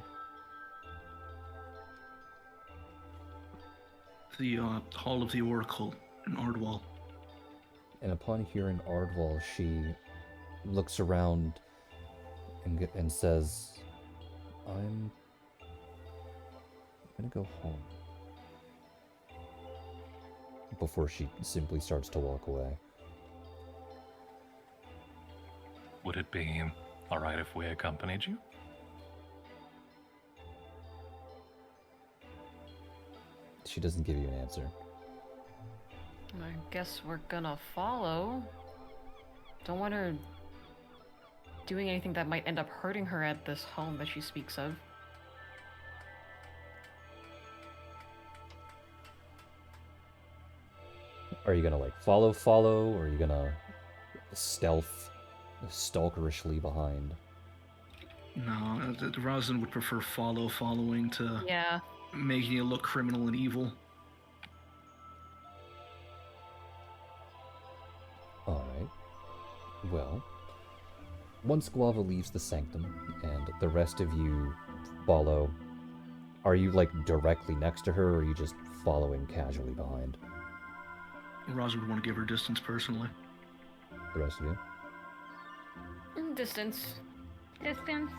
The Hall of the Oracle in Ardwall. And upon hearing Ardwall, she looks around and says, I'm gonna go home. Before she simply starts to walk away. Would it be alright if we accompanied you? She doesn't give you an answer. I guess we're gonna follow. Don't want her doing anything that might end up hurting her at this home that she speaks of. Are you gonna like follow, or are you gonna stealth stalkerishly behind? No, Rosin would prefer following to Yeah. making you look criminal and evil. Alright. Well, once Guava leaves the sanctum and the rest of you follow, are you like directly next to her, or are you just following casually behind? Rosin would want to give her distance personally. The rest of you? Distance. Distance.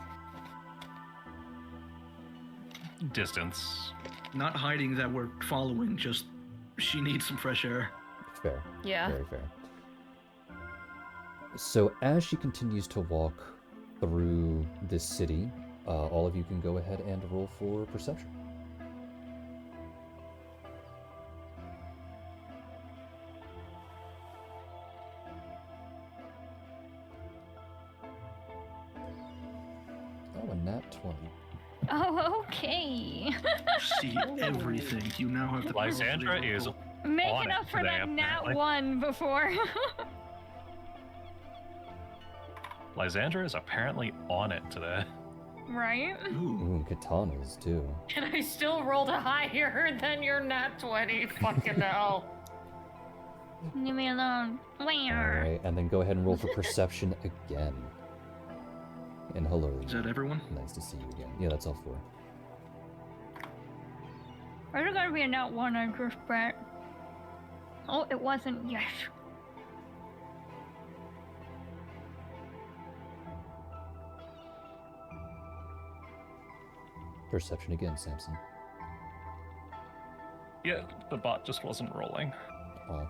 Distance. Not hiding that we're following, just she needs some fresh air. Fair. Yeah. Very fair. So as she continues to walk through this city, all of you can go ahead and roll for perception. Oh, a nat 20. Oh, okay. See everything. You now have the power of the Lysandra is Oracle. Making On it up for today, that nat apparently. 1 before. Lysandra is apparently on it today. Right? Ooh. Ooh, and katanas too. And I still rolled a higher than your nat 20. Fucking hell. Leave me alone. Where? Alright, and then go ahead and roll for perception again. And hello. Is that everyone? Nice to see you again. Yeah, that's all four. Why there gotta be a nat 1 I just bet? Oh, it wasn't. Yes. Perception again, Samson. Yeah, the bot just wasn't rolling. Oh.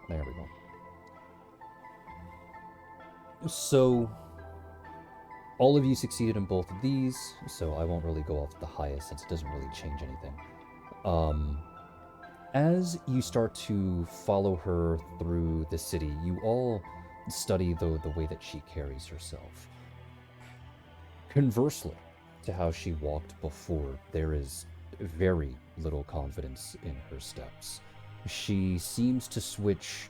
There we go. So, all of you succeeded in both of these, so I won't really go off the highest since it doesn't really change anything. As you start to follow her through the city, you all study the way that she carries herself. Conversely to how she walked before, there is very little confidence in her steps. She seems to switch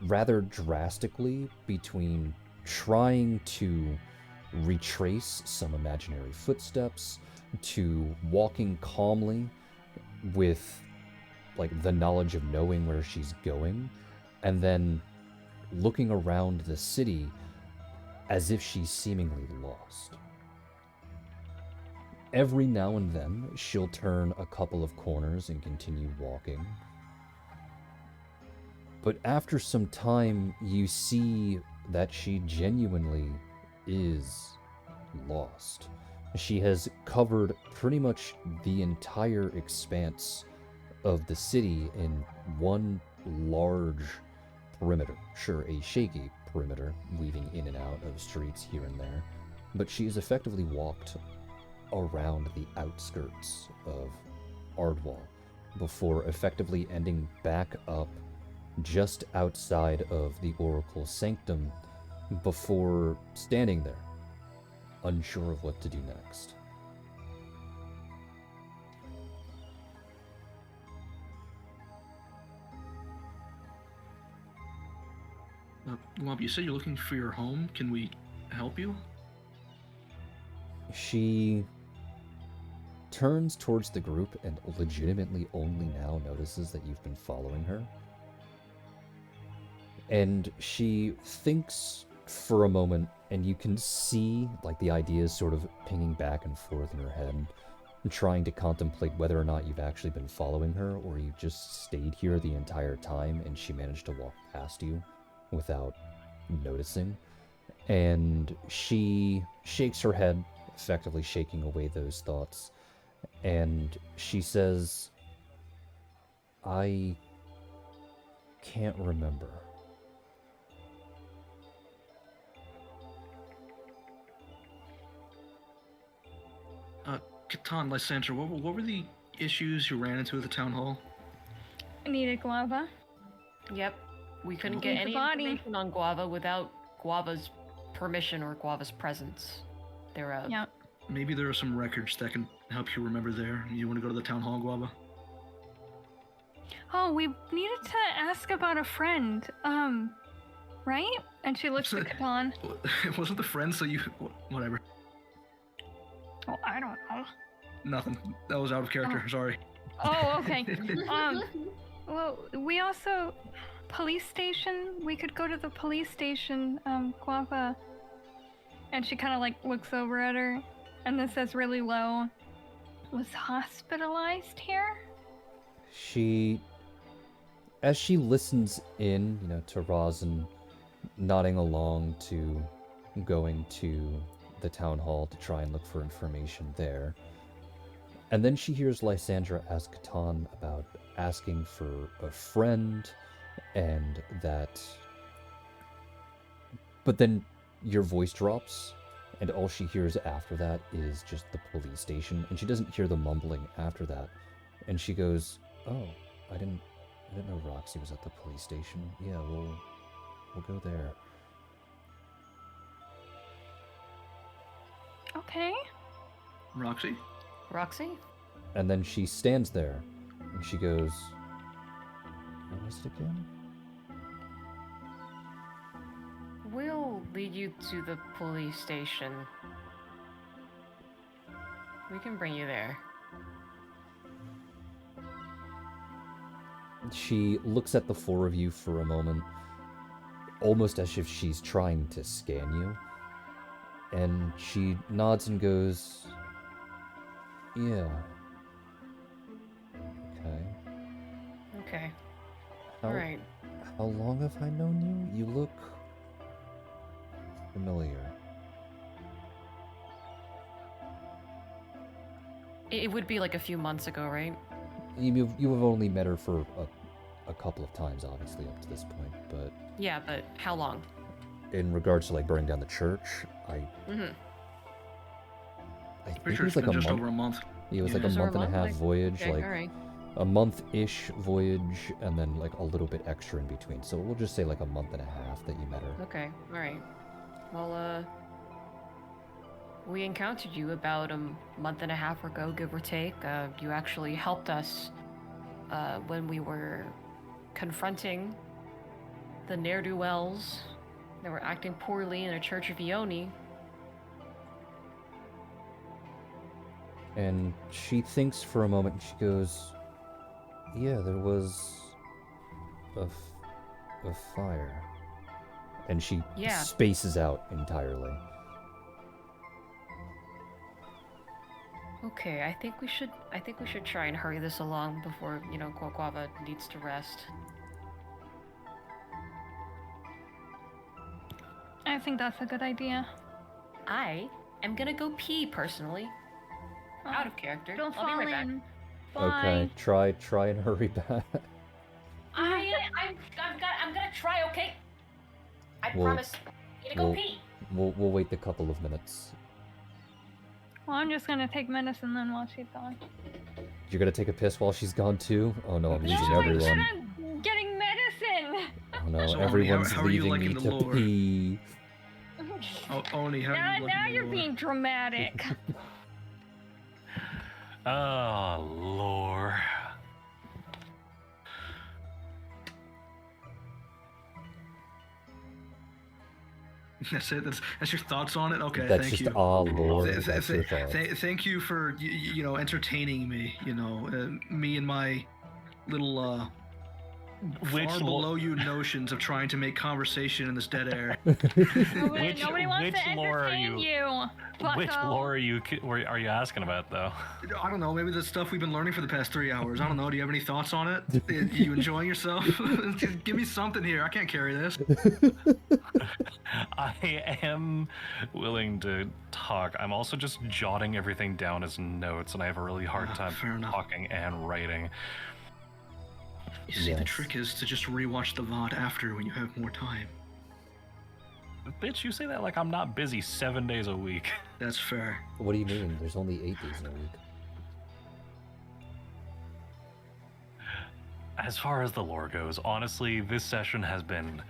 rather drastically between trying to retrace some imaginary footsteps to walking calmly with like the knowledge of knowing where she's going, and then looking around the city as if she's seemingly lost. Every now and then, she'll turn a couple of corners and continue walking. But after some time, you see that she genuinely is lost. She has covered pretty much the entire expanse of the city in one large perimeter. Sure, a shaky perimeter, weaving in and out of streets here and there, but she has effectively walked around the outskirts of Ardwall before effectively ending back up just outside of the Oracle Sanctum before standing there, unsure of what to do next. Womp, you said you're looking for your home. Can we help you? She turns towards the group and legitimately only now notices that you've been following her. And she thinks for a moment, and you can see like the ideas sort of pinging back and forth in her head, trying to contemplate whether or not you've actually been following her or you just stayed here the entire time and she managed to walk past you without noticing. And she shakes her head, effectively shaking away those thoughts, and she says, I can't remember. Catan, Lysandra, what were the issues you ran into at the town hall? I needed guava. Yep. We couldn't Need get the any body. information on Guava without Guava's permission or Guava's presence thereof. Yeah. Maybe there are some records that can help you remember there. You want to go to the town hall, Guava? Oh, we needed to ask about a friend. Right? And she looks at Catan. It wasn't the friend, so you... Whatever. Oh, I don't know. Nothing. That was out of character. Sorry. Oh, okay. Well, we also... Police station? We could go to the police station, Guava. And she kind of like looks over at her, and this says really low, was hospitalized here? As she listens in, to Rosin nodding along to going to the town hall to try and look for information there. And then she hears Lysandra ask Catan about asking for a friend, and that... But then your voice drops, and all she hears after that is just the police station, and she doesn't hear the mumbling after that. And she goes, oh, I didn't know Roxy was at the police station. Yeah, we'll go there. Okay. Roxy? Roxy? And then she stands there, and she goes, what was it again? We'll lead you to the police station. We can bring you there. She looks at the four of you for a moment, almost as if she's trying to scan you. And she nods and goes, yeah. Okay. Okay. How, Alright. How long have I known you? You look familiar. It would be like a few months ago, right? You have only met her for a couple of times, obviously, up to this point, but... Yeah, but how long? In regards to, like, burning down the church, I Mm-hmm. think Pretty it sure was it's like been a just month. over a month. Yeah, it was Yeah. like a Just over month and a a half month? voyage, Okay, like alright. a month-ish voyage, and then like a little bit extra in between. So we'll just say like a month and a half that you met her. Okay, alright. Well, we encountered you about a month and a half ago, give or take. You actually helped us when we were confronting the ne'er-do-wells that were acting poorly in a church of Ione. And she thinks for a moment, and she goes, yeah, there was a fire. And she Yeah. spaces out entirely. Okay, I think we should try and hurry this along before, Guava needs to rest. I think that's a good idea. I am gonna go pee personally. Out of character. Don't I'll be fall right back. in. Okay, Bye. try and hurry back. I'm gonna try, okay? I Well, promise. Need to go We'll, pee. we'll wait a couple of minutes. Well, I'm just gonna take medicine then while she's gone. You're gonna take a piss while she's gone too? Oh no, I'm No, losing I everyone. said I'm getting medicine. Oh no, So, Oni, everyone's how are you leaving me liking the to lore? pee. Oh, Oni, how are you liking Now the you're lore? being dramatic. Oh, lore. That's it. That's your thoughts on it. Okay, That's thank just you. Lord. Th- That's your thoughts. Thank you for entertaining me. Me and my little Which far below you notions of trying to make conversation in this dead air. Nobody wants which to lore are entertain you. Which bucko. lore are you asking about though? I don't know. Maybe the stuff we've been learning for the past 3 hours. I don't know. Do you have any thoughts on it? Are you enjoying yourself? Just give me something here. I can't carry this. I am willing to talk. I'm also just jotting everything down as notes, and I have a really hard Fair time enough. talking and writing. You see, the Yes. trick is to just rewatch the VOD after when you have more time. Bitch, you say that like I'm not busy 7 days a week. That's fair. What do you mean? There's only 8 days in a week. As far as the lore goes, honestly, this session has been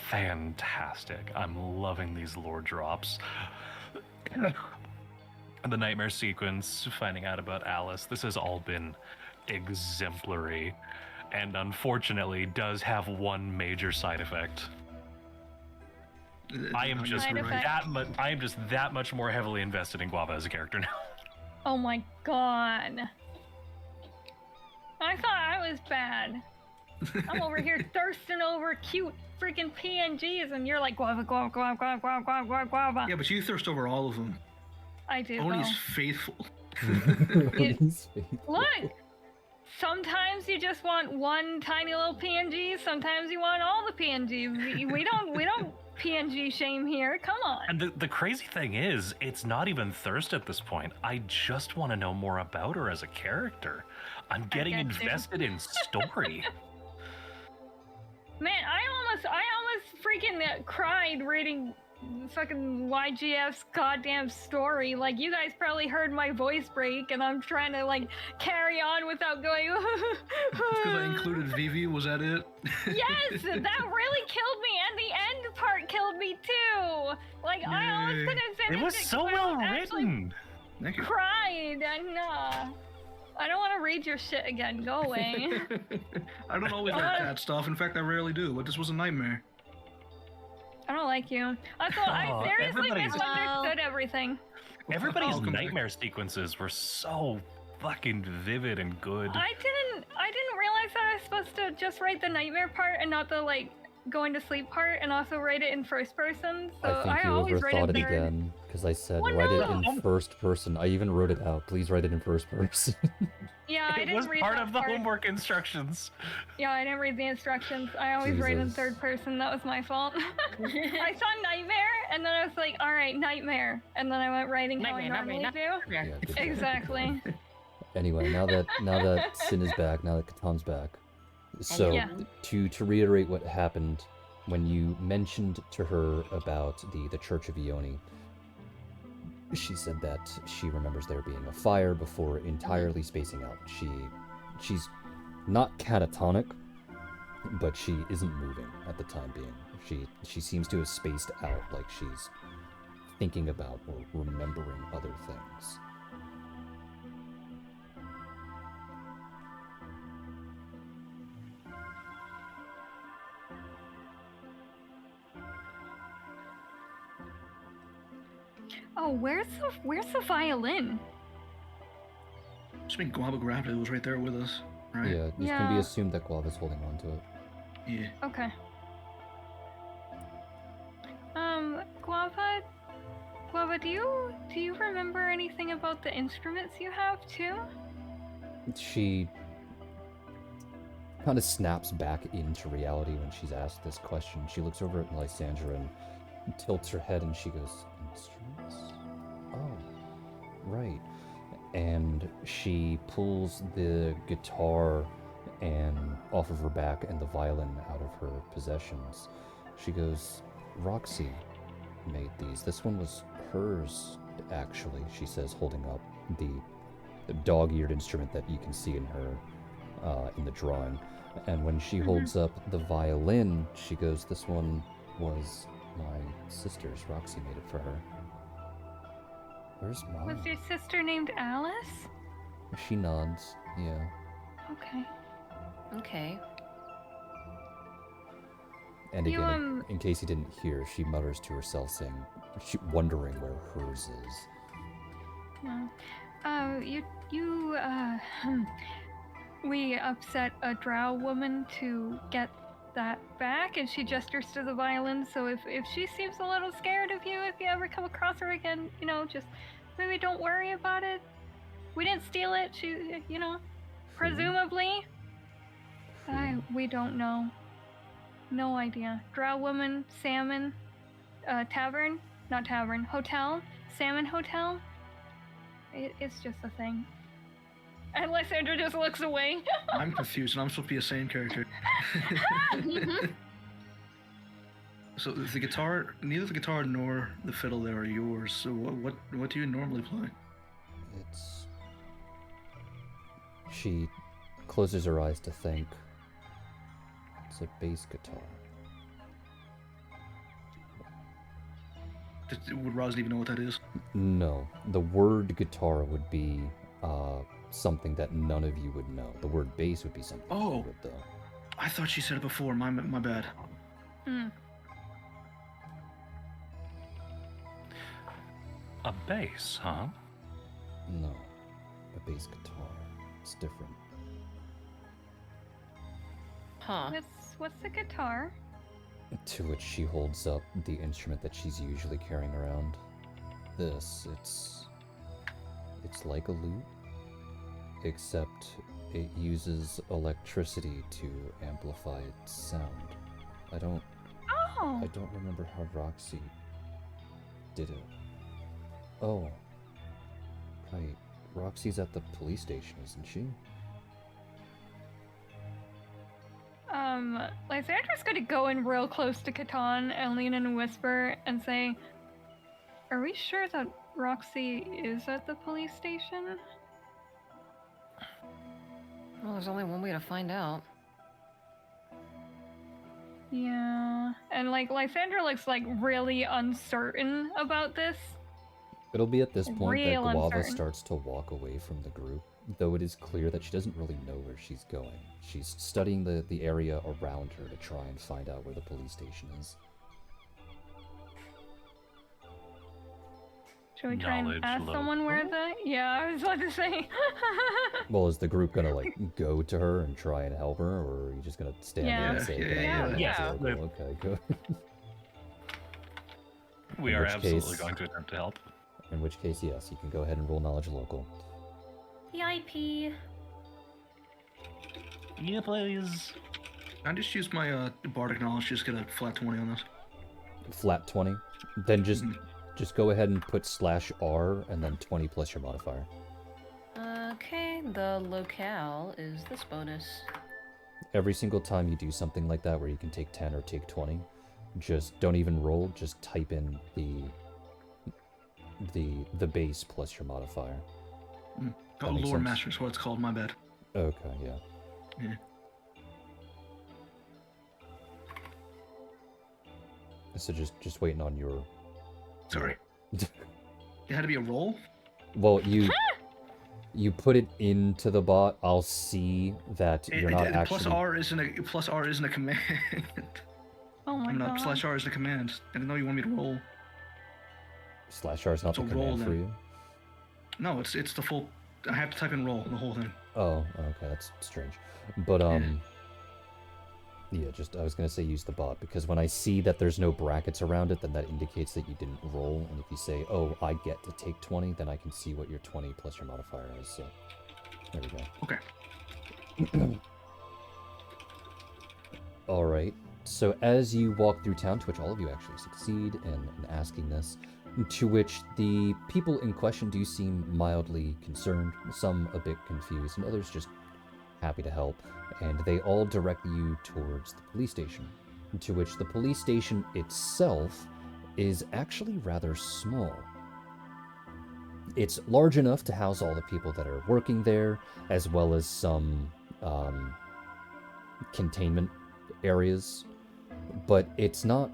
fantastic. I'm loving these lore drops. The nightmare sequence, finding out about Alice, this has all been exemplary, and unfortunately does have one major side effect. I am just Side effect. that much more heavily invested in Guava as a character now. Oh my god. I thought I was bad. I'm over here thirsting over cute freaking PNGs, and you're like guava, guava, guava, guava, guava, guava, guava, guava. Yeah, but you thirst over all of them. I do. Oni's though. faithful. He's faithful. Look, sometimes you just want one tiny little PNG. Sometimes you want all the PNGs. We don't PNG shame here. Come on. And the crazy thing is, it's not even thirst at this point. I just want to know more about her as a character. I'm getting get you. invested in story. Man, I almost freaking cried reading fucking YGF's goddamn story. Like, you guys probably heard my voice break, and I'm trying to like carry on without going. Because I included Vivi, was that it? Yes, that really killed me, and the end part killed me too. Like, I almost Yay. couldn't finish It was so 'cause I well actually written. Thank you. cried, and I don't want to read your shit again. Go away. I don't always like that stuff. In fact, I rarely do, but this was a nightmare. I don't like you. I thought I Oh, seriously everybody's- misunderstood everything. Everybody's Welcome back. nightmare sequences were so fucking vivid and good. I didn't realize that I was supposed to just write the nightmare part and not the like going to sleep part, and also write it in first person. So I think you always write overthought it it third. again, because I said Well, write it no. in first person. I even wrote it out. Please write it in first person. Yeah, I It didn't was read part that of the part. homework instructions. Yeah, I didn't read the instructions. I always write in Jesus. third person. That was my fault. I saw nightmare, and then I was like, all right, nightmare, and then I went writing how I normally do. Yeah, good job. Exactly. Anyway, now that Sin is back, now that Katam's back, so Yeah. to reiterate what happened when you mentioned to her about the Church of Ione, she said that she remembers there being a fire before entirely spacing out. She's not catatonic, but she isn't moving at the time being. She seems to have spaced out, like she's thinking about or remembering other things. Oh, where's the violin? Just mean Guava grabbed it. It was right there with us, right? Yeah, it can be Yeah. assumed that Guava's holding on to it. Yeah. Okay. Guava, do you remember anything about the instruments you have too? She kind of snaps back into reality when she's asked this question. She looks over at Lysandra and tilts her head and she goes, "Instruments? Oh, right." and she pulls the guitar and off of her back and the violin out of her possessions. She goes, Roxy made these. This one was hers, actually, she says, holding up the dog-eared instrument that you can see in her, in the drawing. And when she holds up the violin, she goes, this one was my sister's. Roxy made it for her. Where's Mom? Was your sister named Alice? She nods, yeah. Okay. Okay. And You, again, in case you didn't hear, she mutters to herself, saying, wondering where hers is. No. We upset a drow woman to get that back, and she gestures to the violin, so if she seems a little scared of you, if you ever come across her again, just maybe don't worry about it. We didn't steal it, presumably. We don't know. No idea. Drow woman, salmon, tavern, not tavern, hotel, salmon hotel. It's just a thing. And Lysandra just looks away. I'm confused, and I'm supposed to be a sane character. So the guitar, neither the guitar nor the fiddle there are yours. So what do you normally play? She closes her eyes to think. It's a bass guitar. Would Roz even know what that is? No, the word guitar would be something that none of you would know. The word bass would be something you would, though. I thought she said it before. My bad. A bass, huh? No, a bass guitar. It's different. Huh. What's the guitar? To which she holds up the instrument that she's usually carrying around. It's like a lute, except it uses electricity to amplify its sound. I don't remember how Roxy did it. Oh, right. Roxy's at the police station, isn't she? Lysandra's gonna go in real close to Catan and lean in and whisper and say, are we sure that Roxy is at the police station? Well, there's only one way to find out. Yeah. And Lysandra looks really uncertain about this. It'll be at this point that Real Guava uncertain. starts to walk away from the group, though it is clear that she doesn't really know where she's going. She's studying the area around her to try and find out where the police station is. Should we try and Knowledge ask local? someone where Yeah, I was about to say. Well, is the group gonna go to her and try and help her, or are you just gonna stand there and Yeah, say, yeah. Yeah. Okay, good. We In are which absolutely case- going to attempt to help. In which case, yes, you can go ahead and roll knowledge local. EIP. Yeah, please. I just use my bardic knowledge. Just get a flat 20 on this. Flat 20. Then just go ahead and put /R and then 20 plus your modifier. Okay, the locale is this bonus. Every single time you do something like that where you can take 10 or take 20, just don't even roll, just type in the base plus your modifier. Oh, makes lore sense. master is what it's called. My bad. Okay, yeah. Yeah. So just waiting on your... Sorry. It had to be a roll? Well, you put it into the bot. I'll see that you're not actually... Plus R isn't a command. Oh my god. /R isn't a command. I didn't know you want me to roll. /R is not So the roll command for then. you. No, it's the full. I have to type in roll the whole thing. Oh, okay, that's strange. But yeah, just I was gonna say use the bot because when I see that there's no brackets around it, then that indicates that you didn't roll. And if you say, "Oh, I get to take 20," then I can see what your 20 plus your modifier is. So there we go. Okay. All right. So as you walk through town, to which all of you actually succeed in asking this, To which the people in question do seem mildly concerned, some a bit confused, and others just happy to help, and they all direct you towards the police station. To which the police station itself is actually rather small. It's large enough to house all the people that are working there, as well as some containment areas, but it's not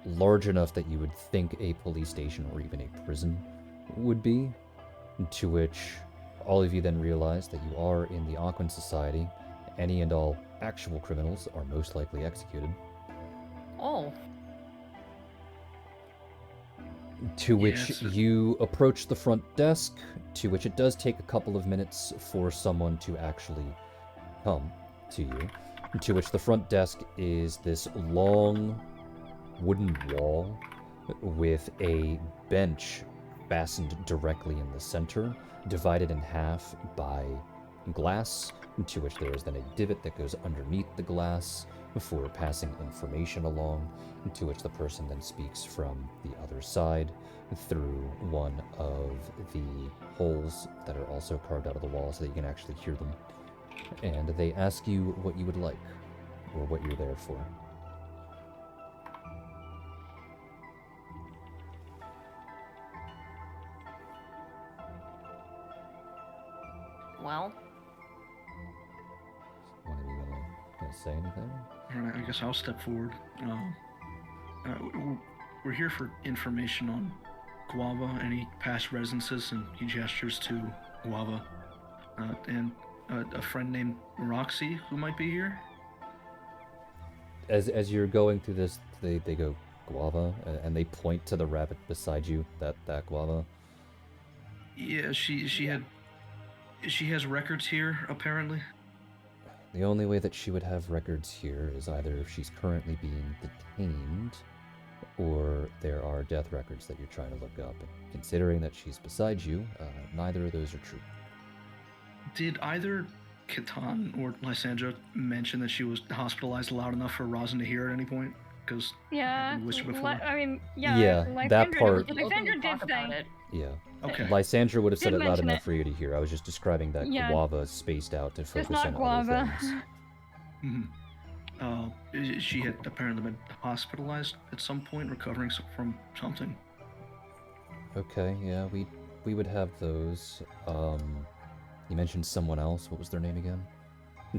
large enough that you would think a police station or even a prison would be. To which all of you then realize that you are in the Aquan Society. Any and all actual criminals are most likely executed. Oh. To which Yes. you approach the front desk, to which it does take a couple of minutes for someone to actually come to you. To which the front desk is this long wooden wall with a bench fastened directly in the center, divided in half by glass, to which there is then a divot that goes underneath the glass for passing information along, to which the person then speaks from the other side through one of the holes that are also carved out of the wall so that you can actually hear them. And they ask you what you would like, or what you're there for. Well, One of you gonna say anything? All right, I guess I'll step forward. We're here for information on Guava, any past residences, and he gestures to Guava, and a friend named Roxy who might be here. As you're going through this, they go Guava, and they point to the rabbit beside you. That Guava. Yeah, she has records here apparently. The only way that she would have records here is either if she's currently being detained, or there are death records that you're trying to look up. And considering that she's beside you, neither of those are true. Did either Catan or Lysandra mention that she was hospitalized loud enough for Rosin to hear at any point? Because Yeah. whispered before. I mean, yeah. Yeah, that Lysandra- part- we can openly Lysandra did talk about say. it. Yeah. Okay. Lysandra would have said Did it loud mention enough it. for you to hear. I was just describing that Yeah. Guava is spaced out to focus not on Guava. other things. She had apparently been hospitalized at some point, recovering from something. Okay, yeah, we would have those. You mentioned someone else. What was their name again?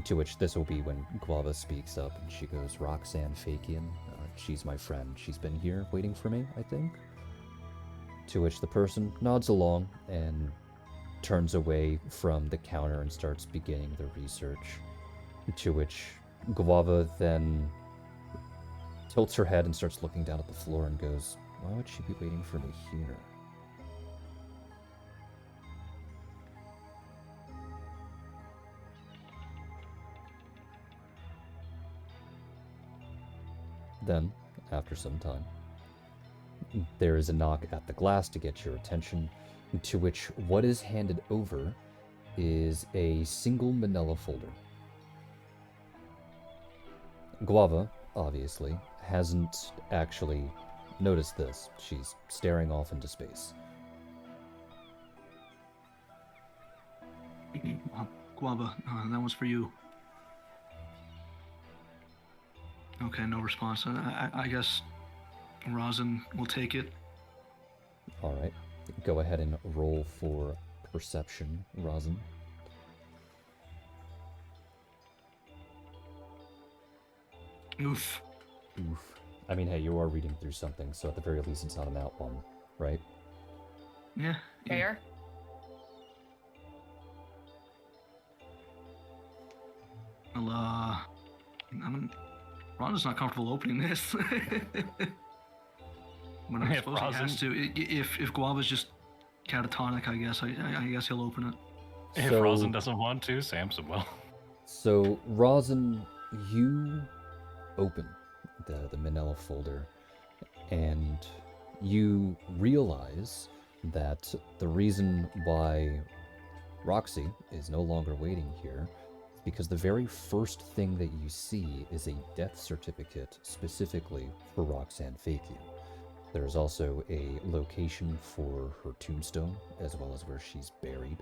To which this will be when Guava speaks up, and she goes, Roxanne Fakian. She's my friend. She's been here waiting for me, I think. To which the person nods along and turns away from the counter and starts beginning the research. To which Guava then tilts her head and starts looking down at the floor and goes, why would she be waiting for me here? Then, after some time, there is a knock at the glass to get your attention, to which what is handed over is a single manila folder. Guava, obviously, hasn't actually noticed this. She's staring off into space. Guava, that one's for you. Okay, no response. I guess Rosin will take it. Alright, go ahead and roll for perception, Rosin. Oof. Oof. I mean, hey, you are reading through something, so at the very least it's not an out one, right? Yeah. Fair. Well, Ron's not comfortable opening this. But I If suppose he has Rosin- to. If Guava's just catatonic, I guess. I guess he'll open it. If So- Rosin doesn't want to, Samson will. So, Rosin, you open the manila folder, and you realize that the reason why Roxy is no longer waiting here is because the very first thing that you see is a death certificate specifically for Roxanne Fakian. There's also a location for her tombstone, as well as where she's buried,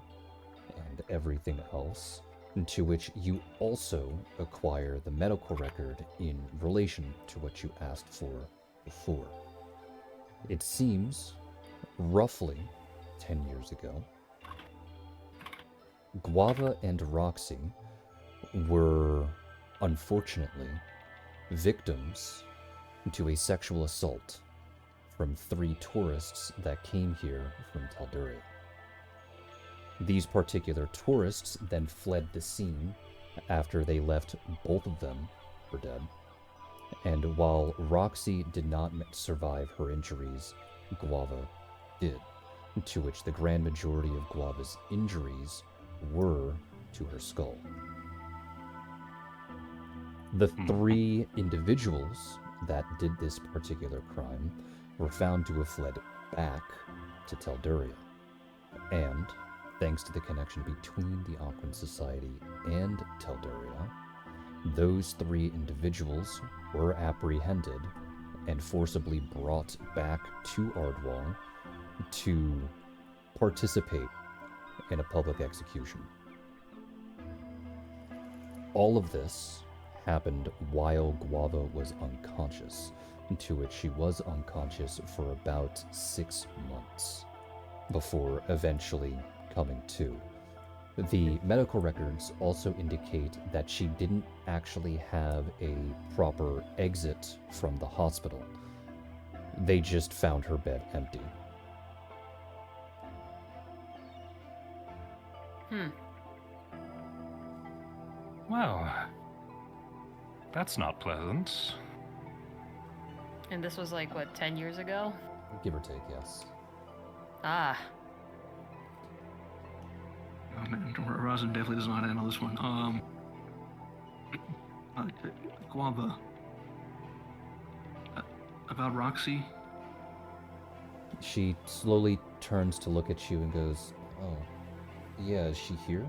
and everything else, to which you also acquire the medical record in relation to what you asked for before. It seems, roughly 10 years ago, Guava and Roxy were, unfortunately, victims to a sexual assault from 3 tourists that came here from Telduria. These particular tourists then fled the scene after they left both of them for dead. And while Roxy did not survive her injuries, Guava did, to which the grand majority of Guava's injuries were to her skull. The 3 individuals that did this particular crime were found to have fled back to Telduria. And, thanks to the connection between the Aquan Society and Telduria, those 3 individuals were apprehended and forcibly brought back to Ardwall to participate in a public execution. All of this happened while Guava was unconscious, to which she was unconscious for about 6 months before eventually coming to. The medical records also indicate that she didn't actually have a proper exit from the hospital. They just found her bed empty. Well, that's not pleasant. And this was like, what, 10 years ago? Give or take, yes. Ah. Oh man, Rosin definitely does not handle this one. Guava. About Roxy? She slowly turns to look at you and goes, "Oh, yeah, is she here?"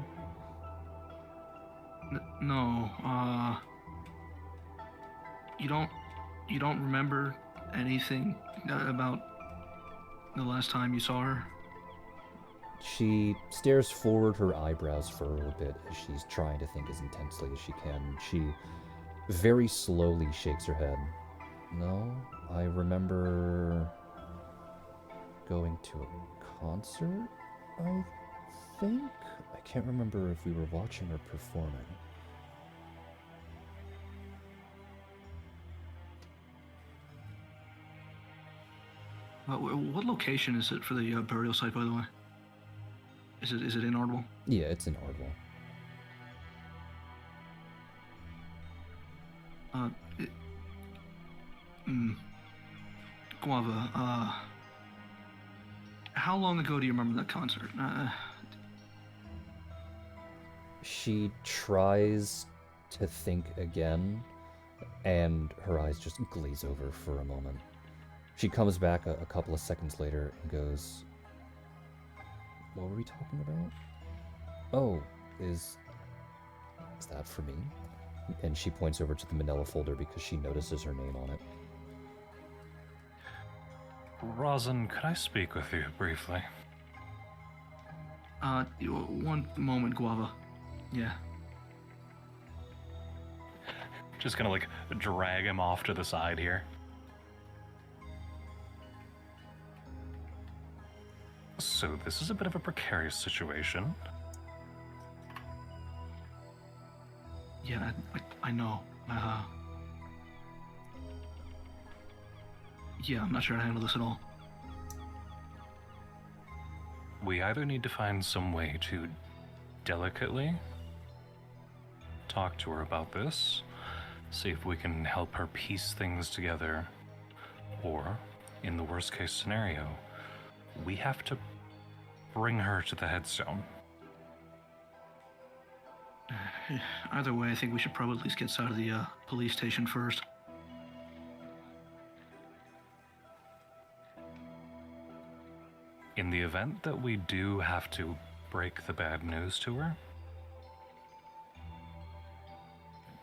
No, you don't remember anything about the last time you saw her? She stares forward, her eyebrows furrow a bit as she's trying to think as intensely as she can. She very slowly shakes her head. "No, I remember going to a concert, I think? I can't remember if we were watching or performing." What location is it for the burial site, by the way? Is it in Ardwall? Yeah, it's in Ardwall. Guava, how long ago do you remember that concert? She tries to think again, and her eyes just glaze over for a moment. She comes back a couple of seconds later and goes, "What were we talking about? Oh, is that for me?" And she points over to the manila folder because she notices her name on it. Rosin, could I speak with you briefly? One moment, Guava. Yeah. Just gonna like drag him off to the side here. So this is a bit of a precarious situation. Yeah, I know. Yeah, I'm not sure how to handle this at all. We either need to find some way to delicately talk to her about this, see if we can help her piece things together, or, in the worst case scenario, we have to bring her to the headstone. Either way, I think we should probably at least get out of the police station first. In the event that we do have to break the bad news to her,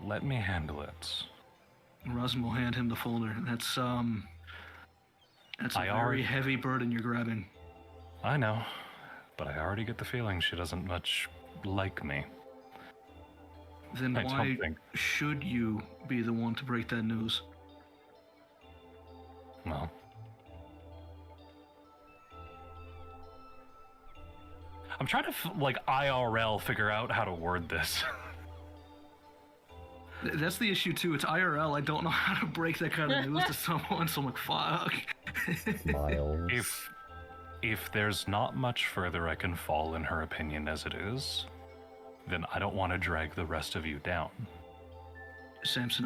let me handle it. Rosin will hand him the folder. That's That's a very heavy burden you're grabbing. I know, but I already get the feeling she doesn't much like me. Then why should you be the one to break that news? Well, I'm trying to IRL figure out how to word this. That's the issue too. It's IRL. I don't know how to break that kind of news to someone, so I'm like, fuck. Miles. If there's not much further I can fall in her opinion as it is, then I don't want to drag the rest of you down. Samson,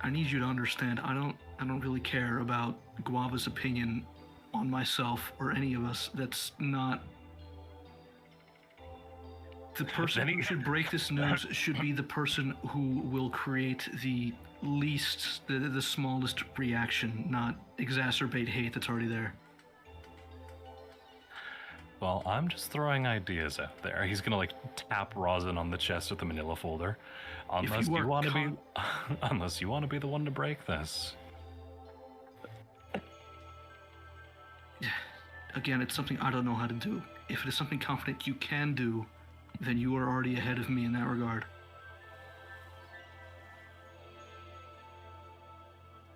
I need you to understand. I don't really care about Guava's opinion on myself or any of us. That's not. The person who should break this news should be the person who will create the least, the smallest reaction, not exacerbate hate that's already there. Well, I'm just throwing ideas out there. He's gonna tap Rosin on the chest with the manila folder. Unless you want to be the one to break this. Again, it's something I don't know how to do. If it is something confident you can do, then you are already ahead of me in that regard.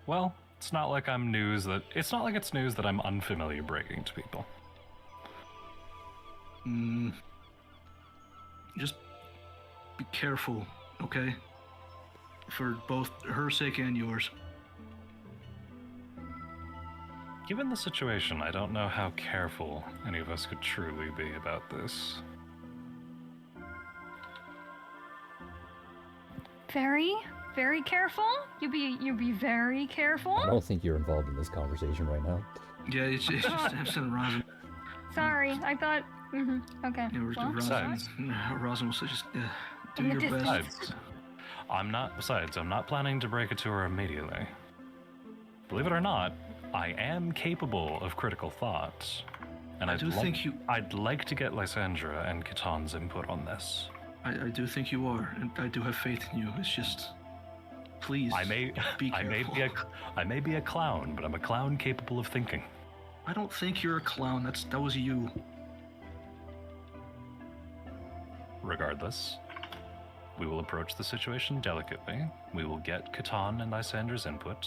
Well, it's not like it's news that I'm unfamiliar breaking to people. Just be careful, okay? For both her sake and yours. Given the situation, I don't know how careful any of us could truly be about this. Very, very careful. You be very careful. I don't think you're involved in this conversation right now. Yeah, it's just Samson and Rosin. Sorry, I thought. Okay. Yeah, Rosin will say just do your best. I'm not planning to break it to her immediately. Believe it or not, I am capable of critical thought. And I'd like to get Lysandra and Katan's input on this. I do think you are, and I do have faith in you. It's just, please, be careful. I may be a clown, but I'm a clown capable of thinking. I don't think you're a clown. That was you. Regardless, we will approach the situation delicately. We will get Katan and Lysandra's input,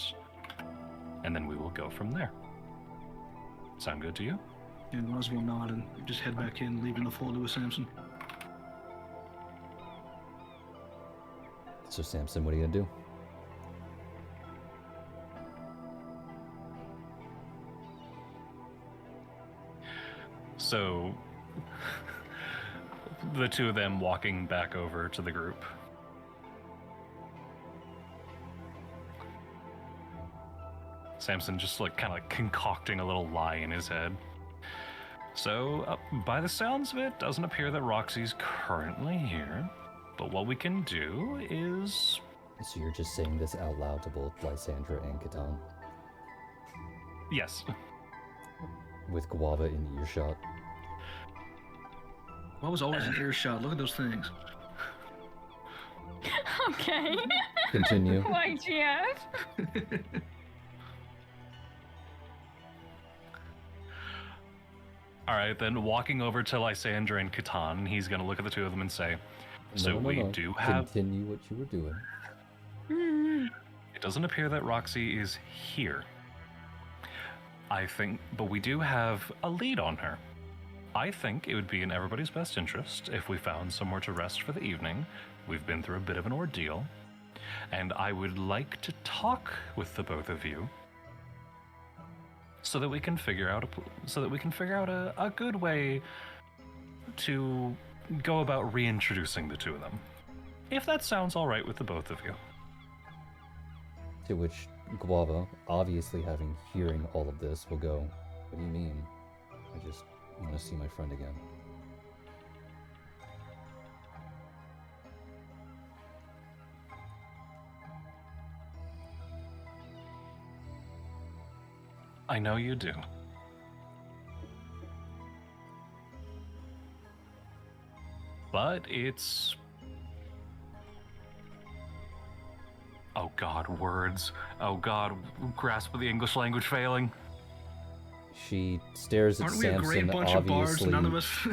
and then we will go from there. Sound good to you? And Roz will nod and just head back in, leaving the folder with Samson. So Samson, what are you gonna do? So, the two of them walking back over to the group. Samson just kind of concocting a little lie in his head. So, by the sounds of it, doesn't appear that Roxy's currently here. But what we can do is... So you're just saying this out loud to both Lysandra and Katan? Yes. With Guava in earshot? What was always in earshot? Look at those things. Okay. Continue. YGF. Alright, then walking over to Lysandra and Katan, he's gonna look at the two of them and say, we do have... Continue what you were doing. It doesn't appear that Roxy is here. But we do have a lead on her. I think it would be in everybody's best interest if we found somewhere to rest for the evening. We've been through a bit of an ordeal, and I would like to talk with the both of you so that we can figure out a good way to go about reintroducing the two of them. If that sounds all right with the both of you. To which Guava, obviously hearing all of this, will go, "What do you mean? I just want to see my friend again." I know you do. But it's... Oh God, words. Oh God, grasp of the English language failing. She stares at Aren't we a great Samson, bunch of bards? obviously None of us.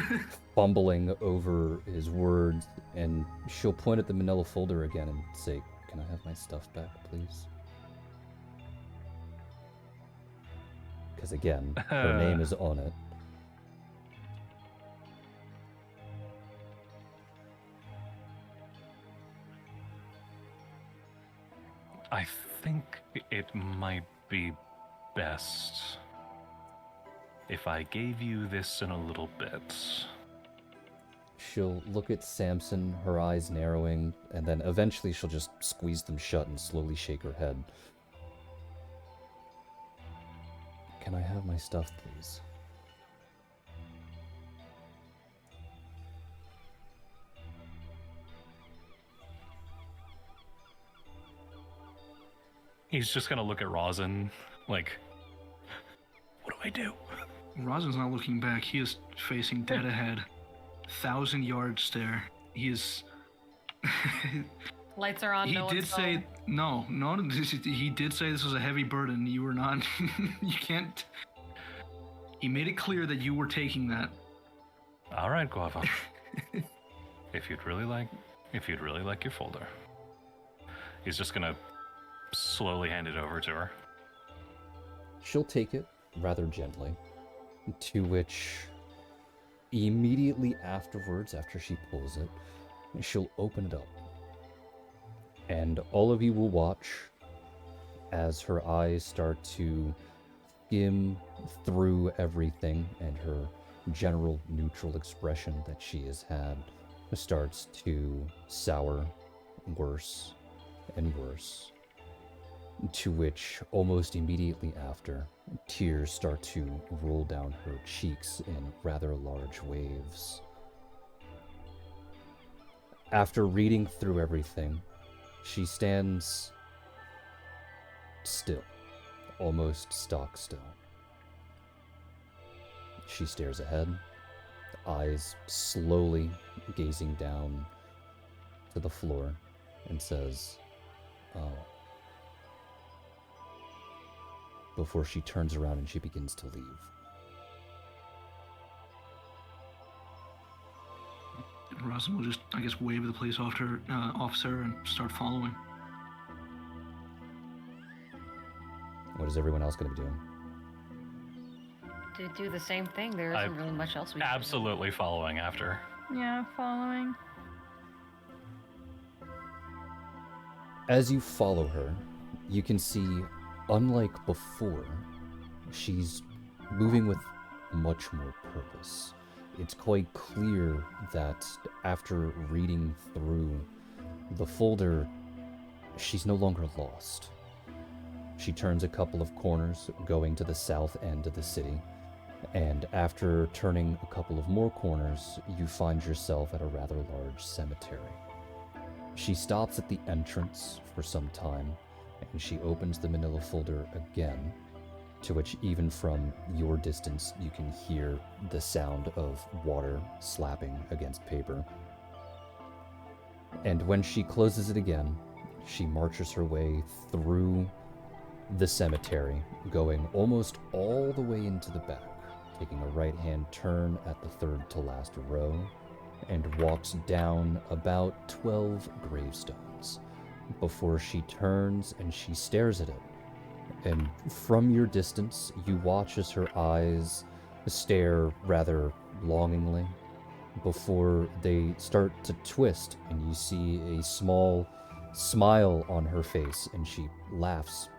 fumbling over his words, and she'll point at the manila folder again and say, "Can I have my stuff back, please?" Because again, her name is on it. I think it might be best if I gave you this in a little bit. She'll look at Samson, her eyes narrowing, and then eventually she'll just squeeze them shut and slowly shake her head. "Can I have my stuff, please?" He's just gonna look at Rosin, like, what do I do? Rosin's not looking back. He is facing dead ahead. 1,000-yard stare. He is. Lights are on. He no did one's say home. no. He did say this was a heavy burden. You were not. You can't. He made it clear that you were taking that. All right, Guava. if you'd really like your folder. He's just gonna slowly hand it over to her. She'll take it rather gently, to which immediately afterwards, after she pulls it, she'll open it up. And all of you will watch as her eyes start to skim through everything, and her general neutral expression that she has had starts to sour worse and worse, to which almost immediately after, tears start to roll down her cheeks in rather large waves. After reading through everything, she stands still, almost stock still. She stares ahead, eyes slowly gazing down to the floor, and says, "Oh," before she turns around and she begins to leave. Rosin will just, I guess, wave the police officer and start following. What is everyone else going to be doing? To do the same thing, there isn't really much else we can do. Absolutely following after. Yeah, following. As you follow her, you can see, unlike before, she's moving with much more purpose. It's quite clear that after reading through the folder, she's no longer lost. She turns a couple of corners going to the south end of the city, and after turning a couple of more corners, you find yourself at a rather large cemetery. She stops at the entrance for some time, and she opens the manila folder again, to which even from your distance you can hear the sound of water slapping against paper. And when she closes it again, she marches her way through the cemetery, going almost all the way into the back, taking a right-hand turn at the third to last row, and walks down about 12 gravestones before she turns and she stares at it. And from your distance, you watch as her eyes stare rather longingly before they start to twist, and you see a small smile on her face, and she laughs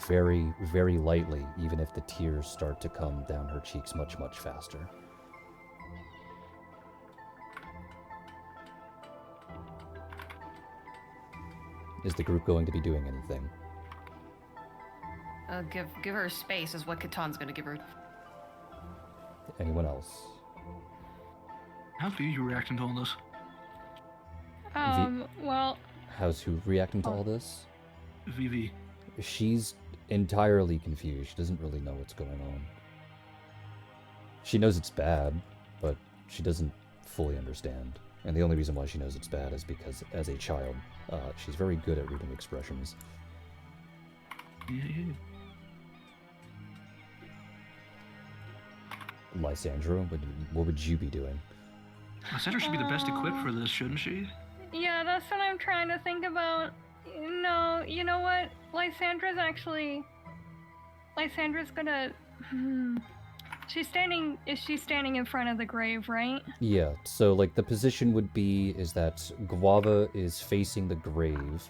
very, very lightly, even if the tears start to come down her cheeks much, much faster. Is the group going to be doing anything? Give her space is what Katan's gonna give her. Anyone else? How do you reacting to all this? Well, How's who reacting to all this? VV. She's entirely confused. She doesn't really know what's going on. She knows it's bad, but she doesn't fully understand. And the only reason why she knows it's bad is because, as a child, she's very good at reading expressions. Yeah. Lysandra, what would you be doing? Lysandra should be the best equipped for this, shouldn't she? Yeah, that's what I'm trying to think about. No, you know what? Lysandra's gonna... Is she standing in front of the grave, right? Yeah, so like the position would be is that Guava is facing the grave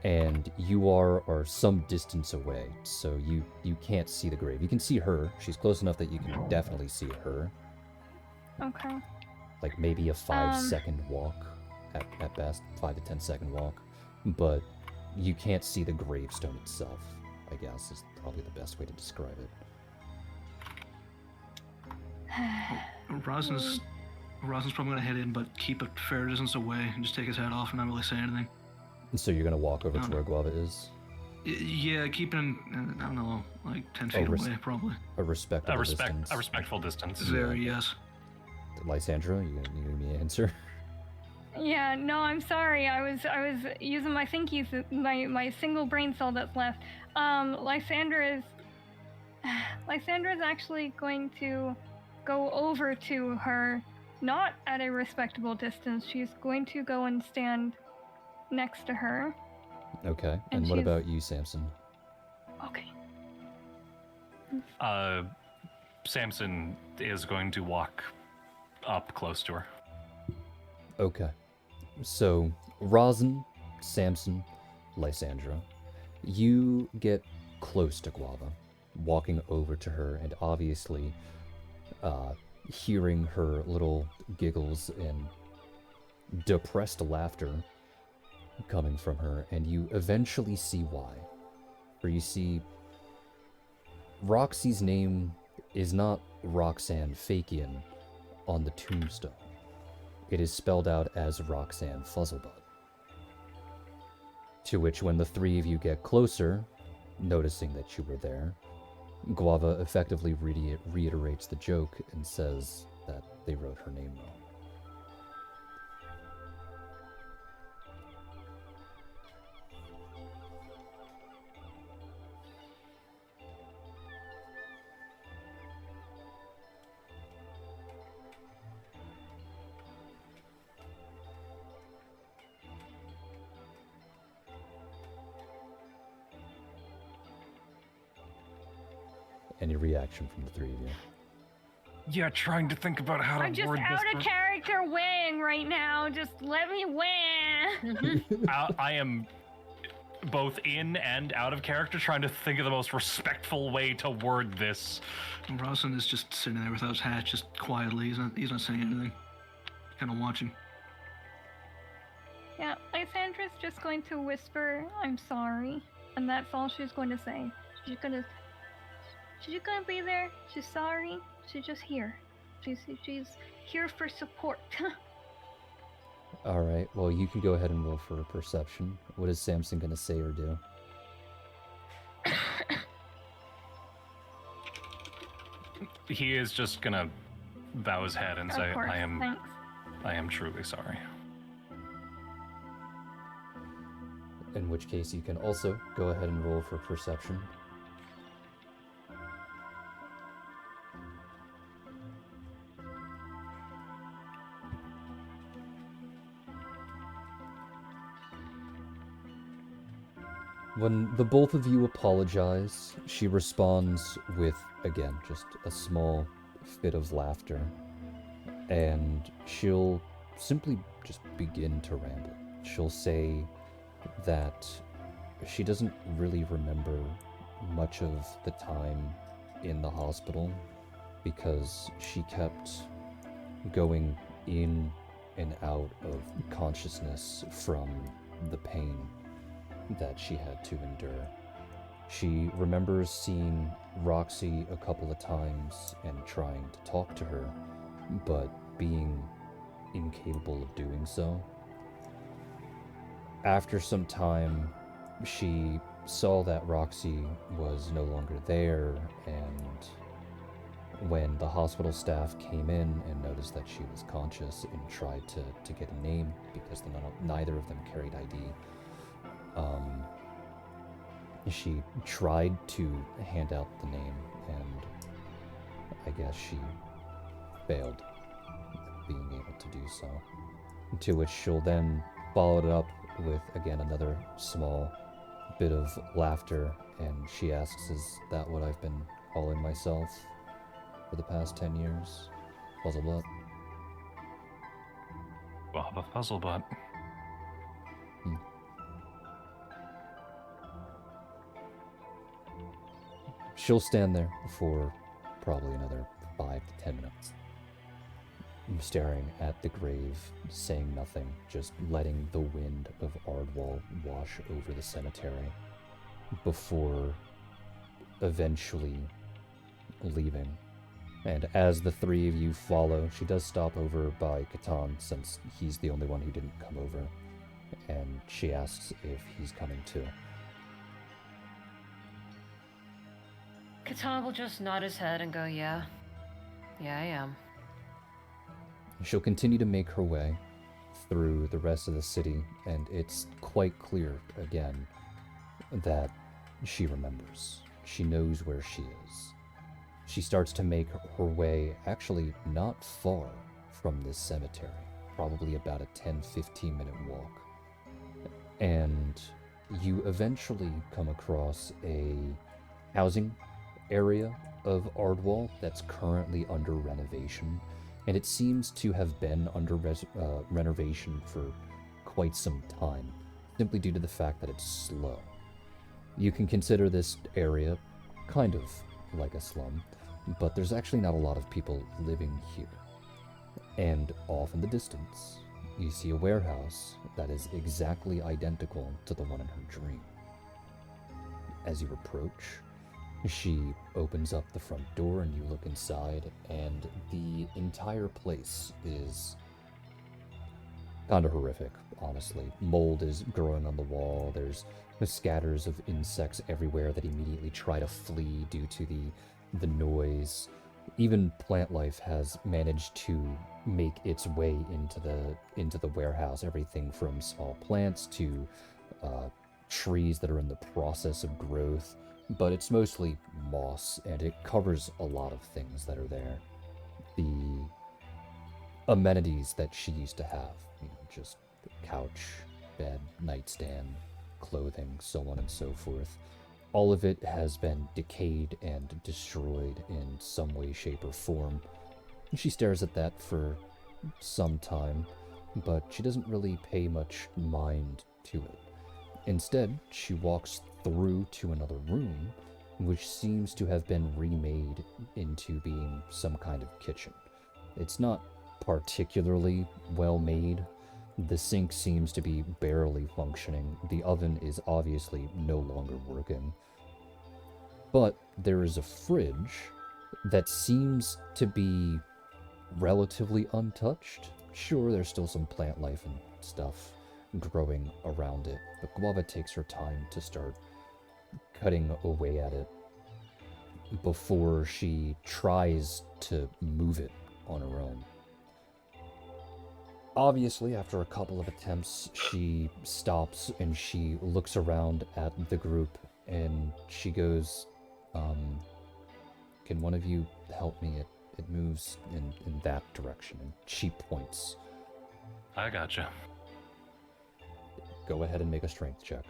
and you are some distance away, so you can't see the grave. You can see her. She's close enough that you can definitely see her. Okay. Like maybe a 5-second walk at best, 5 to 10 second walk, but you can't see the gravestone itself, I guess is probably the best way to describe it. Rosin's probably gonna head in, but keep a fair distance away and just take his hat off and not really say anything. So you're gonna walk over to where Guava is? Yeah, keeping, I don't know, like 10 feet away, probably. A respectable distance. A respectful distance. Very, yes. Lysandra, you need me to answer? Yeah, no, I'm sorry. I was using my thinkies, my single brain cell that's left. Lysandra's actually going to go over to her, not at a respectable distance. She's going to go and stand next to her. Okay. And what about you, Samson? Okay. Samson is going to walk up close to her. Okay. So, Rosin, Samson, Lysandra, you get close to Guava, walking over to her and obviously hearing her little giggles and depressed laughter coming from her, and you eventually see why. For you see, Roxy's name is not Roxanne Fakian on the tombstone. It is spelled out as Roxanne Fuzzlebutt. To which, when the three of you get closer, noticing that you were there, Guava effectively reiterates the joke and says that they wrote her name wrong. Any reaction from the three of you? Yeah, trying to think about how to I'm just word out this. of character weighing right now. Just let me win. I am both in and out of character, trying to think of the most respectful way to word this. Rosin is just sitting there without his hat, just quietly. He's not saying anything. Kind of watching. Yeah, Lysandra's just going to whisper, "I'm sorry," and that's all she's going to say. She's gonna be there. She's sorry. She's just here. She's here for support. All right. Well, you can go ahead and roll for a perception. What is Samson gonna say or do? He is just gonna bow his head and Of say, course, thanks. I am truly sorry. In which case, you can also go ahead and roll for perception. When the both of you apologize, she responds with, again, just a small fit of laughter. And she'll simply just begin to ramble. She'll say that she doesn't really remember much of the time in the hospital because she kept going in and out of consciousness from the pain that she had to endure. She remembers seeing Roxy a couple of times and trying to talk to her, but being incapable of doing so. After some time, she saw that Roxy was no longer there, and when the hospital staff came in and noticed that she was conscious and tried to get a name, because neither of them carried ID, she tried to hand out the name, and I guess she failed at being able to do so. To which she'll then follow it up with, again, another small bit of laughter, and she asks, is that what I've been calling myself for the past 10 years? Puzzlebutt? Guava Puzzlebutt. She'll stand there for probably another 5 to 10 minutes, staring at the grave, saying nothing, just letting the wind of Ardwall wash over the cemetery before eventually leaving. And as the three of you follow, she does stop over by Catan, since he's the only one who didn't come over, and she asks if he's coming too. Catan will just nod his head and go, yeah. Yeah, I am. She'll continue to make her way through the rest of the city, and it's quite clear, again, that she remembers. She knows where she is. She starts to make her way, actually not far from this cemetery, probably about a 10-15 minute walk. And you eventually come across a housing area of Ardwall that's currently under renovation, and it seems to have been under renovation for quite some time, simply due to the fact that it's slow. You can consider this area kind of like a slum, but there's actually not a lot of people living here. And off in the distance, you see a warehouse that is exactly identical to the one in her dream. As you approach, she opens up the front door and you look inside, and the entire place is kind of horrific, honestly. Mold is growing on the wall, there's scatters of insects everywhere that immediately try to flee due to the noise. Even plant life has managed to make its way into the warehouse, everything from small plants to trees that are in the process of growth. But it's mostly moss, and it covers a lot of things that are there. The amenities that she used to have, just couch, bed, nightstand, clothing, so on and so forth. All of it has been decayed and destroyed in some way, shape, or form. She stares at that for some time, but she doesn't really pay much mind to it. Instead, she walks through to another room, which seems to have been remade into being some kind of kitchen. It's not particularly well made. The sink seems to be barely functioning. The oven is obviously no longer working. But there is a fridge that seems to be relatively untouched. Sure, there's still some plant life and stuff growing around it, but Guava takes her time to start cutting away at it before she tries to move it on her own. Obviously, after a couple of attempts, she stops and she looks around at the group and she goes, can one of you help me? It moves in that direction. And she points. I gotcha. Go ahead and make a strength check.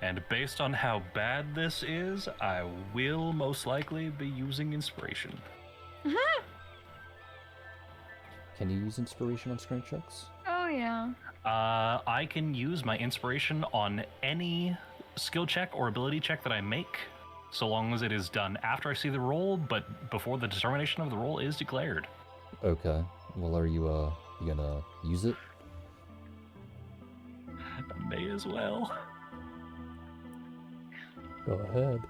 And based on how bad this is, I will most likely be using inspiration. Can you use inspiration on strength checks? Oh, yeah. I can use my inspiration on any skill check or ability check that I make, so long as it is done after I see the roll, but before the determination of the roll is declared. Okay. Well, are you gonna use it? May as well. Go ahead.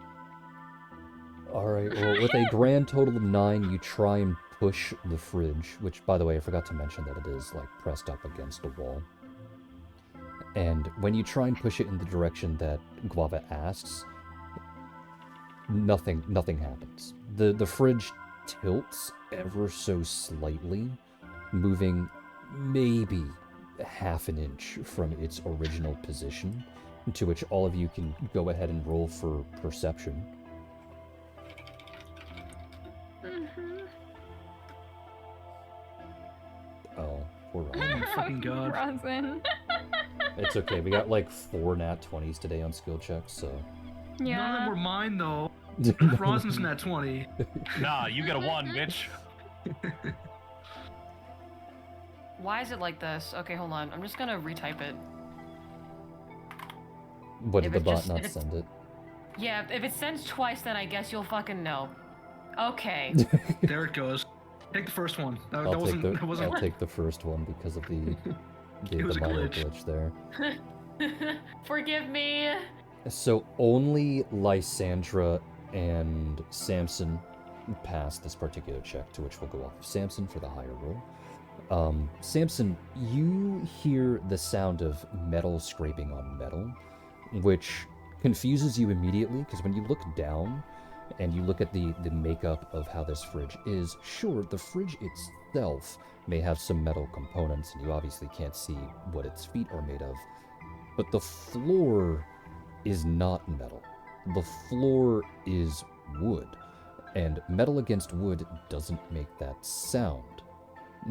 Alright, well, with a grand total of 9, you try and push the fridge, which, by the way, I forgot to mention that it is, like, pressed up against a wall. And when you try and push it in the direction that Guava asks, nothing happens. The fridge tilts ever so slightly, moving maybe half an inch from its original position, to which all of you can go ahead and roll for perception. Oh, poor Oh Rosin. my fucking god. Rosin. It's okay, we got like 4 nat 20s today on skill checks, so... None of Yeah. them were mine though. Rosin's nat 20. Nah, you get a 1, bitch. Why is it like this? Okay, hold on. I'm just gonna retype it. What, did If the it bot just- not if it's- send it? Yeah, if it sends twice, then I guess you'll fucking know. Okay. There it goes. Take the first one. That wasn't. That wasn't. I'll take the first one because of the It was a minor glitch. glitch there. Forgive me. So only Lysandra and Samson passed this particular check, to which we'll go off of Samson for the higher roll. Samson, you hear the sound of metal scraping on metal, which confuses you immediately, because when you look down and you look at the makeup of how this fridge is, sure, the fridge itself may have some metal components, and you obviously can't see what its feet are made of, but the floor is not metal. The floor is wood, and metal against wood doesn't make that sound.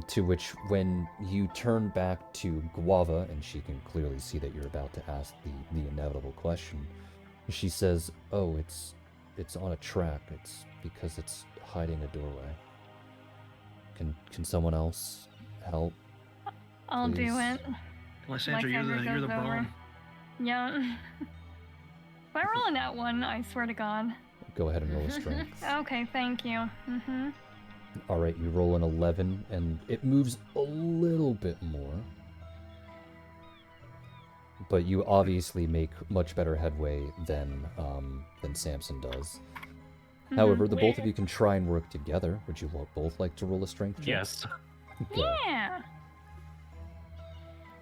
To which, when you turn back to Guava, and she can clearly see that you're about to ask the inevitable question, she says, "Oh, it's on a track. It's because it's hiding a doorway. Can someone else help?" I'll do Please. it. Lysandra, Lysandra you're the goes over. brawn. Yeah. If I roll in that one, I swear to God. Go ahead and roll a strength. Okay, thank you. Alright, you roll an 11, and it moves a little bit more. But you obviously make much better headway than Samson does. However, the both of you can try and work together. Would you both like to roll a strength check? Yes. Okay. Yeah.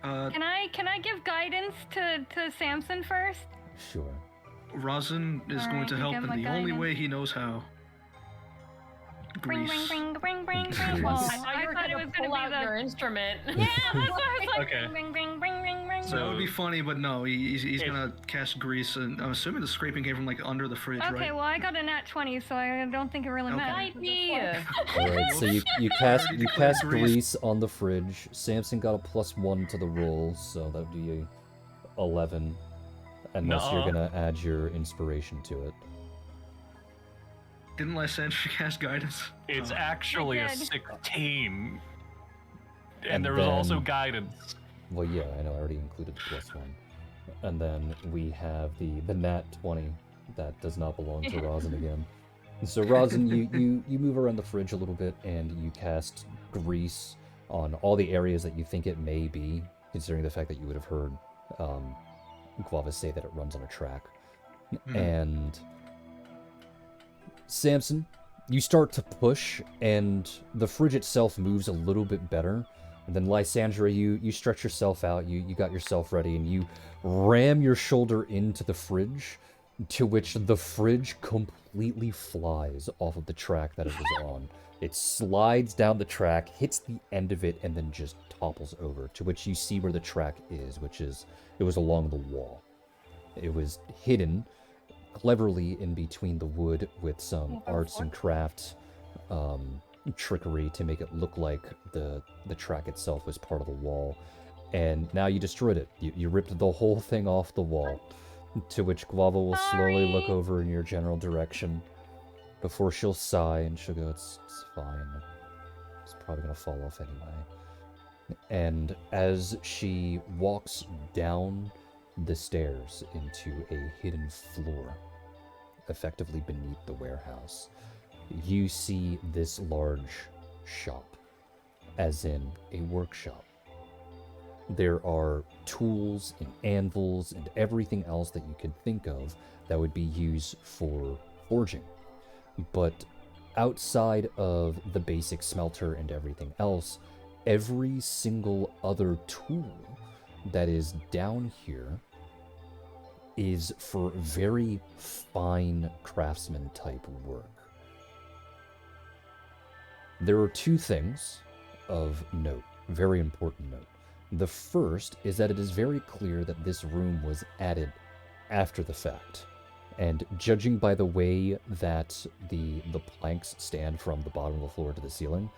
Can I give guidance to Samson first? Sure. Rosin is going Alright, to you help get in my the only guidance. way he knows how. Bring, Grease. bring, bring, bring, bring, Grease. bring. Well, I thought you were it gonna was pull gonna out be your instrument. Yeah, that's why I was like, Okay. bring, bring, bring, bring, bring. That would be So- funny, but no, he's gonna cast grease, and I'm assuming the scraping came from like under the fridge, Okay, right? well I got a nat 20, so I don't think it really Okay. matters. Might be. Alright, so you cast Already declared grease on the fridge. Samson got a +1 to the roll, so that would be 11. Unless you're Nuh-uh. gonna add your inspiration to it. Didn't Lysandra cast guidance? It's Oh. actually a did. 16. And And there was also then- guidance. Well, yeah, I know, I already included the +1. And then we have the nat 20 that does not belong to Rosin again. So Rosin, you move around the fridge a little bit, and you cast grease on all the areas that you think it may be, considering the fact that you would have heard Guava say that it runs on a track. And Samson, you start to push, and the fridge itself moves a little bit better. And then Lysandra, you stretch yourself out, you got yourself ready, and you ram your shoulder into the fridge, to which the fridge completely flies off of the track that it was on. It slides down the track, hits the end of it, and then just topples over, to which you see where the track is, which is, it was along the wall. It was hidden cleverly in between the wood with some arts and crafts trickery to make it look like the track itself was part of the wall. And now you destroyed it. You ripped the whole thing off the wall, to which Guava will slowly look Sorry. over in your general direction before she'll sigh and she'll go, it's fine. It's probably gonna fall off anyway. And as she walks down the stairs into a hidden floor, effectively beneath the warehouse, you see this large shop, as in a workshop. There are tools and anvils and everything else that you could think of that would be used for forging. But outside of the basic smelter and everything else, every single other tool that is down here is for very fine craftsman type work. There are two things of note, very important note. The first is that it is very clear that this room was added after the fact. And judging by the way that the planks stand from the bottom of the floor to the ceiling,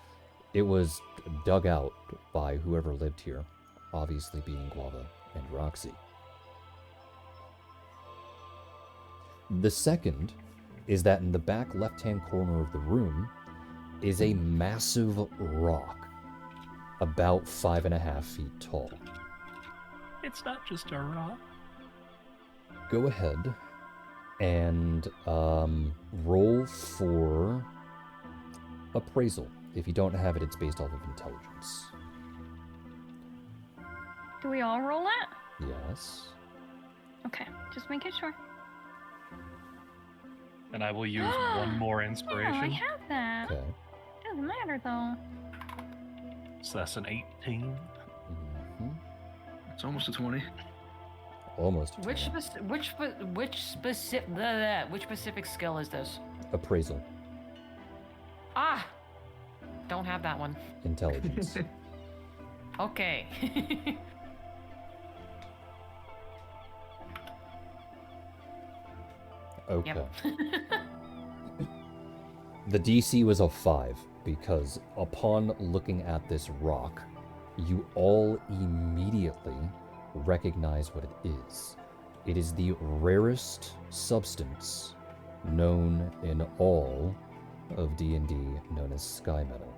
it was dug out by whoever lived here, obviously being Guava and Roxy. The second is that in the back left-hand corner of the room is a massive rock, about 5.5 feet tall. It's not just a rock. Go ahead and roll for appraisal. If you don't have it, it's based off of intelligence. Do we all roll it? Yes. Okay, just making sure. And I will use one more Yeah, I inspiration. have that. Okay. Doesn't matter though. So that's an 18. hmm It's almost a 20. Almost. Which 20. which specific skill is this? Appraisal. Ah, don't have that one. Intelligence. Okay. Okay. Yep. The DC was a 5 because upon looking at this rock, you all immediately recognize what it is. It is the rarest substance known in all of D&D, known as sky metal.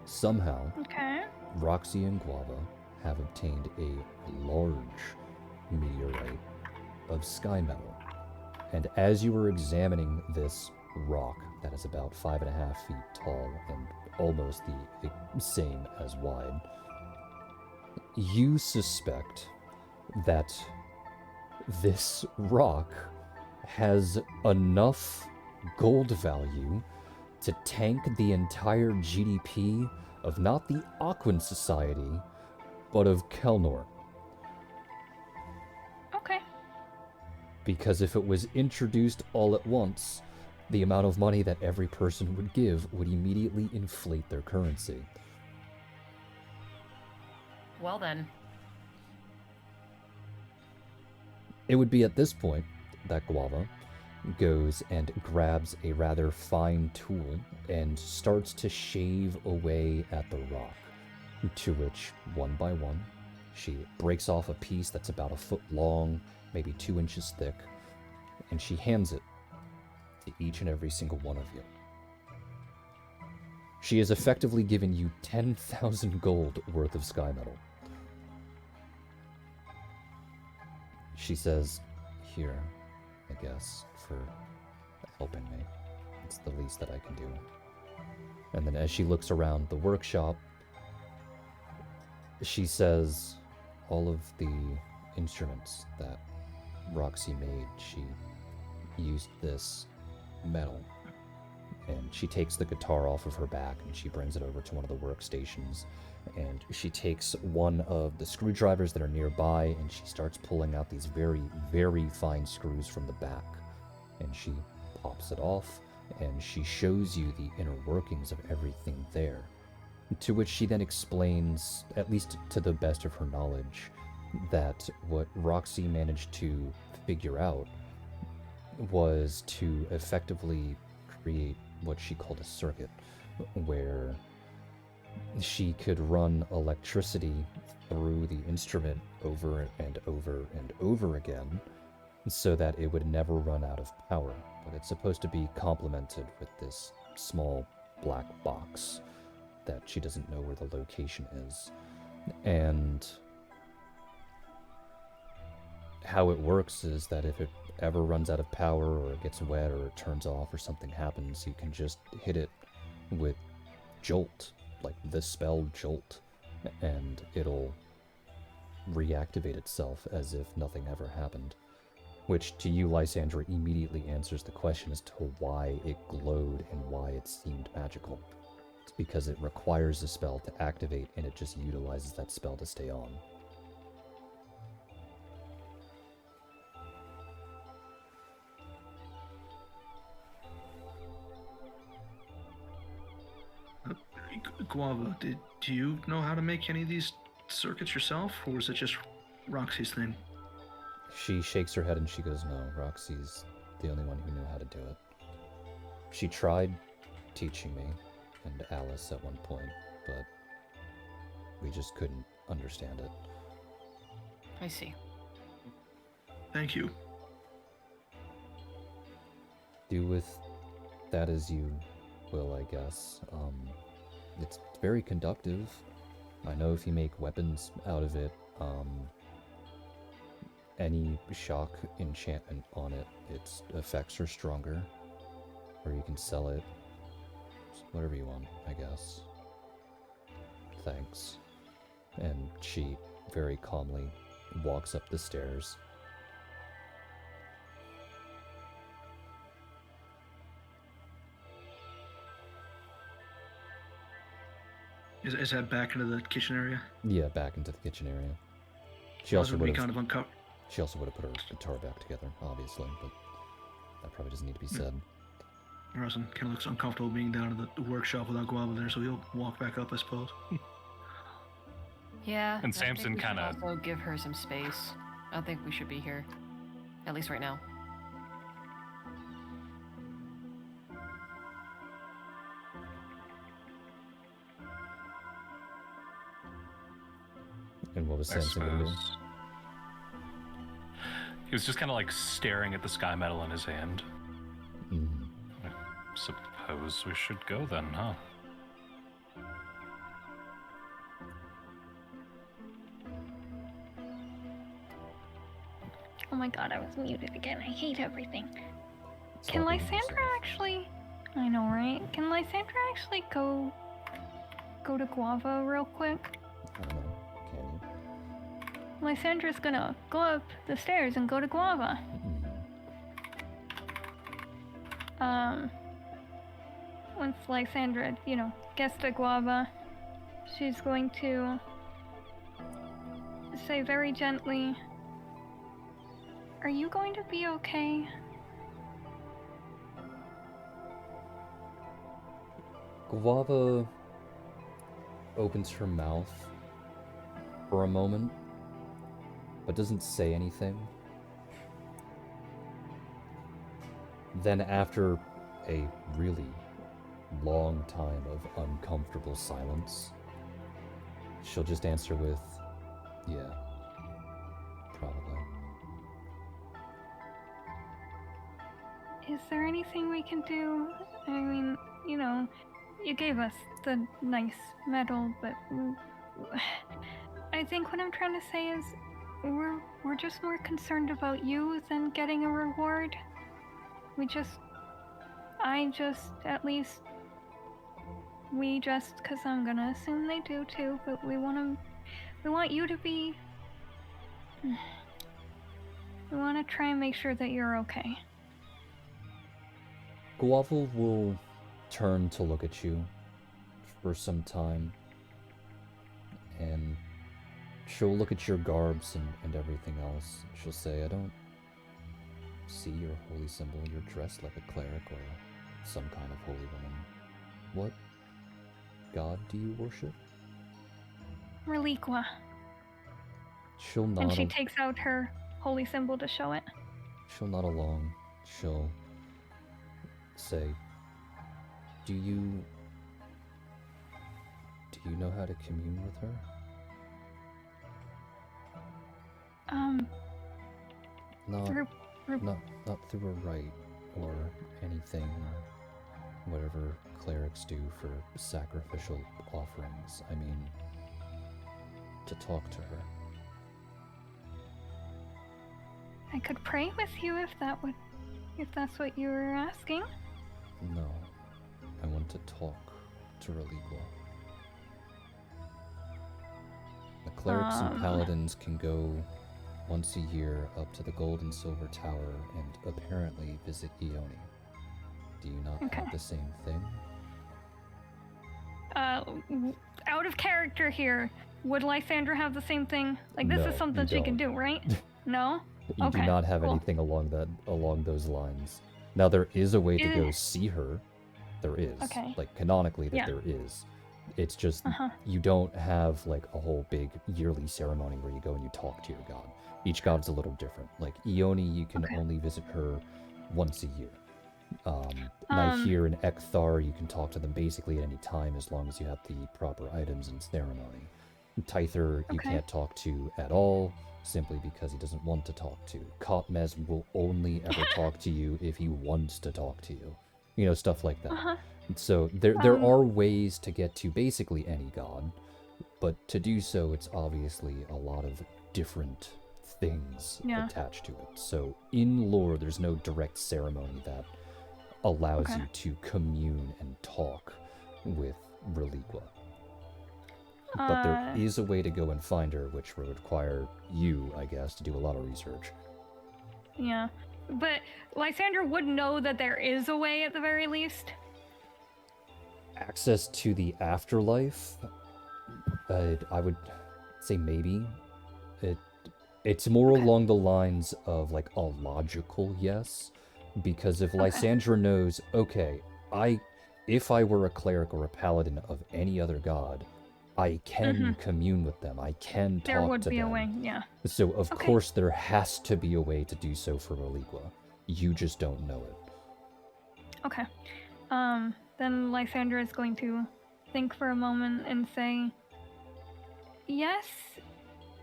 Somehow, Okay. Roxy and Guava have obtained a large meteorite of sky metal. And as you were examining this rock that is about 5.5 feet tall and almost the same as wide, you suspect that this rock has enough gold value to tank the entire GDP of not the Aquan Society, but of Kelnor. Okay. Because if it was introduced all at once, the amount of money that every person would give would immediately inflate their currency. Well then. It would be at this point that Guava goes and grabs a rather fine tool and starts to shave away at the rock, to which, one by one, she breaks off a piece that's about a foot long, maybe 2 inches thick, and she hands it to each and every single one of you. She has effectively given you 10,000 gold worth of sky metal. She says, "Here, I guess, for helping me. It's the least that I can do." And then as she looks around the workshop, she says, all of the instruments that Roxy made, she used this metal. And she takes the guitar off of her back and she brings it over to one of the workstations. And she takes one of the screwdrivers that are nearby and she starts pulling out these very, very fine screws from the back. And she pops it off and she shows you the inner workings of everything there. To which she then explains, at least to the best of her knowledge, that what Roxy managed to figure out was to effectively create what she called a circuit, where she could run electricity through the instrument over and over and over again, so that it would never run out of power. But it's supposed to be complemented with this small black box that she doesn't know where the location is. And how it works is that if it ever runs out of power or it gets wet or it turns off or something happens, you can just hit it with Jolt, like the spell Jolt, and it'll reactivate itself as if nothing ever happened. Which to you, Lysandra, immediately answers the question as to why it glowed and why it seemed magical. It's because it requires a spell to activate and it just utilizes that spell to stay on. Guava, do you know how to make any of these circuits yourself, or is it just Roxy's thing? She shakes her head and she goes, no, Roxy's the only one who knew how to do it. She tried teaching me and Alice at one point, but we just couldn't understand it. I see. Thank you. Do with that as you will, I guess. It's very conductive. I know if you make weapons out of it, any shock enchantment on it, its effects are stronger. Or you can sell it. Whatever you want, I guess. Thanks. And she very calmly walks up the stairs. Is that back into the kitchen area? Yeah, back into the kitchen area. She Also also would would be have. kind of uncovered. She also would have put her guitar back together, obviously, but that probably doesn't need to be said. Rosin kind of looks uncomfortable being down in the workshop without Guava there, so he'll walk back up, I suppose. Yeah. And I think Samson we should kinda- also give her some space. I don't think we should be here. At least right now. And what was I Samson gonna do? suppose. He was just kind of like staring at the sky metal in his hand. Mhm. Suppose we should go then, huh? Oh my god, I was muted again. I hate everything. Stop Can muting Lysandra yourself. actually... I know, right? Can Lysandra actually go to Guava real quick? I don't know. Can you? Lysandra's gonna go up the stairs and go to Guava. Mhm. Once Lysandra, gets to Guava, she's going to say very gently, "Are you going to be okay?" Guava opens her mouth for a moment, but doesn't say anything. Then, after a really long time of uncomfortable silence, she'll just answer with, "Yeah, probably." Is there anything we can do? I mean, you gave us the nice medal, but I think what I'm trying to say is we're just more concerned about you than getting a reward. Because I'm gonna assume they do too, but we want you to be, we want to try and make sure that you're okay. Guava will turn to look at you for some time, and she'll look at your garbs and everything else. She'll say, "I don't see your holy symbol. You're dressed like a cleric or some kind of holy woman. What god do you worship?" Reliqua. She'll nod. And she takes out her holy symbol to show it. She'll nod along. She'll say, Do you know how to commune with her?" Not Through not through a rite or anything, or whatever clerics do for sacrificial offerings. I mean, to talk to her. I could pray with you if that's what you were asking. No, I want to talk to Reliqua. The clerics and paladins can go once a year up to the Gold and Silver Tower and apparently visit Ione. Do you not have the same thing? Out of character here. Would Lysandra have the same thing? Like, this No, is something you she can don't. do, right? No? You do Okay, not have cool. anything along those lines. Now there is a way to go Eh. see her. There is. Okay. Like canonically that Yeah. there is. It's just you don't have like a whole big yearly ceremony where you go and you talk to your god. Each god's a little different. Like Ione, you can only visit her once a year. Nihir and Ekthar, you can talk to them basically at any time as long as you have the proper items and ceremony. Tyther, you can't talk to at all, simply because he doesn't want to talk to. Kotmez will only ever talk to you if he wants to talk to you. You know, stuff like that. So there are ways to get to basically any god, but to do so, it's obviously a lot of different things attached to it. So in lore, there's no direct ceremony that allows you to commune and talk with Reliqua. But there is a way to go and find her, which would require you, I guess, to do a lot of research. Yeah. But Lysander would know that there is a way at the very least. Access to the afterlife, I would say maybe. It's more along the lines of like a logical yes, because if Lysandra knows, okay, if I were a cleric or a paladin of any other god, I can commune with them. I can talk to them. There would be a way, yeah. So of course there has to be a way to do so for Reliqua. You just don't know it. Okay. Then Lysandra is going to think for a moment and say, yes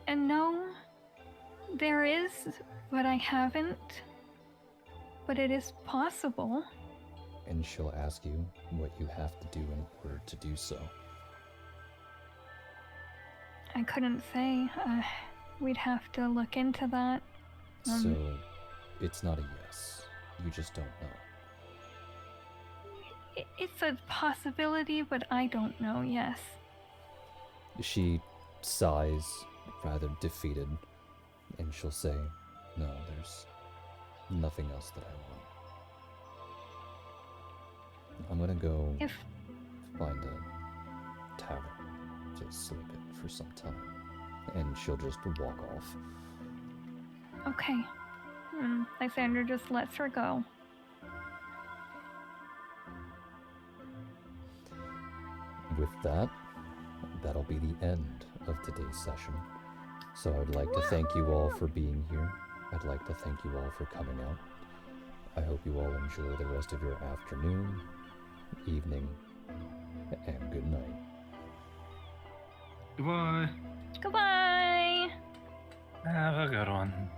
and no. There is, but I haven't. But it is possible. And she'll ask you what you have to do in order to do so. I couldn't say. We'd have to look into that. So, it's not a yes. You just don't know. It's a possibility, but I don't know, yes. She sighs, rather defeated, and she'll say, no, there's nothing else that I want. I'm gonna go find a tavern to sleep in for some time. And she'll just walk off. Okay. Lysander just lets her go. With that, that'll be the end of today's session. So I'd like to thank you all for being here. I'd like to thank you all for coming out. I hope you all enjoy the rest of your afternoon, evening, and good night. Goodbye. Goodbye! Have a good one.